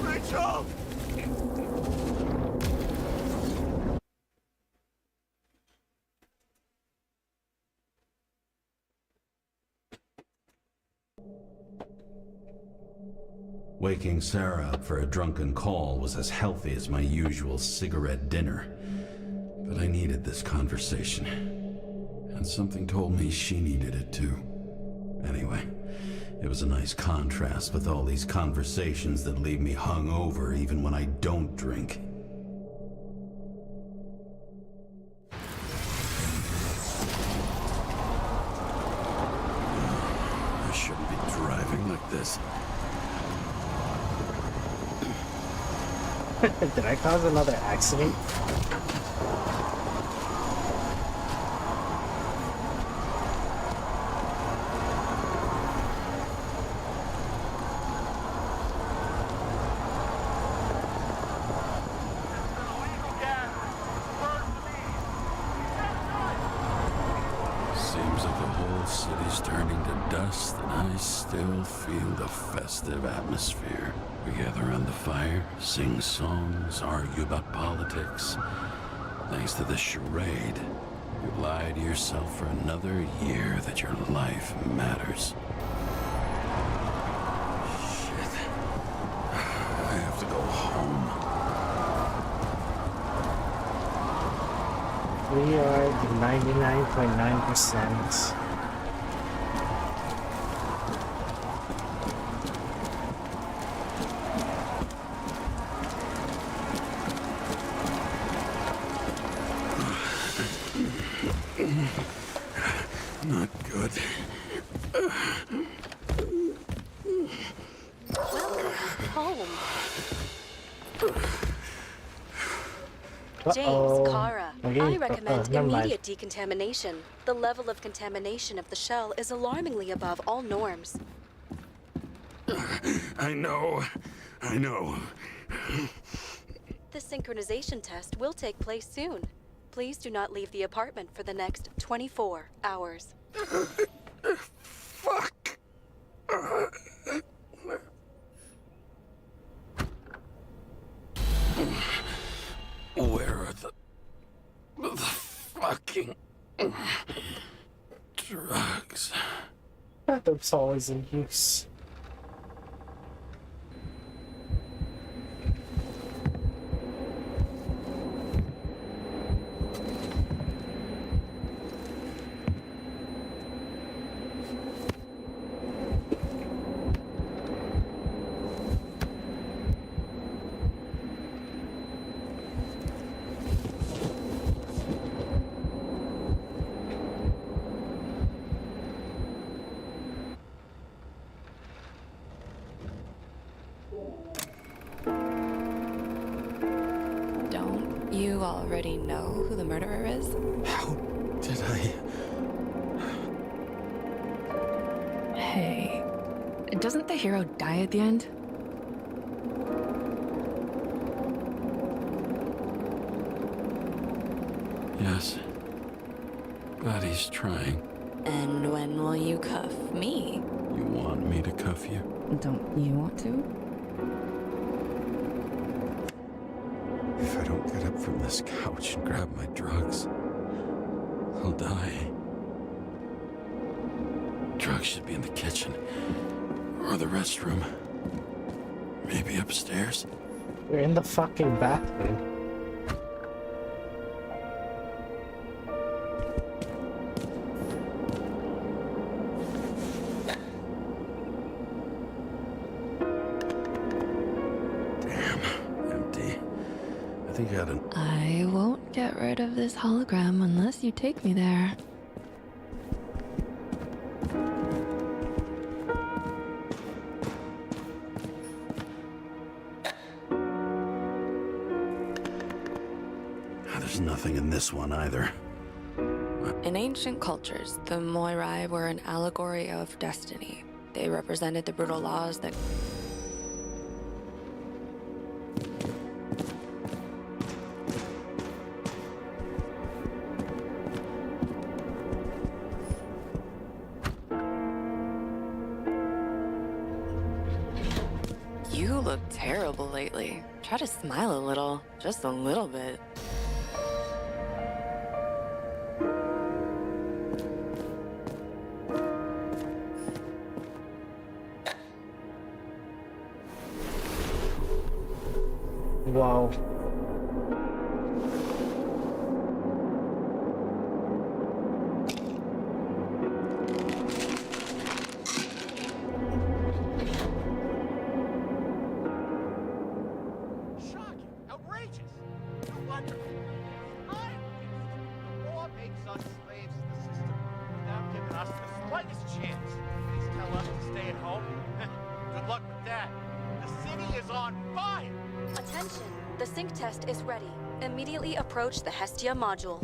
Rachel! Waking Sarah up for a drunken call was as healthy as my usual cigarette dinner. But I needed this conversation. And something told me she needed it too. Anyway, it was a nice contrast with all these conversations that leave me hungover even when I don't drink. I shouldn't be driving like this. Did I cause another accident? Seems like the whole city's turning to dust, and I still feel the festive atmosphere. We gather around the fire, sing songs, argue about politics. Thanks to this charade, you lie to yourself for another year that your life matters. Shit. I have to go home. We are the 99.9%. Not good. Welcome home. James, Uh-oh. Kara, Okay, I recommend never mind. immediate decontamination. The level of contamination of the shell is alarmingly above all norms. I know. The synchronization test will take place soon. Please do not leave the apartment for the next 24 hours. Fuck. Where are the fucking drugs? Bathtub's always in use. Don't you already know who the murderer is? How did I... Hey, doesn't the hero die at the end? Yes. But he's trying. And when will you cuff me? You want me to cuff you? Don't you want to? If I don't get up from this couch and grab my drugs, I'll die. truck should be in the kitchen. Or the restroom. Maybe upstairs? You're in the fucking bathroom. Damn, empty. I think I had an... I won't get rid of this hologram unless you take me there. There's nothing in this one either. In ancient cultures, the Moirai were an allegory of destiny. They represented the brutal laws that... You look terrible lately. Try to smile a little, just a little bit. Wow. Shocking! Outrageous! No wonder. I'm the law makes us slaves to the system without giving us the slightest chance. Please tell us to stay at home. Good luck with that. The city is on fire! Attention! The sync test is ready. Immediately approach the Hestia module.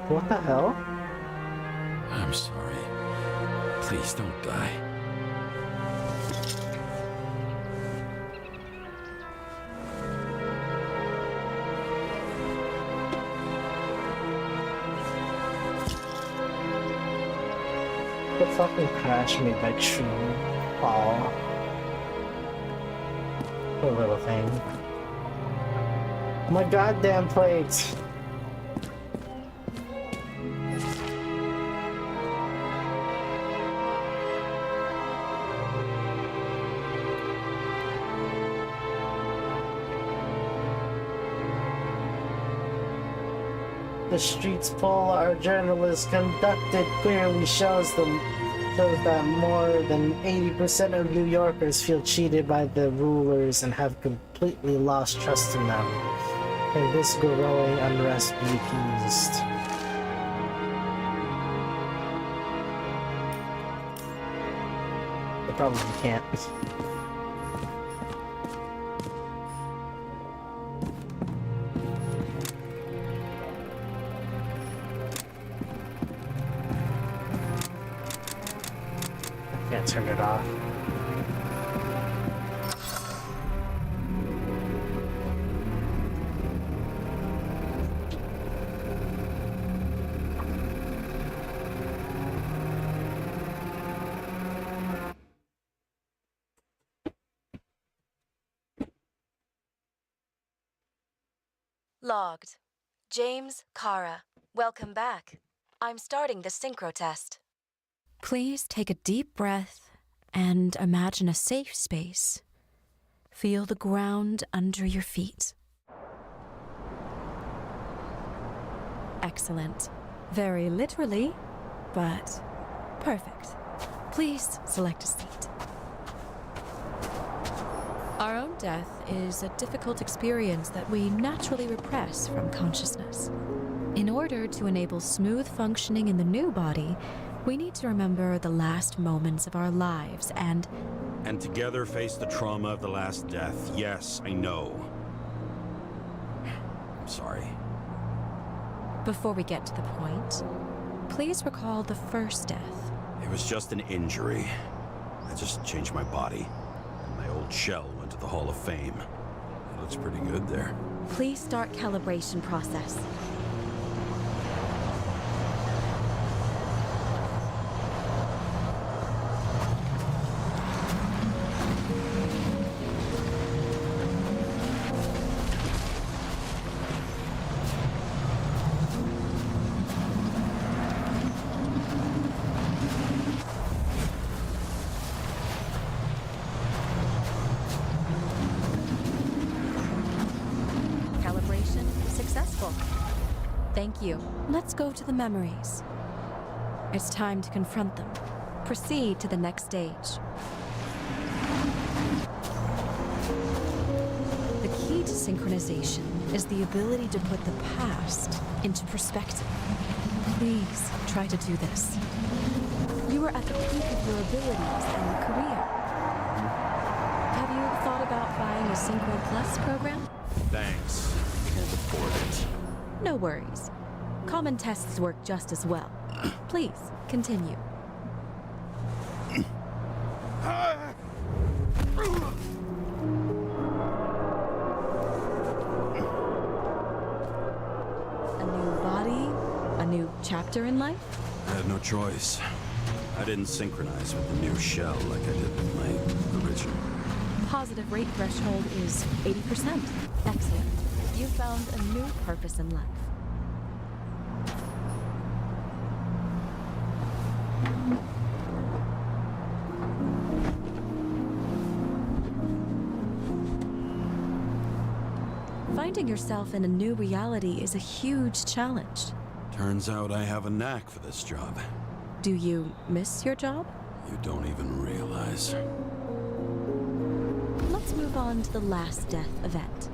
What the hell? I'm sorry. Please don't die. The fucking crash made that tree fall. Poor little thing. My goddamn plates! The streets poll our journalists conducted clearly shows that more than 80% of New Yorkers feel cheated by the rulers and have completely lost trust in them. Can this growing unrest be appeased? They probably can't. Can't turn it off. Logged. James, Kara, welcome back. I'm starting the synchro test. Please take a deep breath and imagine a safe space. Feel the ground under your feet. Excellent. Very literally, but perfect. Please select a seat. Our own death is a difficult experience that we naturally repress from consciousness. In order to enable smooth functioning in the new body, we need to remember the last moments of our lives and together face the trauma of the last death. Yes, I know. I'm sorry. before we get to the point, please recall the first death. It was just an injury. I just changed my body. And my old shell went to the Hall of Fame. It looks pretty good there. Please start calibration process. Wonderful. Thank you. Let's go to the memories. It's time to confront them. Proceed to the next stage. The key to synchronization is the ability to put the past into perspective. Please try to do this. You are at the peak of your abilities and career. Have you thought about buying a Synchro Plus program? Thanks. Can't afford it. No worries. Common tests work just as well. Please, continue. A new body? A new chapter in life? I had no choice. I didn't synchronize with the new shell like I did with my original. Positive rate threshold is 80%. Excellent. You found a new purpose in life. Finding yourself in a new reality is a huge challenge. Turns out I have a knack for this job. Do you miss your job? You don't even realize. Let's move on to the last death event.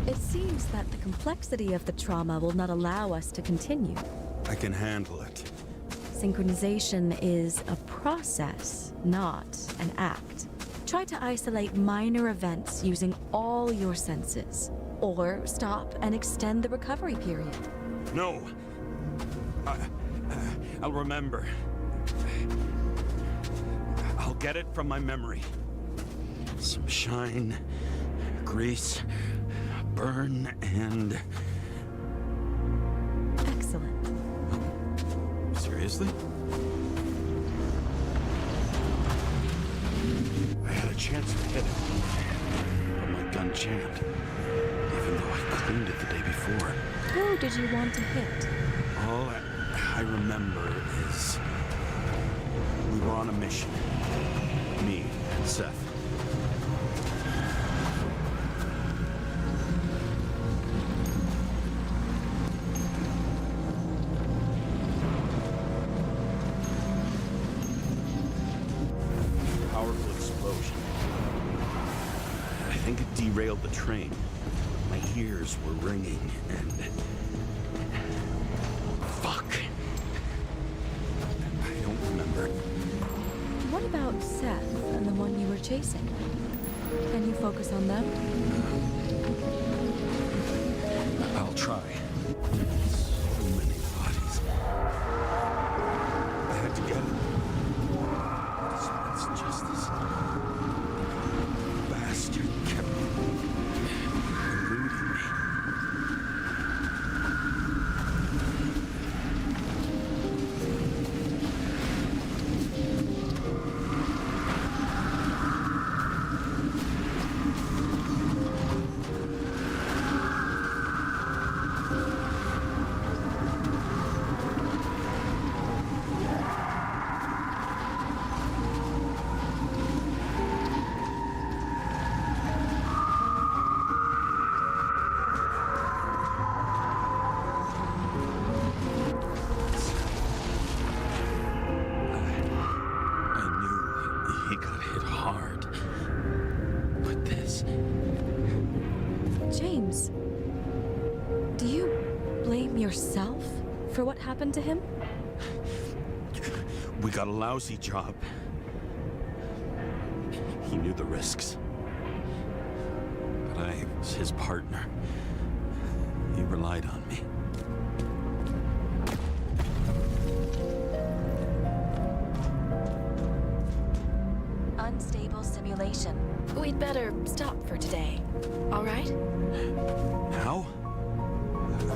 It seems that the complexity of the trauma will not allow us to continue. I can handle it. Synchronization is a process, not an act. Try to isolate minor events using all your senses, or stop and extend the recovery period. No. I'll remember. I'll get it from my memory. Some shine, grease, burn, and... Excellent. Seriously? I had a chance to hit it, but my gun jammed, even though I cleaned it the day before. Who did you want to hit? All I remember is we were on a mission. Me and Seth. Powerful explosion. I think it derailed the train. My ears were ringing and... Fuck. I don't remember. What about Seth and the one you were chasing? Can you focus on them? I'll try. So many bodies. I had to get it. Dispense justice. Bastard kept eluding me. James, do you blame yourself for what happened to him? We got a lousy job. He knew the risks. But I was his partner. He relied on me. Unstable simulation. We'd better stop for today, all right? Now?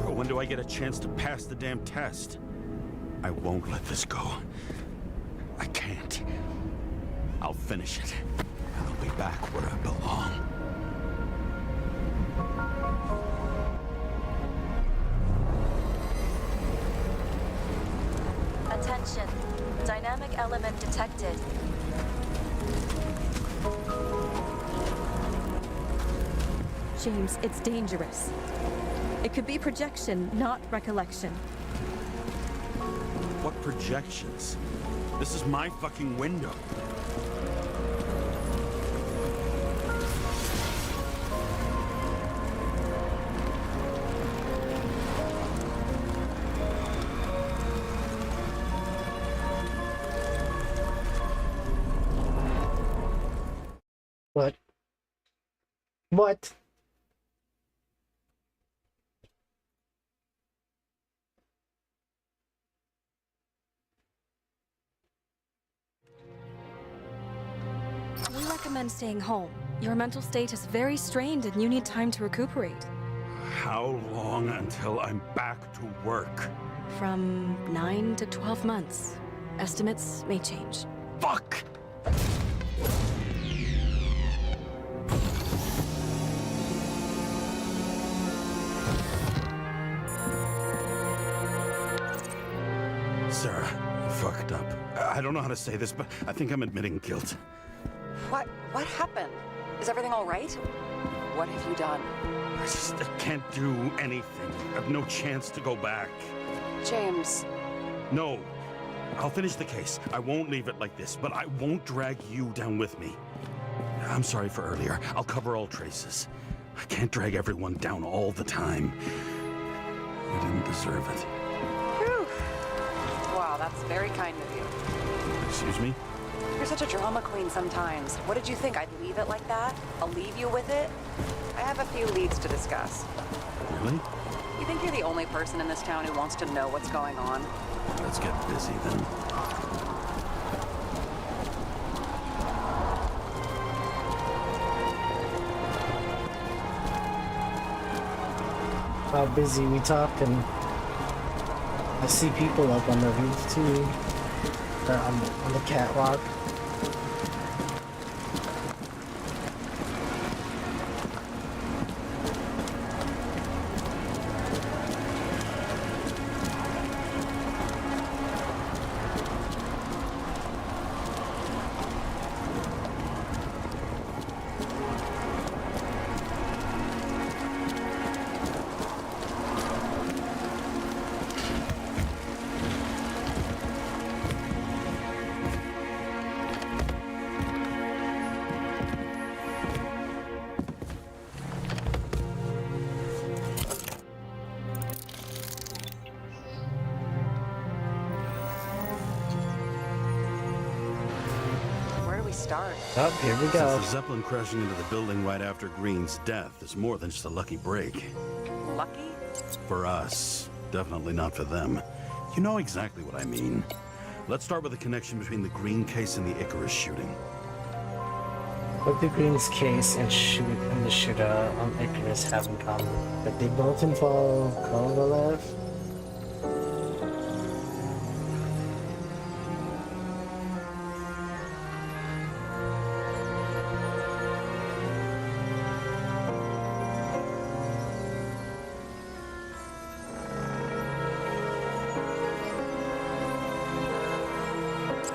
When do I get a chance to pass the damn test? I won't let this go. I can't. I'll finish it, and I'll be back where I belong. Attention. Dynamic element detected. James, it's dangerous. It could be projection, not recollection. What projections? This is my fucking window. What? What? We recommend staying home. Your mental state is very strained and you need time to recuperate. How long until I'm back to work? From 9 to 12 months. Estimates may change. Fuck! Sarah, I fucked up. I don't know how to say this, but I think I'm admitting guilt. What happened? Is everything all right? What have you done? I can't do anything. I have no chance to go back. James. No. I'll finish the case. I won't leave it like this, but I won't drag you down with me. I'm sorry for earlier. I'll cover all traces. I can't drag everyone down all the time. You didn't deserve it. Whew. Wow, that's very kind of you. Excuse me? You're such a drama queen sometimes. What did you think? I'd leave it like that? I'll leave you with it? I have a few leads to discuss. Really? You think you're the only person in this town who wants to know what's going on? Let's get busy then. How busy we talking? I see people up on the roof too. Or on the catwalk. Start. Oh, here we go. Since the Zeppelin crashing into the building right after Green's death is more than just a lucky break. Lucky? For us. Definitely not for them. You know exactly what I mean. Let's start with the connection between the Green case and the Icarus shooting. What the Green's case and the shooter on Icarus have in common? That they both involve Kovalev?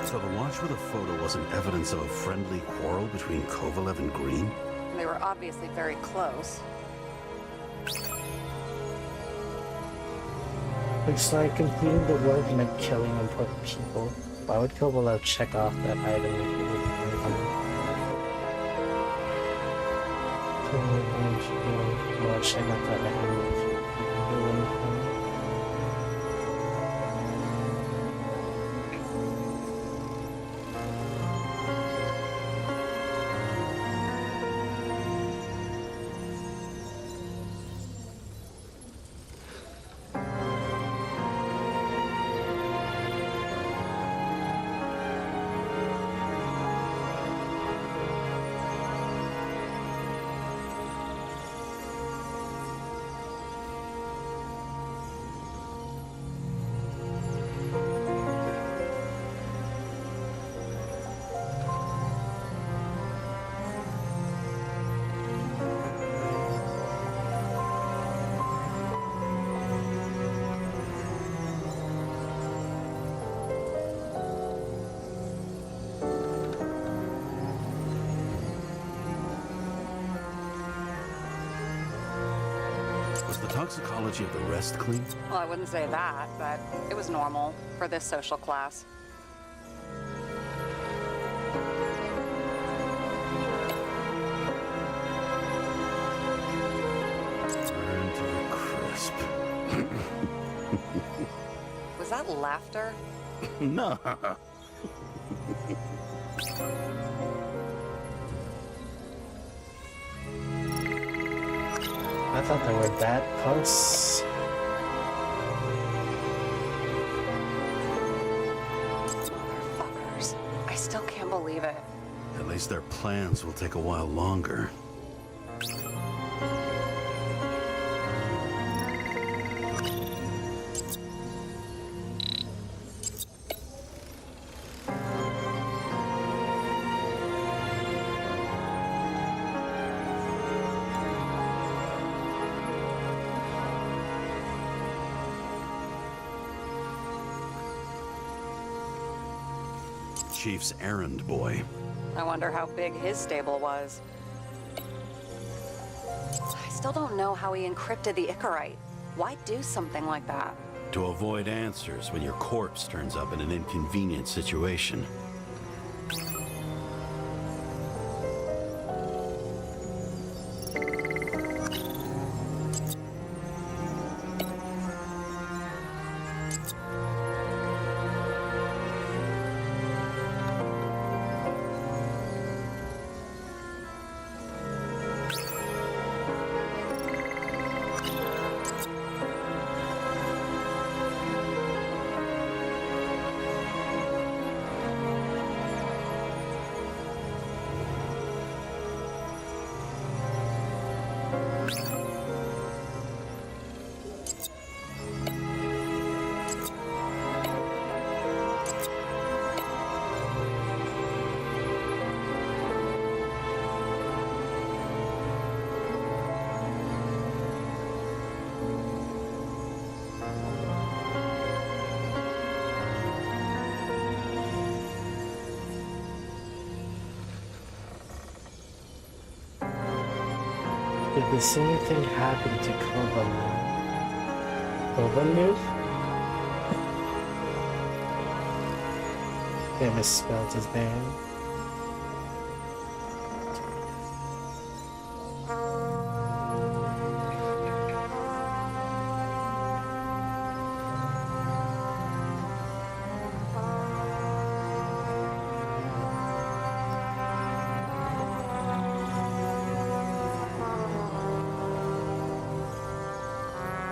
So the watch with a photo wasn't evidence of a friendly quarrel between Kovalev and Green? They were obviously very close. Looks like completing the work meant killing important people. Why would Kovalev check off that item if it would check out that item if it would Was the toxicology of the rest clean? Well, I wouldn't say that, but it was normal for this social class. Burn to a crisp. Was that laughter? No. I thought they were that close. Motherfuckers. I still can't believe it. At least their plans will take a while longer. Chief's errand boy. I wonder how big his stable was. I still don't know how he encrypted the Icarite. Why do something like that? To avoid answers when your corpse turns up in an inconvenient situation. Did the same thing happen to Kovalyov? Kovalyov? They misspelled his name.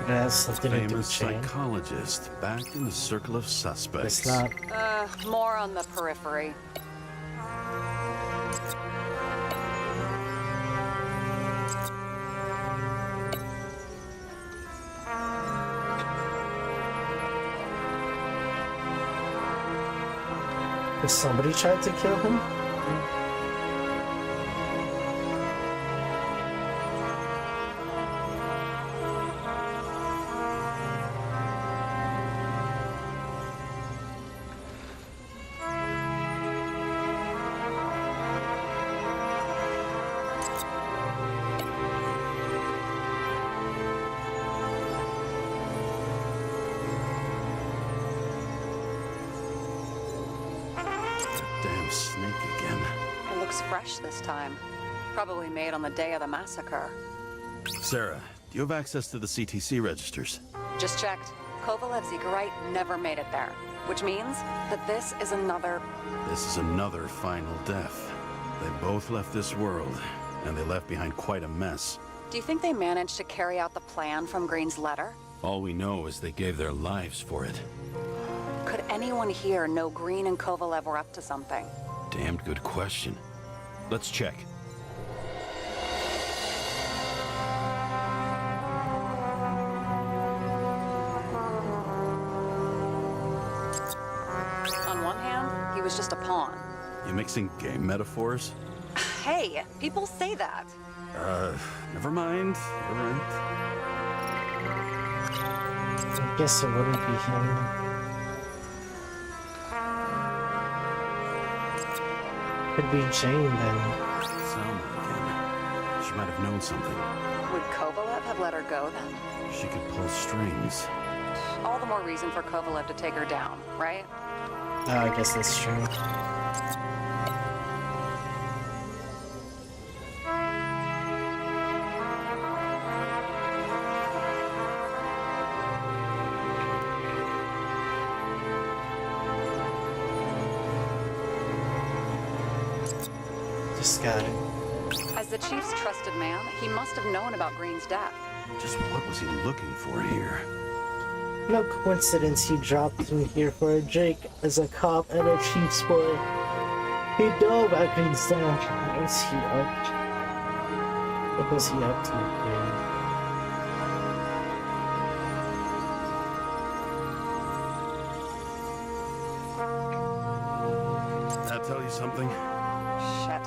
It has something to do with Famous Shane. psychologist back in the circle of suspects. It's not. More on the periphery. Has somebody tried to kill him? Damn snake again. It looks fresh this time. Probably made on the day of the massacre. Sarah, do you have access to the CTC registers? Just checked. Kovalev's Icarite never made it there. Which means that this is another... This is another final death. They both left this world, and they left behind quite a mess. Do you think they managed to carry out the plan from Green's letter? All we know is they gave their lives for it. Could anyone here know Green and Kovalev were up to something? Damned good question. Let's check. On one hand, he was just a pawn. You mixing game metaphors? Hey, people say that. Never mind. You're right. I guess it wouldn't be him. Could be Jane then. Salma again. She she might have known something. Would Kovalev have let her go then? She could pull strings. All the more reason for Kovalev to take her down, right? Oh, I guess that's true. Just got it. As the chief's trusted man, he must have known about Green's death. Just what was he looking for here? No coincidence he dropped me here for a Jake as a cop and a chief's boy. He know about Green's death. What's he up to? What was he up to here? That tell you something? Shit.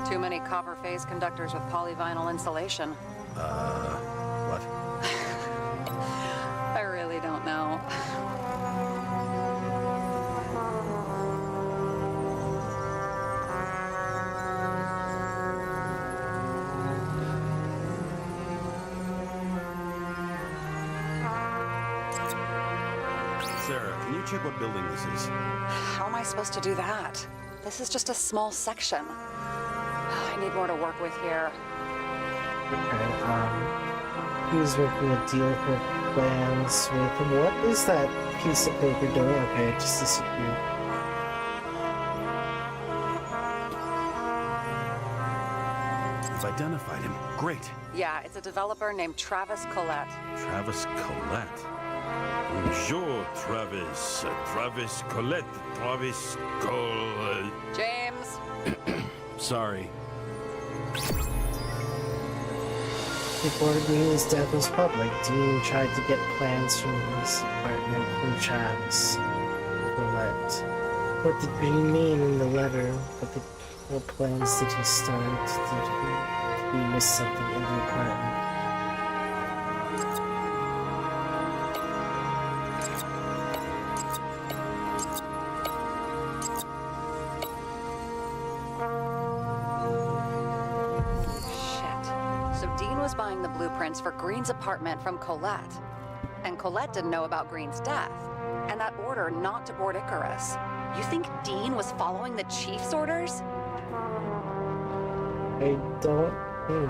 Too many copper phase conductors with polyvinyl insulation. What? I really don't know. Sarah, can you check what building this is? How am I supposed to do that? This is just a small section. I need more to work with here. Okay, he was working a deal for plans with him. What is that piece of paper doing? Okay, it just disappeared. You've identified him. Great. Yeah, it's a developer named Travis Collette. Travis Collette. Bonjour, Travis. Travis Collette. Travis Collette. James! Sorry. Before Green's death was public, Dean tried to get plans from his apartment from Travis Collette. What did Green mean in the letter? What plans did he start? Did he miss something in the apartment? Buying the blueprints for Green's apartment from Colette. And Colette didn't know about Green's death. And that order not to board Icarus. You think Dean was following the chief's orders? I don't know.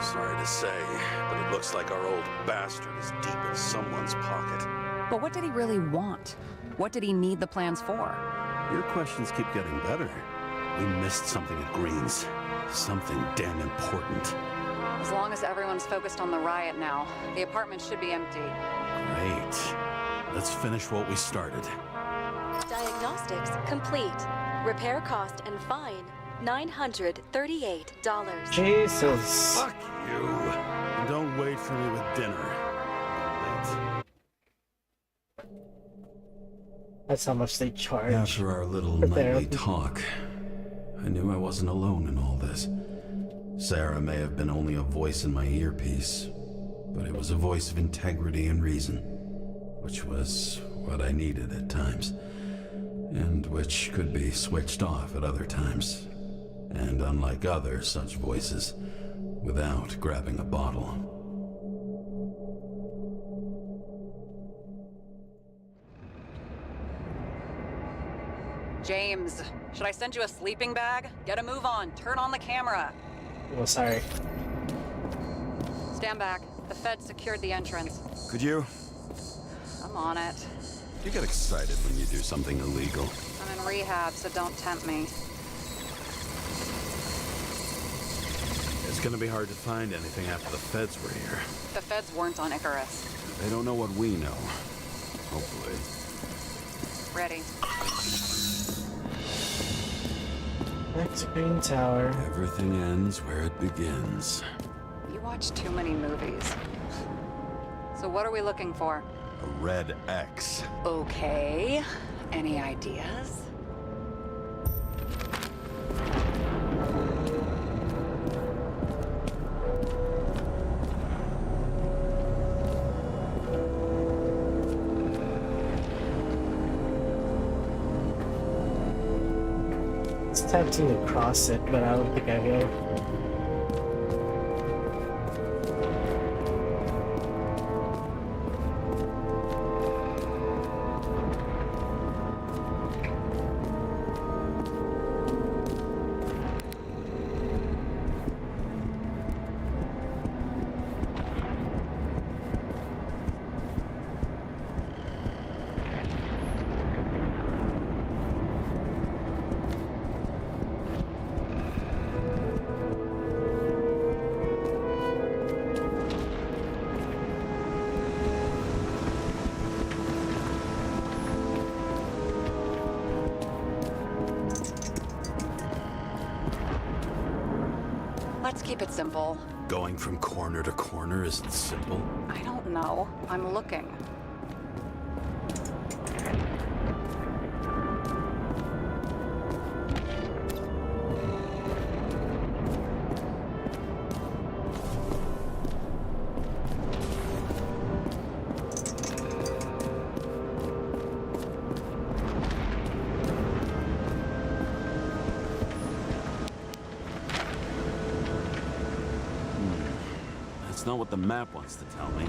Sorry to say, but it looks like our old bastard is deep in someone's pocket. But what did he really want? What did he need the plans for? Your questions keep getting better. We missed something at Green's. Something damn important. As long as everyone's focused on the riot now, the apartment should be empty. Great. Let's finish what we started. Diagnostics complete. Repair cost and fine $938. Jesus. Fuck you. And don't wait for me with dinner. Late. That's how much they charge. After our little for nightly therapy. talk, I knew I wasn't alone in all this. Sarah may have been only a voice in my earpiece, but it was a voice of integrity and reason, which was what I needed at times, and which could be switched off at other times, and unlike other such voices, without grabbing a bottle. James, should I send you a sleeping bag? Get a move on. Turn on the camera. Oh, sorry. Stand back. The Fed secured the entrance. Could you? I'm on it. You get excited when you do something illegal. I'm in rehab, so don't tempt me. It's gonna be hard to find anything after the feds were here. The Feds weren't on Icarus. They don't know what we know. Hopefully. Ready. Back to Green Tower. Everything ends where it begins. You watch too many movies. So what are we looking for? A red X. Okay. Any ideas? It's tempting to cross it, but I don't think I will. Let's keep it simple. Going from corner to corner isn't simple. I don't know. I'm looking. That's not what the map wants to tell me.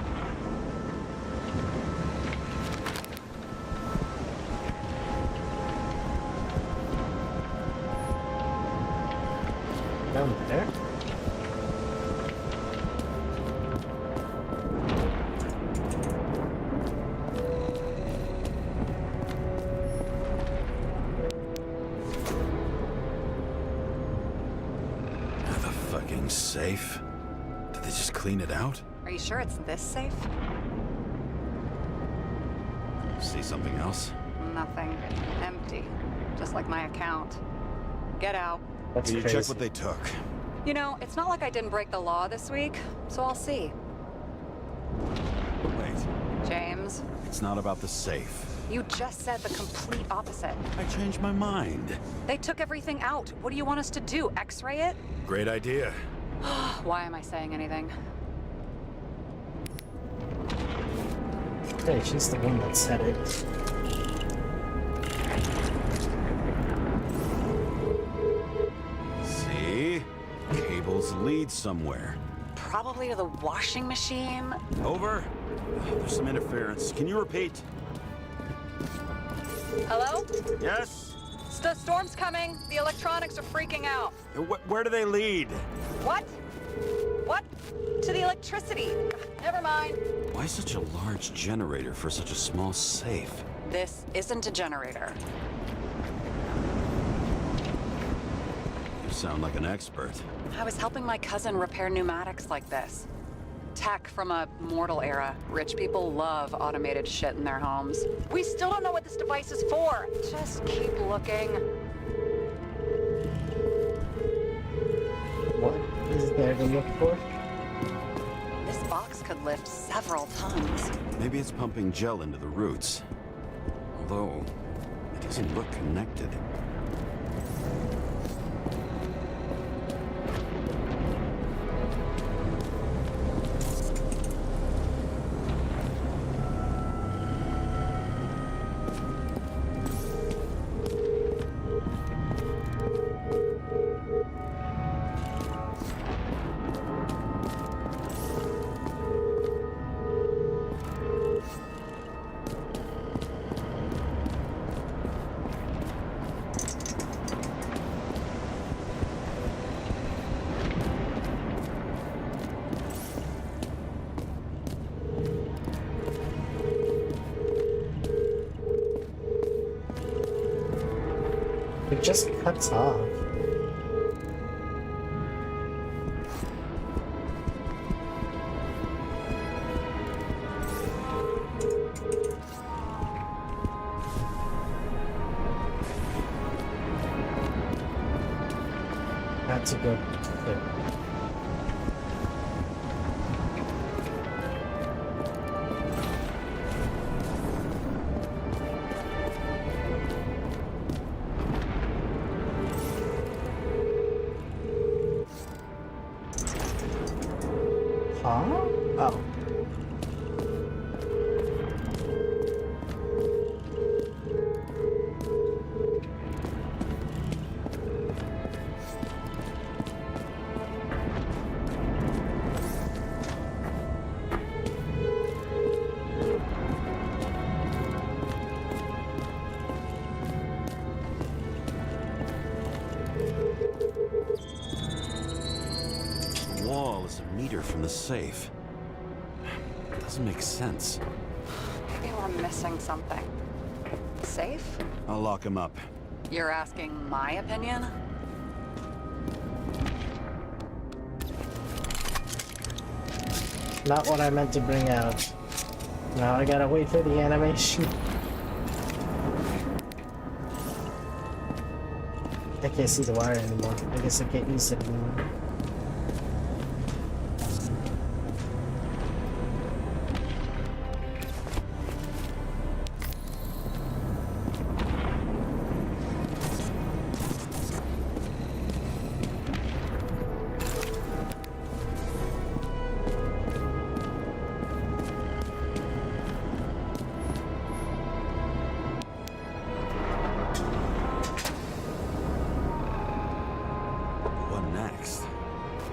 Down there? The fucking safe? Did they just clean it out? Are you sure it's this safe? See something else? Nothing. Empty. Just like my account. Get out. That's Can you crazy. check what they took? You know, it's not like I didn't break the law this week, so I'll see. Wait, James, it's not about the safe. you just said the complete opposite. I changed my mind. They took everything out. What do you want us to do? X-ray it? Great idea. Why am I saying anything? Hey, she's the one that said it. See? Cables lead somewhere. Probably to the washing machine. Over? There's some interference. Can you repeat? Hello? Yes? The storm's coming. The electronics are freaking out. Where do they lead? What? What? To the electricity. Never mind. Why such a large generator for such a small safe? This isn't a generator. You sound like an expert. I was helping my cousin repair pneumatics like this. Tech from a mortal era. Rich people love automated shit in their homes. We still don't know what this device is for. Just keep looking. What is there to look for? This box could lift several tons. Maybe it's pumping gel into the roots. Although, it doesn't look connected. It just cuts off. That's a good thing. Huh? Oh. The wall is a meter from the safe. Doesn't make sense. Maybe we're missing something. Safe? I'll lock him up. You're asking my opinion? Not what I meant to bring out. Now I gotta wait for the animation. I can't see the wire anymore. I guess I can't use it anymore.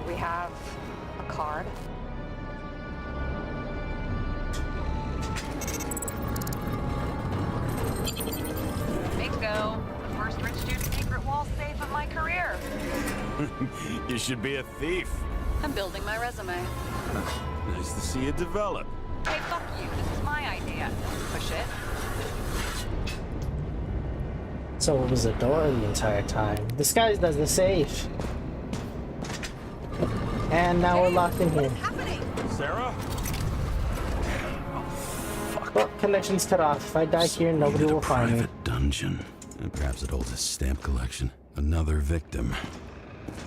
We have a card. Bingo! The first rich dude's secret wall safe of my career. You should be a thief. I'm building my resume. Nice to see it develop. Hey, fuck you. This is my idea. Push it. So it was a door the entire time. This guy does the safe. And now we're locked in here. Sarah? Well, connection's cut off. If I die here, nobody will find me. Private dungeon. And perhaps it holds a stamp collection. Another victim.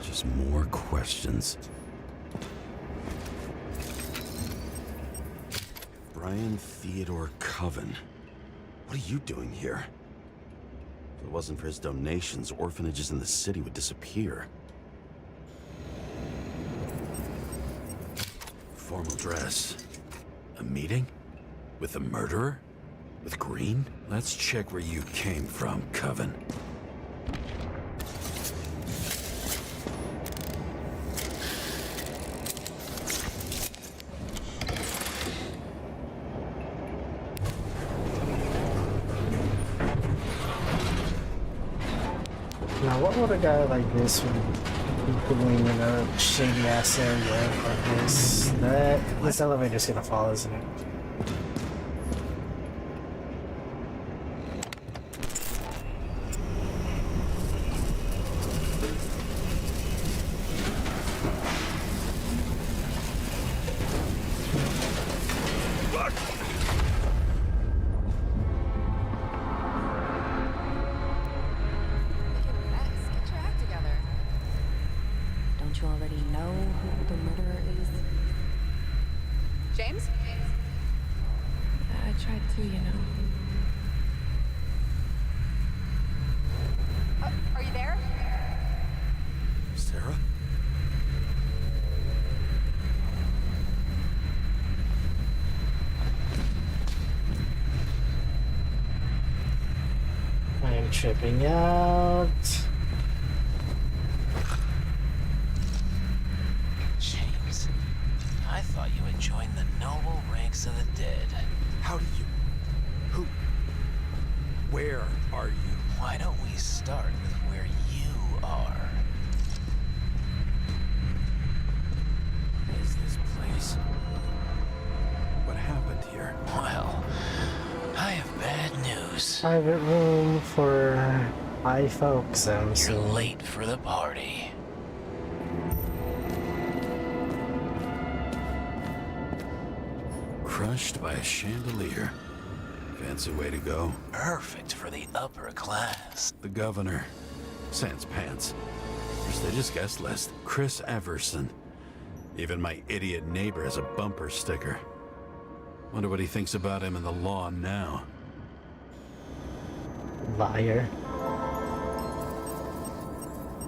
Just more questions. Brian Theodore Coven. What are you doing here? If it wasn't for his donations, orphanages in the city would disappear. Formal dress. A meeting? With the murderer? With Green? Let's check where you came from, Coven. Now, what would a guy like this be doing in a shady ass area like this? This elevator's gonna fall, isn't it? Don't you already know who the murderer is? James? I tried to, you know. Are you there? Sarah? I am tripping out. James, I thought you had joined the noble ranks of the dead. How do you... Who... Where are you? Why don't we start with where you are? What is this place? What happened here? Well, I have bad news. Private room for high folks, I'm You're assuming. late for the party. Crushed by a chandelier. Fancy way to go. Perfect for the upper class. The governor. Sans pants. Prestigious guest list. Chris Everson. Even my idiot neighbor has a bumper sticker. Wonder what he thinks about him and the law now. Liar.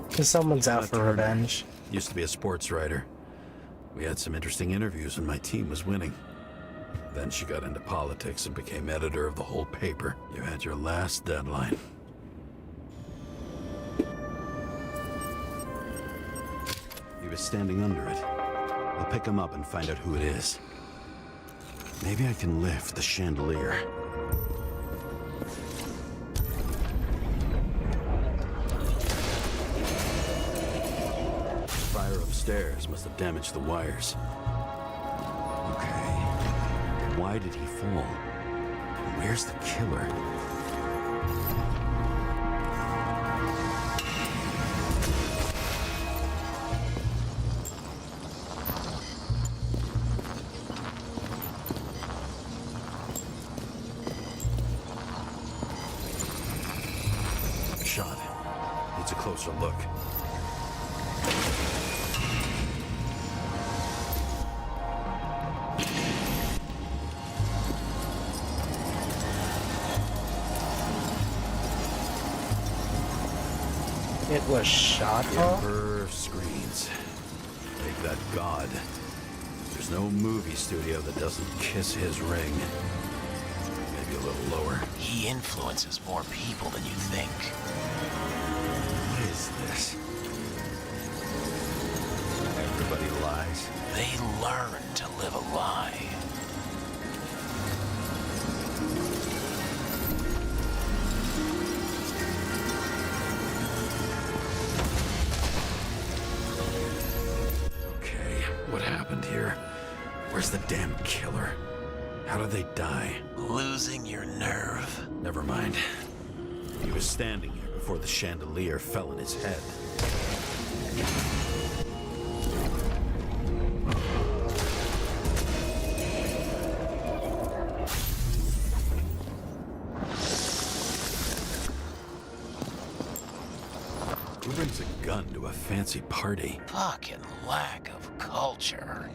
Because someone's out for revenge. Used to be a sports writer. We had some interesting interviews when my team was winning. Then she got into politics and became editor of the whole paper. You had your last deadline. He was standing under it. I'll pick him up and find out who it is. Maybe I can lift the chandelier. stairs must have damaged the wires. Okay. Why did he fall? Where's the killer? Shot. Needs a closer look. It was shot off? Emperor of screens. Like that god. There's no movie studio that doesn't kiss his ring. Maybe a little lower. He influences more people than you think. What is this? Everybody lies. They learn to live a lie. Okay, what happened here? Where's the damn killer? How did they die? Losing your nerve. Never mind. He was standing here before the chandelier fell on his head. Who brings a gun to a fancy party? Fucking lack of culture.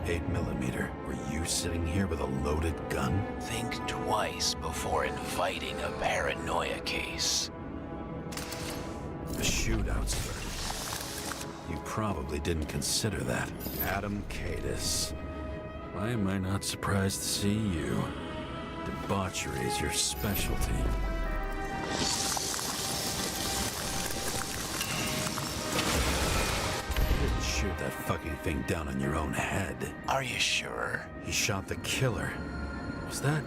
8mm. Were you sitting here with a loaded gun? Think twice before inviting a paranoia case. The shootout started. You probably didn't consider that. Adam Cadis. Why am I not surprised to see you? Debauchery is your specialty. You didn't shoot that fucking thing down on your own head. Are you sure? He shot the killer. Was that...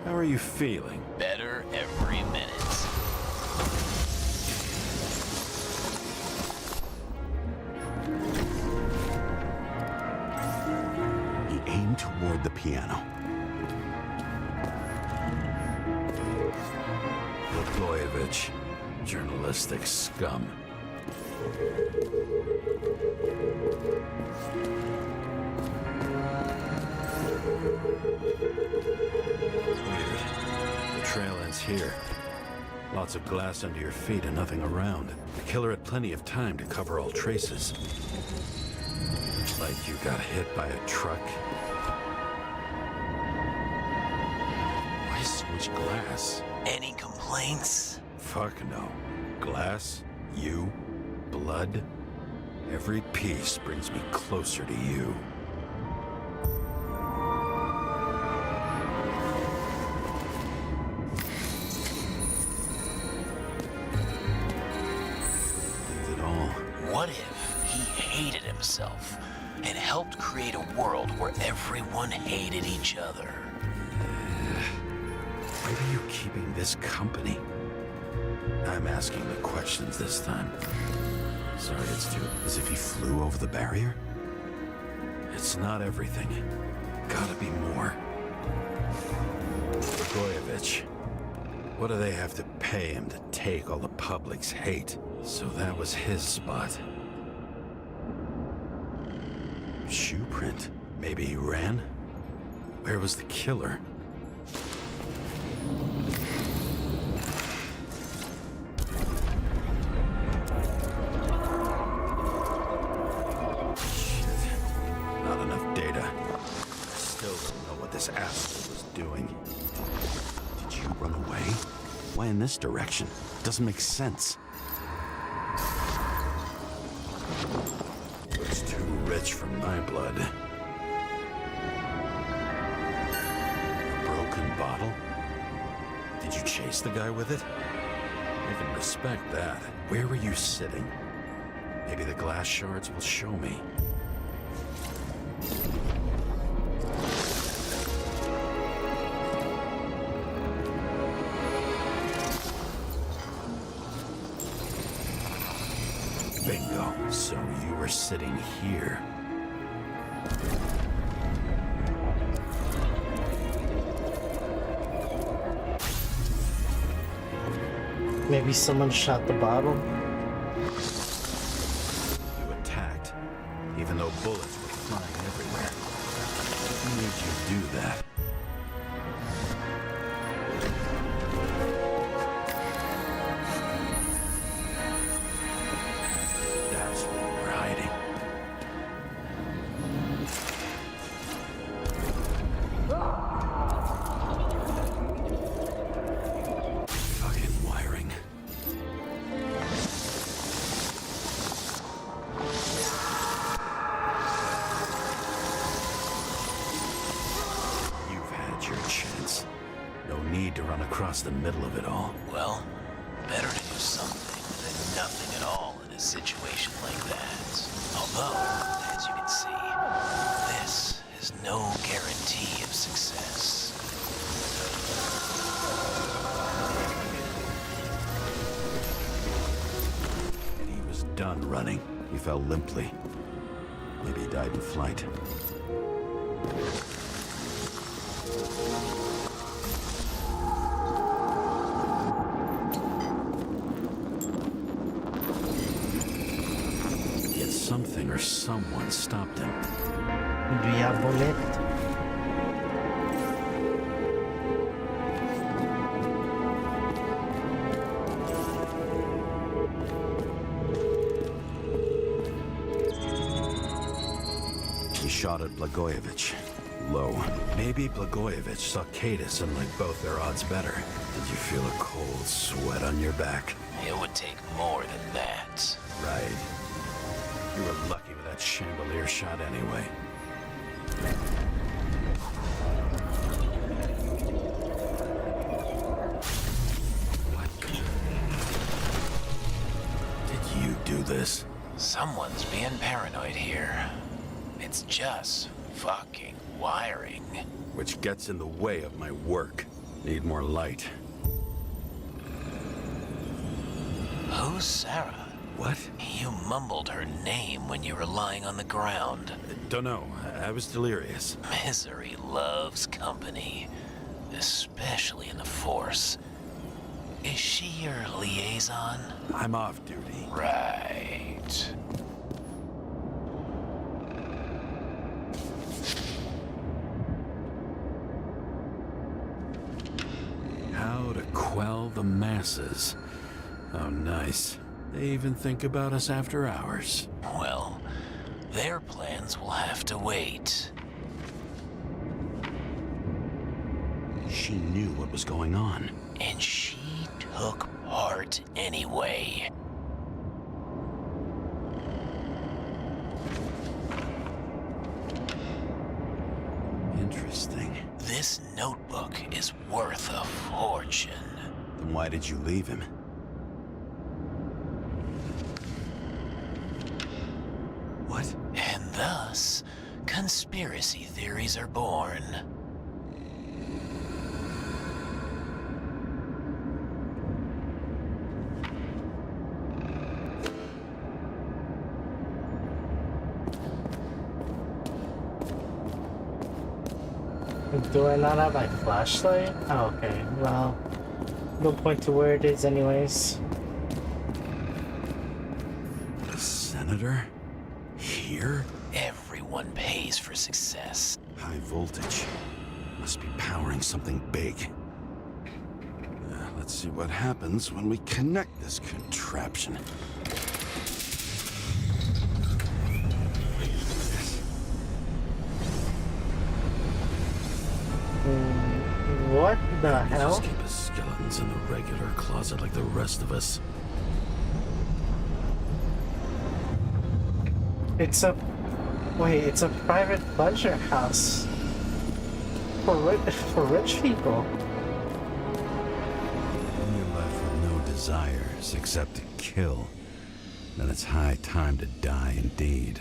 How are you feeling? Better every minute. He aimed toward the piano. Blagojevich, journalistic scum. Weird. The trail ends here. Lots of glass under your feet and nothing around. The killer had plenty of time to cover all traces. Like you got hit by a truck. Why so much glass? Any complaints? Fuck no. Glass, you, blood. Every piece brings me closer to you. Did it all. What if he hated himself and helped create a world where everyone hated each other? Why are you keeping this company? I'm asking the questions this time. Sorry, it's too... As if he flew over the barrier? It's not everything. Gotta be more. Blagojevich. What do they have to pay him to take all the public's hate? So that was his spot. Shoe print. Maybe he ran? Where was the killer? This asshole was doing. Did you run away? Why in this direction? Doesn't make sense. Looks too rich for my blood. A broken bottle? Did you chase the guy with it? I can respect that. Where were you sitting? Maybe the glass shards will show me. Bingo. So you were sitting here. Maybe someone shot the bottle? You attacked, even though bullets were flying everywhere. What made you do that? That's where you were hiding. Fucking wiring. You've had your chance. No need to run across the middle of it all. Well, better to do something than nothing at all in a situation like that. Although, as you can see, this is no guarantee of success. And he was done running. He fell limply. Maybe he died in flight. Yet something or someone stopped him. Diabolet. He shot at Blagojevich. Low. Maybe Blagojevich saw Cadus and liked both their odds better. Did you feel a cold sweat on your back? It would take more than that. Right. You were lucky with that chandelier shot anyway. What? Did you do this? Someone's being paranoid here. It's just fucking wiring. Which gets in the way of my work. Need more light. Who's Sarah? What? You mumbled her name when you were lying on the ground. Don't know. I was delirious. Misery loves company, especially in the Force. Is she your liaison? I'm off duty. Right. How to quell the masses. Oh, nice. They even think about us after hours. Well, their plans will have to wait. She knew what was going on. And she took part anyway. Interesting. This notebook is worth a fortune. Then why did you leave him? What? And thus, conspiracy theories are born. Do I not have my flashlight? Oh, okay. Well, no point to where it is anyways. The senator? Here? Everyone pays for success. High voltage. Must be powering something big. Let's see what happens when we connect this contraption. What the hell? Just keep his skeletons in the regular closet like the rest of us. It's a... Wait, it's a private pleasure house. For rich people. When you're left with no desires except to kill, then it's high time to die indeed.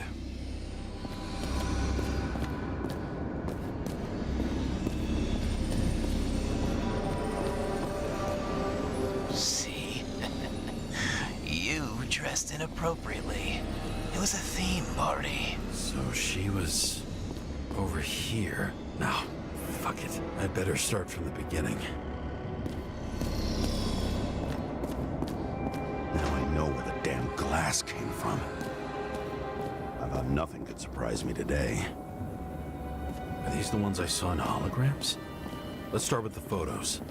See? You dressed inappropriately. It was a theme party. So she was over here. Now, fuck it. I better start from the beginning. Now I know where the damn glass came from. I thought nothing could surprise me today. Are these the ones I saw in holograms? Let's start with the photos.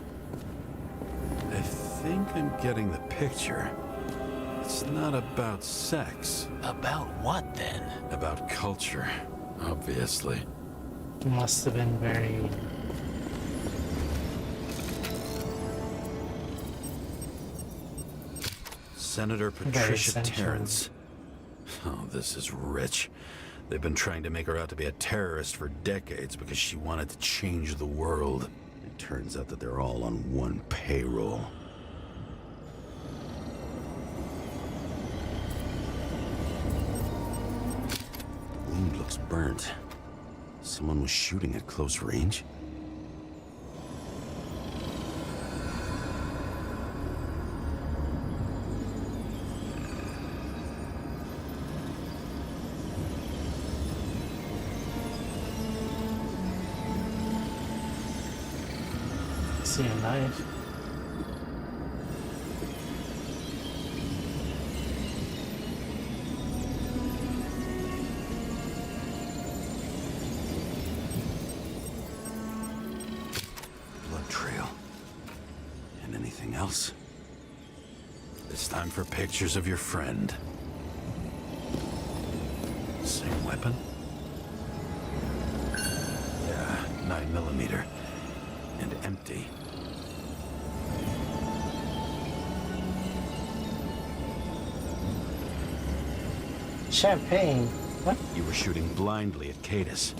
I think I'm getting the picture. It's not about sex. About what, then? About culture, obviously. Must have been very... Senator Patricia Terrence. Oh, this is rich. They've been trying to make her out to be a terrorist for decades because she wanted to change the world. It turns out that they're all on one payroll. The wound looks burnt. Someone was shooting at close range? See a knife. Blood trail. And anything else? It's time for pictures of your friend. Same weapon? Yeah, 9mm. And empty. Champagne? What? You were shooting blindly at Cadus.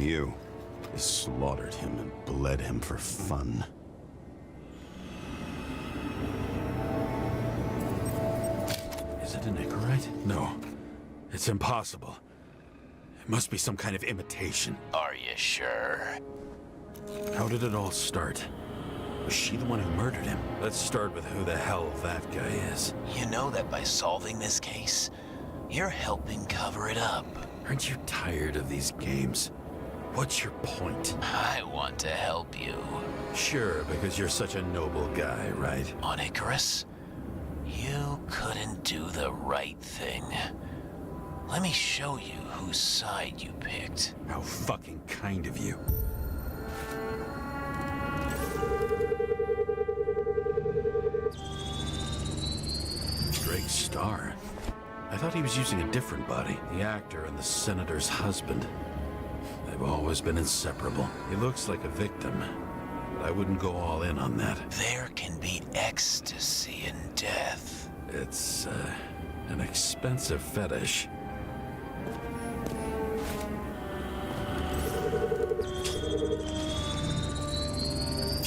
You. They slaughtered him and bled him for fun. Is it an Icarite? No. It's impossible. It must be some kind of imitation. Are you sure? How did it all start? Was she the one who murdered him? Let's start with who the hell that guy is. You know that by solving this case, you're helping cover it up. Aren't you tired of these games? What's your point? I want to help you. Sure, because you're such a noble guy, right? On Icarus, you couldn't do the right thing. Let me show you whose side you picked. How fucking kind of you. Drake Starr? I thought he was using a different body. The actor and the senator's husband. They've always been inseparable. He looks like a victim, but I wouldn't go all in on that. There can be ecstasy in death. It's, an expensive fetish.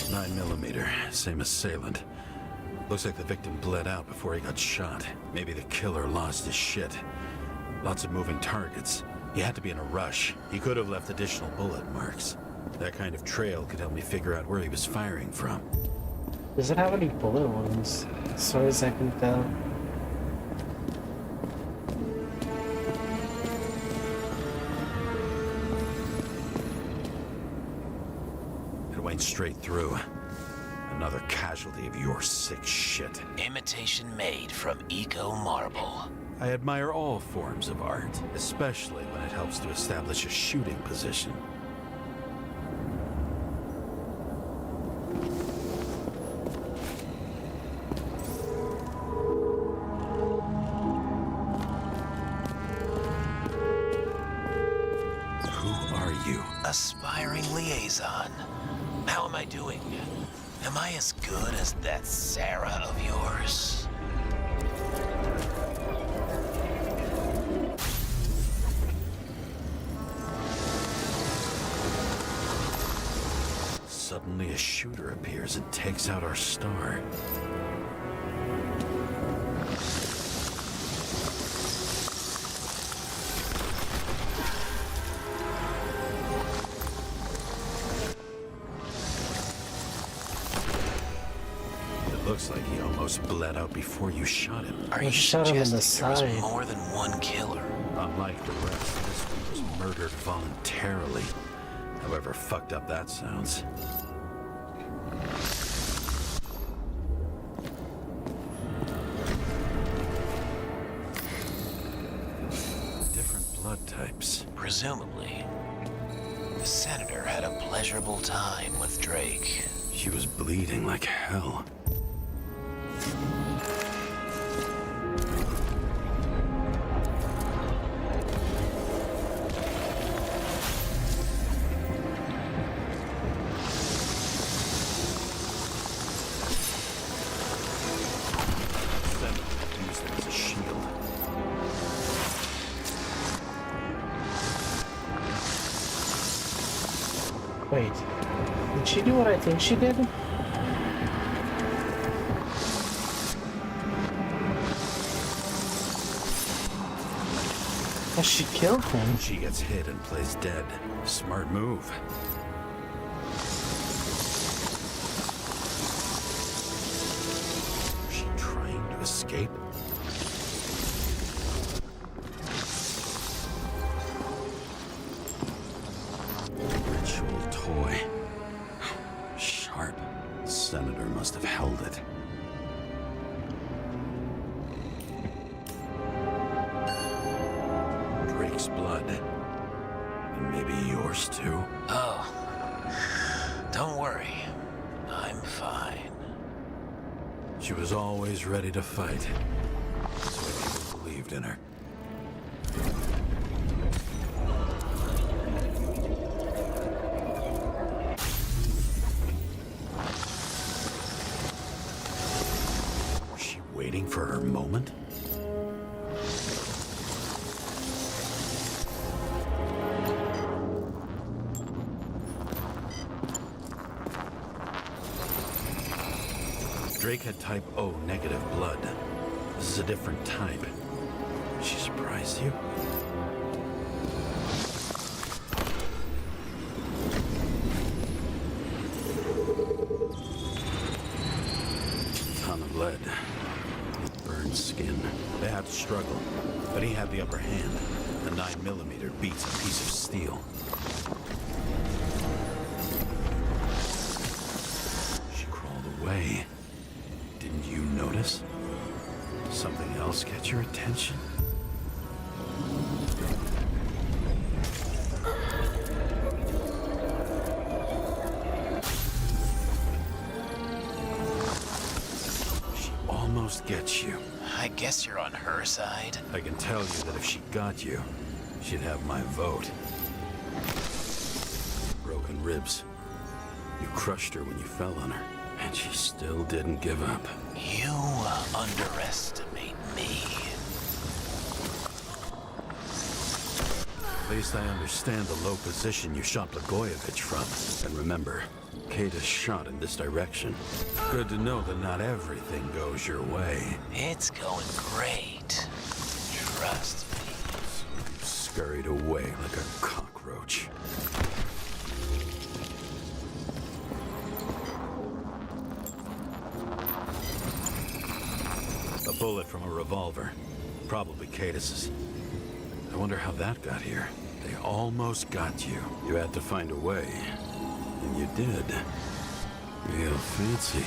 .9mm, same assailant. Looks like the victim bled out before he got shot. Maybe the killer lost his shit. Lots of moving targets. He had to be in a rush. He could have left additional bullet marks. That kind of trail could help me figure out where he was firing from. Does it have any bullet wounds? As far as I can tell. It went straight through. Another casualty of your sick shit. Imitation made from eco marble. I admire all forms of art, especially when it helps to establish a shooting position. Who are you? Aspiring liaison. How am I doing? Am I as good as that Sarah of yours? Suddenly a shooter appears and takes out our star. Looks like he almost bled out before you shot him. Are you shot him in the suggesting there side. was more than one killer? Unlike the rest, this one was murdered voluntarily. However fucked up that sounds. Different blood types. Presumably. The senator had a pleasurable time with Drake. She was bleeding like hell. Used it as a shield. Wait, did she do what I think she did? Oh, she killed him. She gets hit and plays dead. Smart move. Was she trying to escape? Ritual toy. Sharp. Senator must have held it. Drake's blood. And maybe yours too? Oh. Don't worry. I'm fine. She was always ready to fight. That's why people believed in her. Was she waiting for her moment? Drake had type O negative blood. This is a different type. She surprised you? Ton of lead. Burned skin. Bad struggle. But he had the upper hand. The 9mm beats a piece of steel. She crawled away. Didn't you notice? Something else get your attention? She almost gets you. I guess you're on her side. I can tell you that if she got you, she'd have my vote. Broken ribs. You crushed her when you fell on her. And she still didn't give up. You underestimate me. At least I understand the low position you shot Blagojevich from. And remember, Kate is shot in this direction. Good to know that not everything goes your way. It's going great. Trust me. So you scurried away like a cockroach. A bullet from a revolver. Probably Cadis's. I wonder how that got here. They almost got you. You had to find a way. And you did. Real fancy.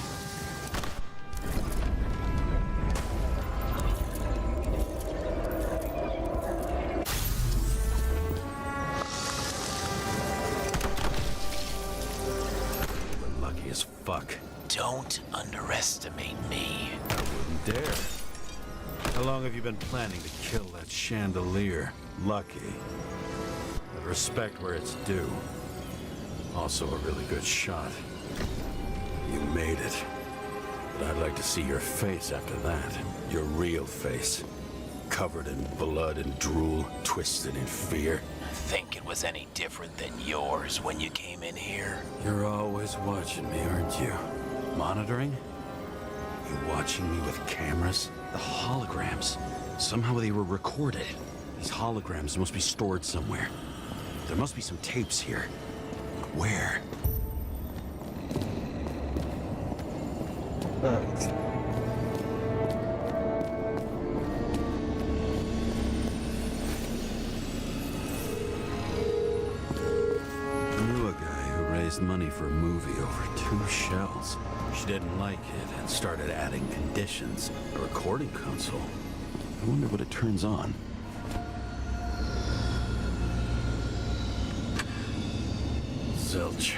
We're lucky as fuck. Don't underestimate me. I wouldn't dare. How long have you been planning to kill that chandelier? Lucky. But respect where it's due. Also a really good shot. You made it. But I'd like to see your face after that. Your real face. Covered in blood and drool, twisted in fear. Think it was any different than yours when you came in here? You're always watching me, aren't you? Monitoring? You watching me with cameras? The holograms. Somehow they were recorded. These holograms must be stored somewhere. There must be some tapes here. Where? I knew a guy who raised money for a movie over 2 shells. She didn't like it and started adding conditions. A recording console. I wonder what it turns on. Zilch.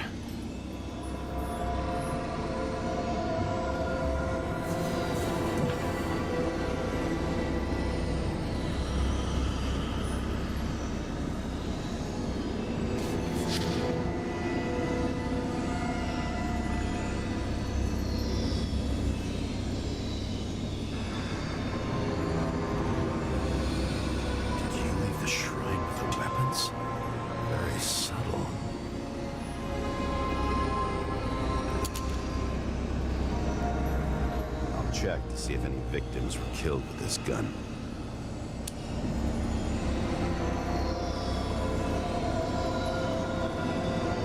Check to see if any victims were killed with this gun.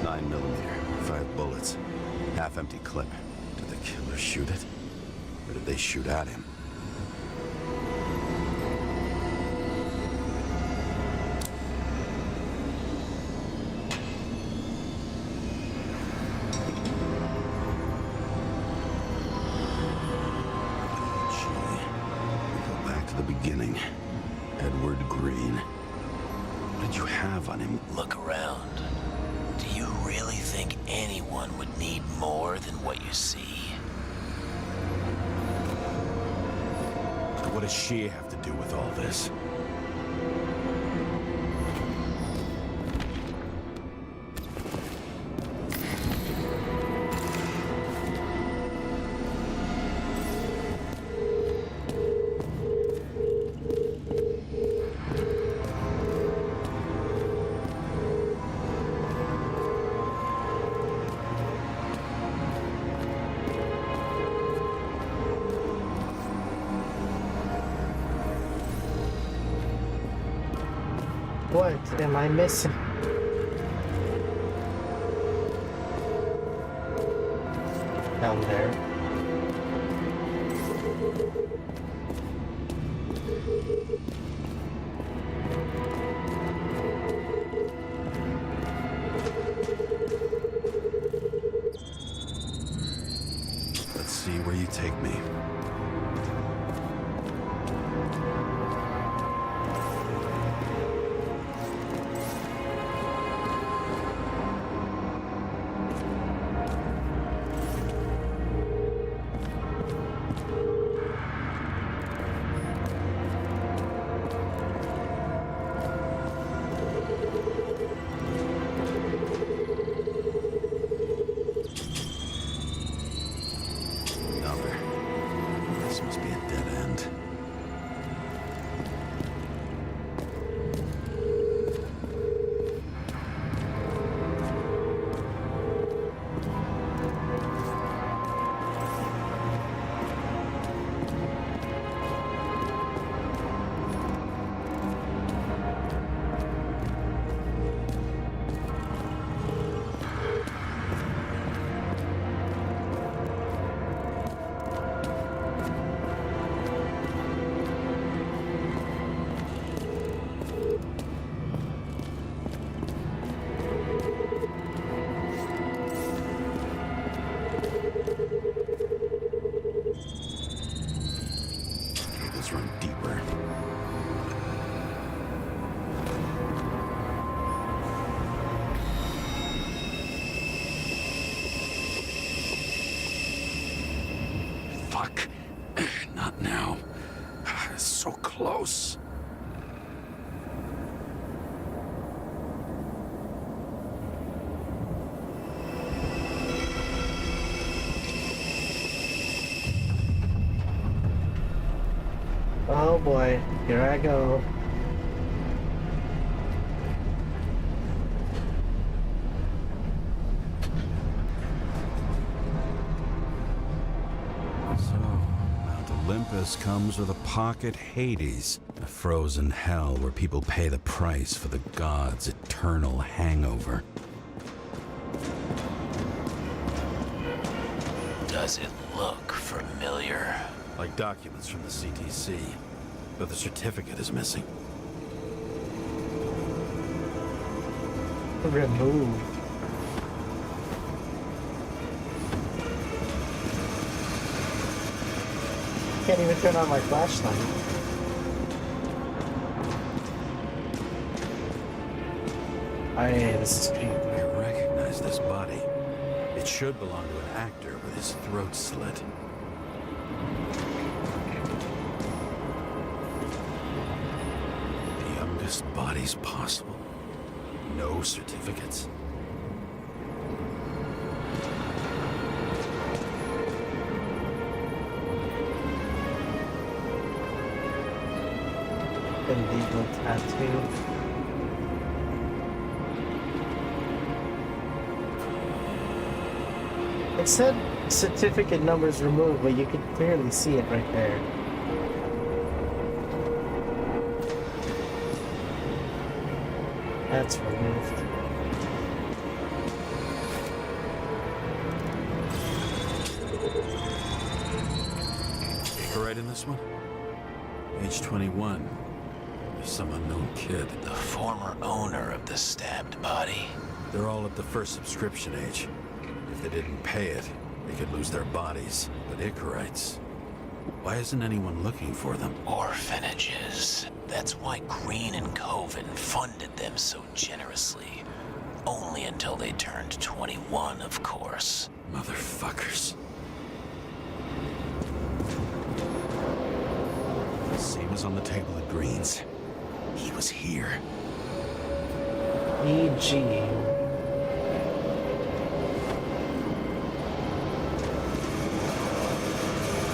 .9mm, 5 bullets, half-empty clip. Did the killer shoot it? Or did they shoot at him? Beginning. Edward Green. What did you have on him? Look around. Do you really think anyone would need more than what you see? What does she have to do with all this? What am I missing? Down there. Let's see where you take me. fuck. Not now. So close. Oh boy, here I go. Mount Olympus comes with a pocket Hades, a frozen hell where people pay the price for the gods' eternal hangover. Does it look familiar? Like documents from the CTC, but the certificate is missing. Remove. Can't even turn on my flashlight. This is creepy. I recognize this body. It should belong to an actor with his throat slit. The youngest bodies possible. No certificates. Illegal tattoo. It said certificate numbers removed, but you could clearly see it right there. That's removed. You're right in this one? Age 21. Some unknown kid. The former owner of the stabbed body. They're all at the first subscription age. If they didn't pay it, they could lose their bodies. But Icarites, why isn't anyone looking for them? Orphanages. That's why Green and Coven funded them so generously. Only until they turned 21, of course. Motherfuckers. Same as on the table at Green's. He was here. E.G.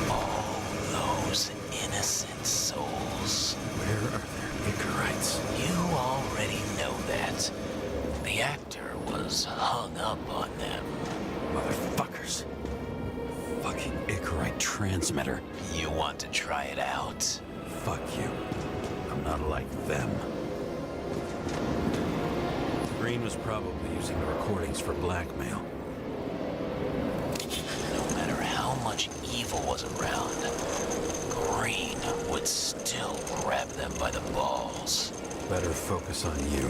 All those innocent souls. Where are their Icarites? You already know that. The actor was hung up on them. Motherfuckers. Fucking Icarite transmitter. You want to try it out? Fuck you. I'm not like them. Green was probably using the recordings for blackmail. No matter how much evil was around, Green would still grab them by the balls. Better focus on you.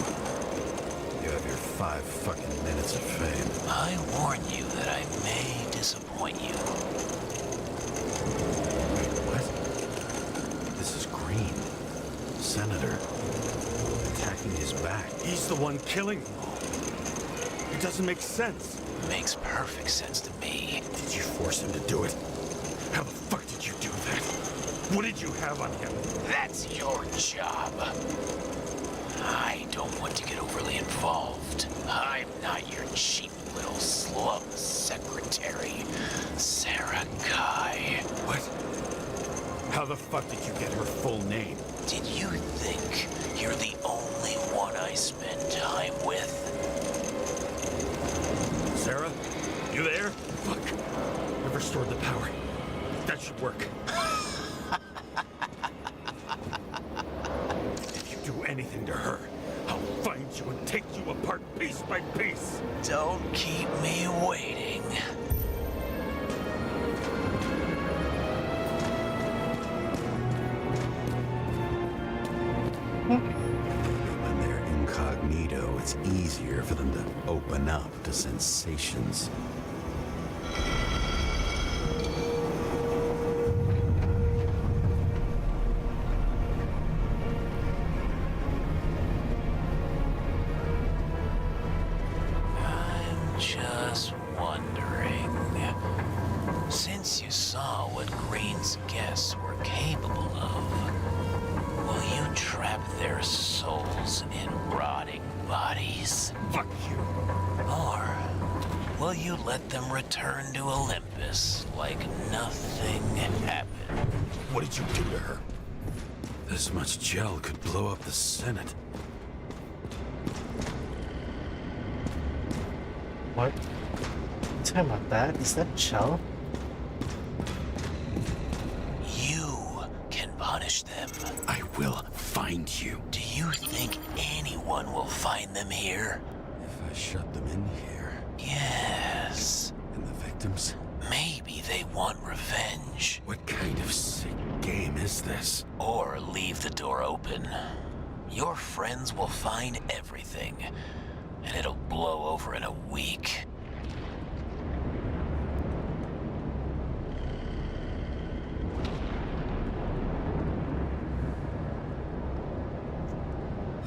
You have your 5 fucking minutes of fame. I warn you that I may disappoint you. What? This is Green. Senator. Attacking his back. He's the one killing them all. It doesn't make sense. Makes perfect sense to me. Did you force him to do it? How the fuck did you do that? What did you have on him? That's your job. I don't want to get overly involved. I'm not your cheap little slum secretary, Sarah Guy. What? How the fuck did you get her full name? Did you think you're the only one I spend time with? Sarah? You there? Fuck. I've restored the power. That should work. If you do anything to her, I'll find you and take you apart piece by piece. Don't keep me waiting. When they're incognito, it's easier for them to open up to sensations. I'm just wondering. Since you saw what Green's guests were capable of, will you trap their souls in rotting bodies? Fuck you. Or will you let them return to Olympus like nothing happened? What did you do to her? This much gel could blow up the Senate. What? You talking about that? Is that gel? You can punish them. I will find you. Do you think anyone will find them here? If I shut them in here. Yes. And the victims? Maybe they want revenge. What kind of sick game is this? Or leave the door open. Your friends will find everything, and it'll blow over in a week.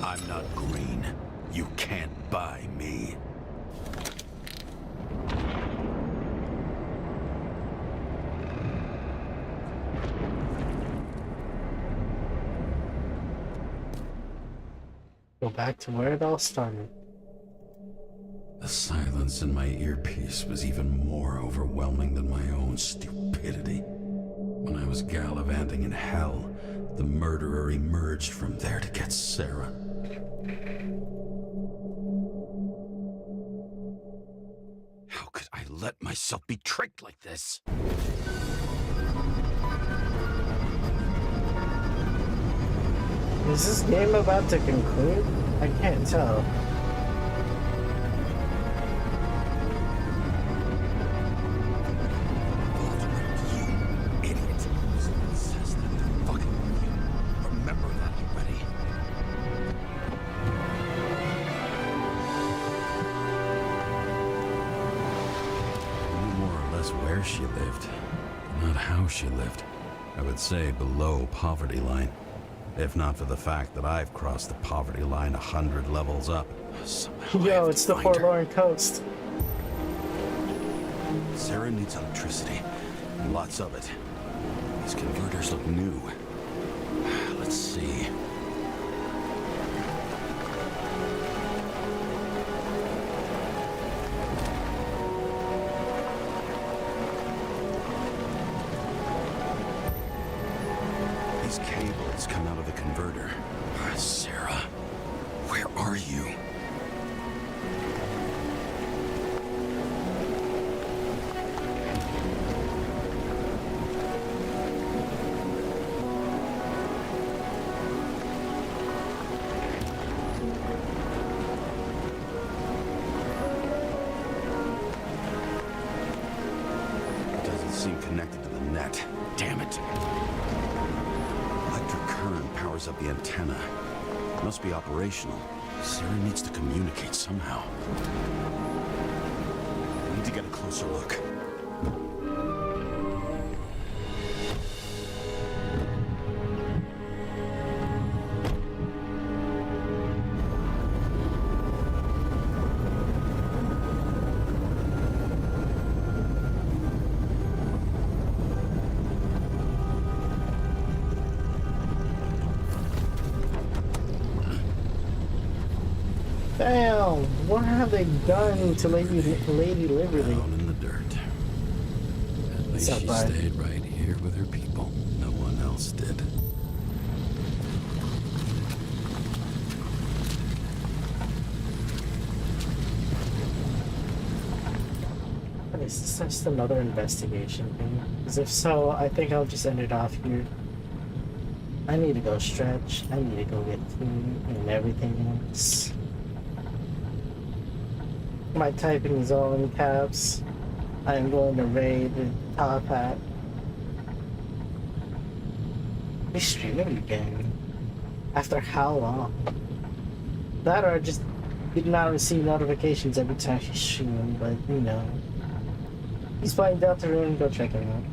I'm not green. You can't buy me. Go back to where it all started. The silence in my earpiece was even more overwhelming than my own stupidity. When I was gallivanting in hell, the murderer emerged from there to get Sarah. How could I let myself be tricked like this? Is this game about to conclude? I can't tell. You idiot. Someone says that they're fucking with you. Remember that already. I knew more or less where she lived, not how she lived. I would say below poverty line. If not for the fact that I've crossed the poverty line 100 levels up. Yo, it's the Forlorn Coast. Sarah needs electricity, and lots of it. These converters look new. Let's see. These cables come out of the converter. Sarah, where are you? Doesn't seem connected to the net. Damn it. Electric current powers up the antenna. Must be operational. Sarah needs to communicate somehow. I need to get a closer look. Damn, what have they done to Lady Liberty? Down in the dirt. At least she stayed right here with her people. No one else did. Is this just another investigation thing? Because if so, I think I'll just end it off here. I need to go stretch. I need to go get food and everything else. My typing is all in caps. I am going to raid the top hat. He's streaming again. After how long? That or I just did not receive notifications every time he's streaming, but you know. He's playing Deltarune, go check him out.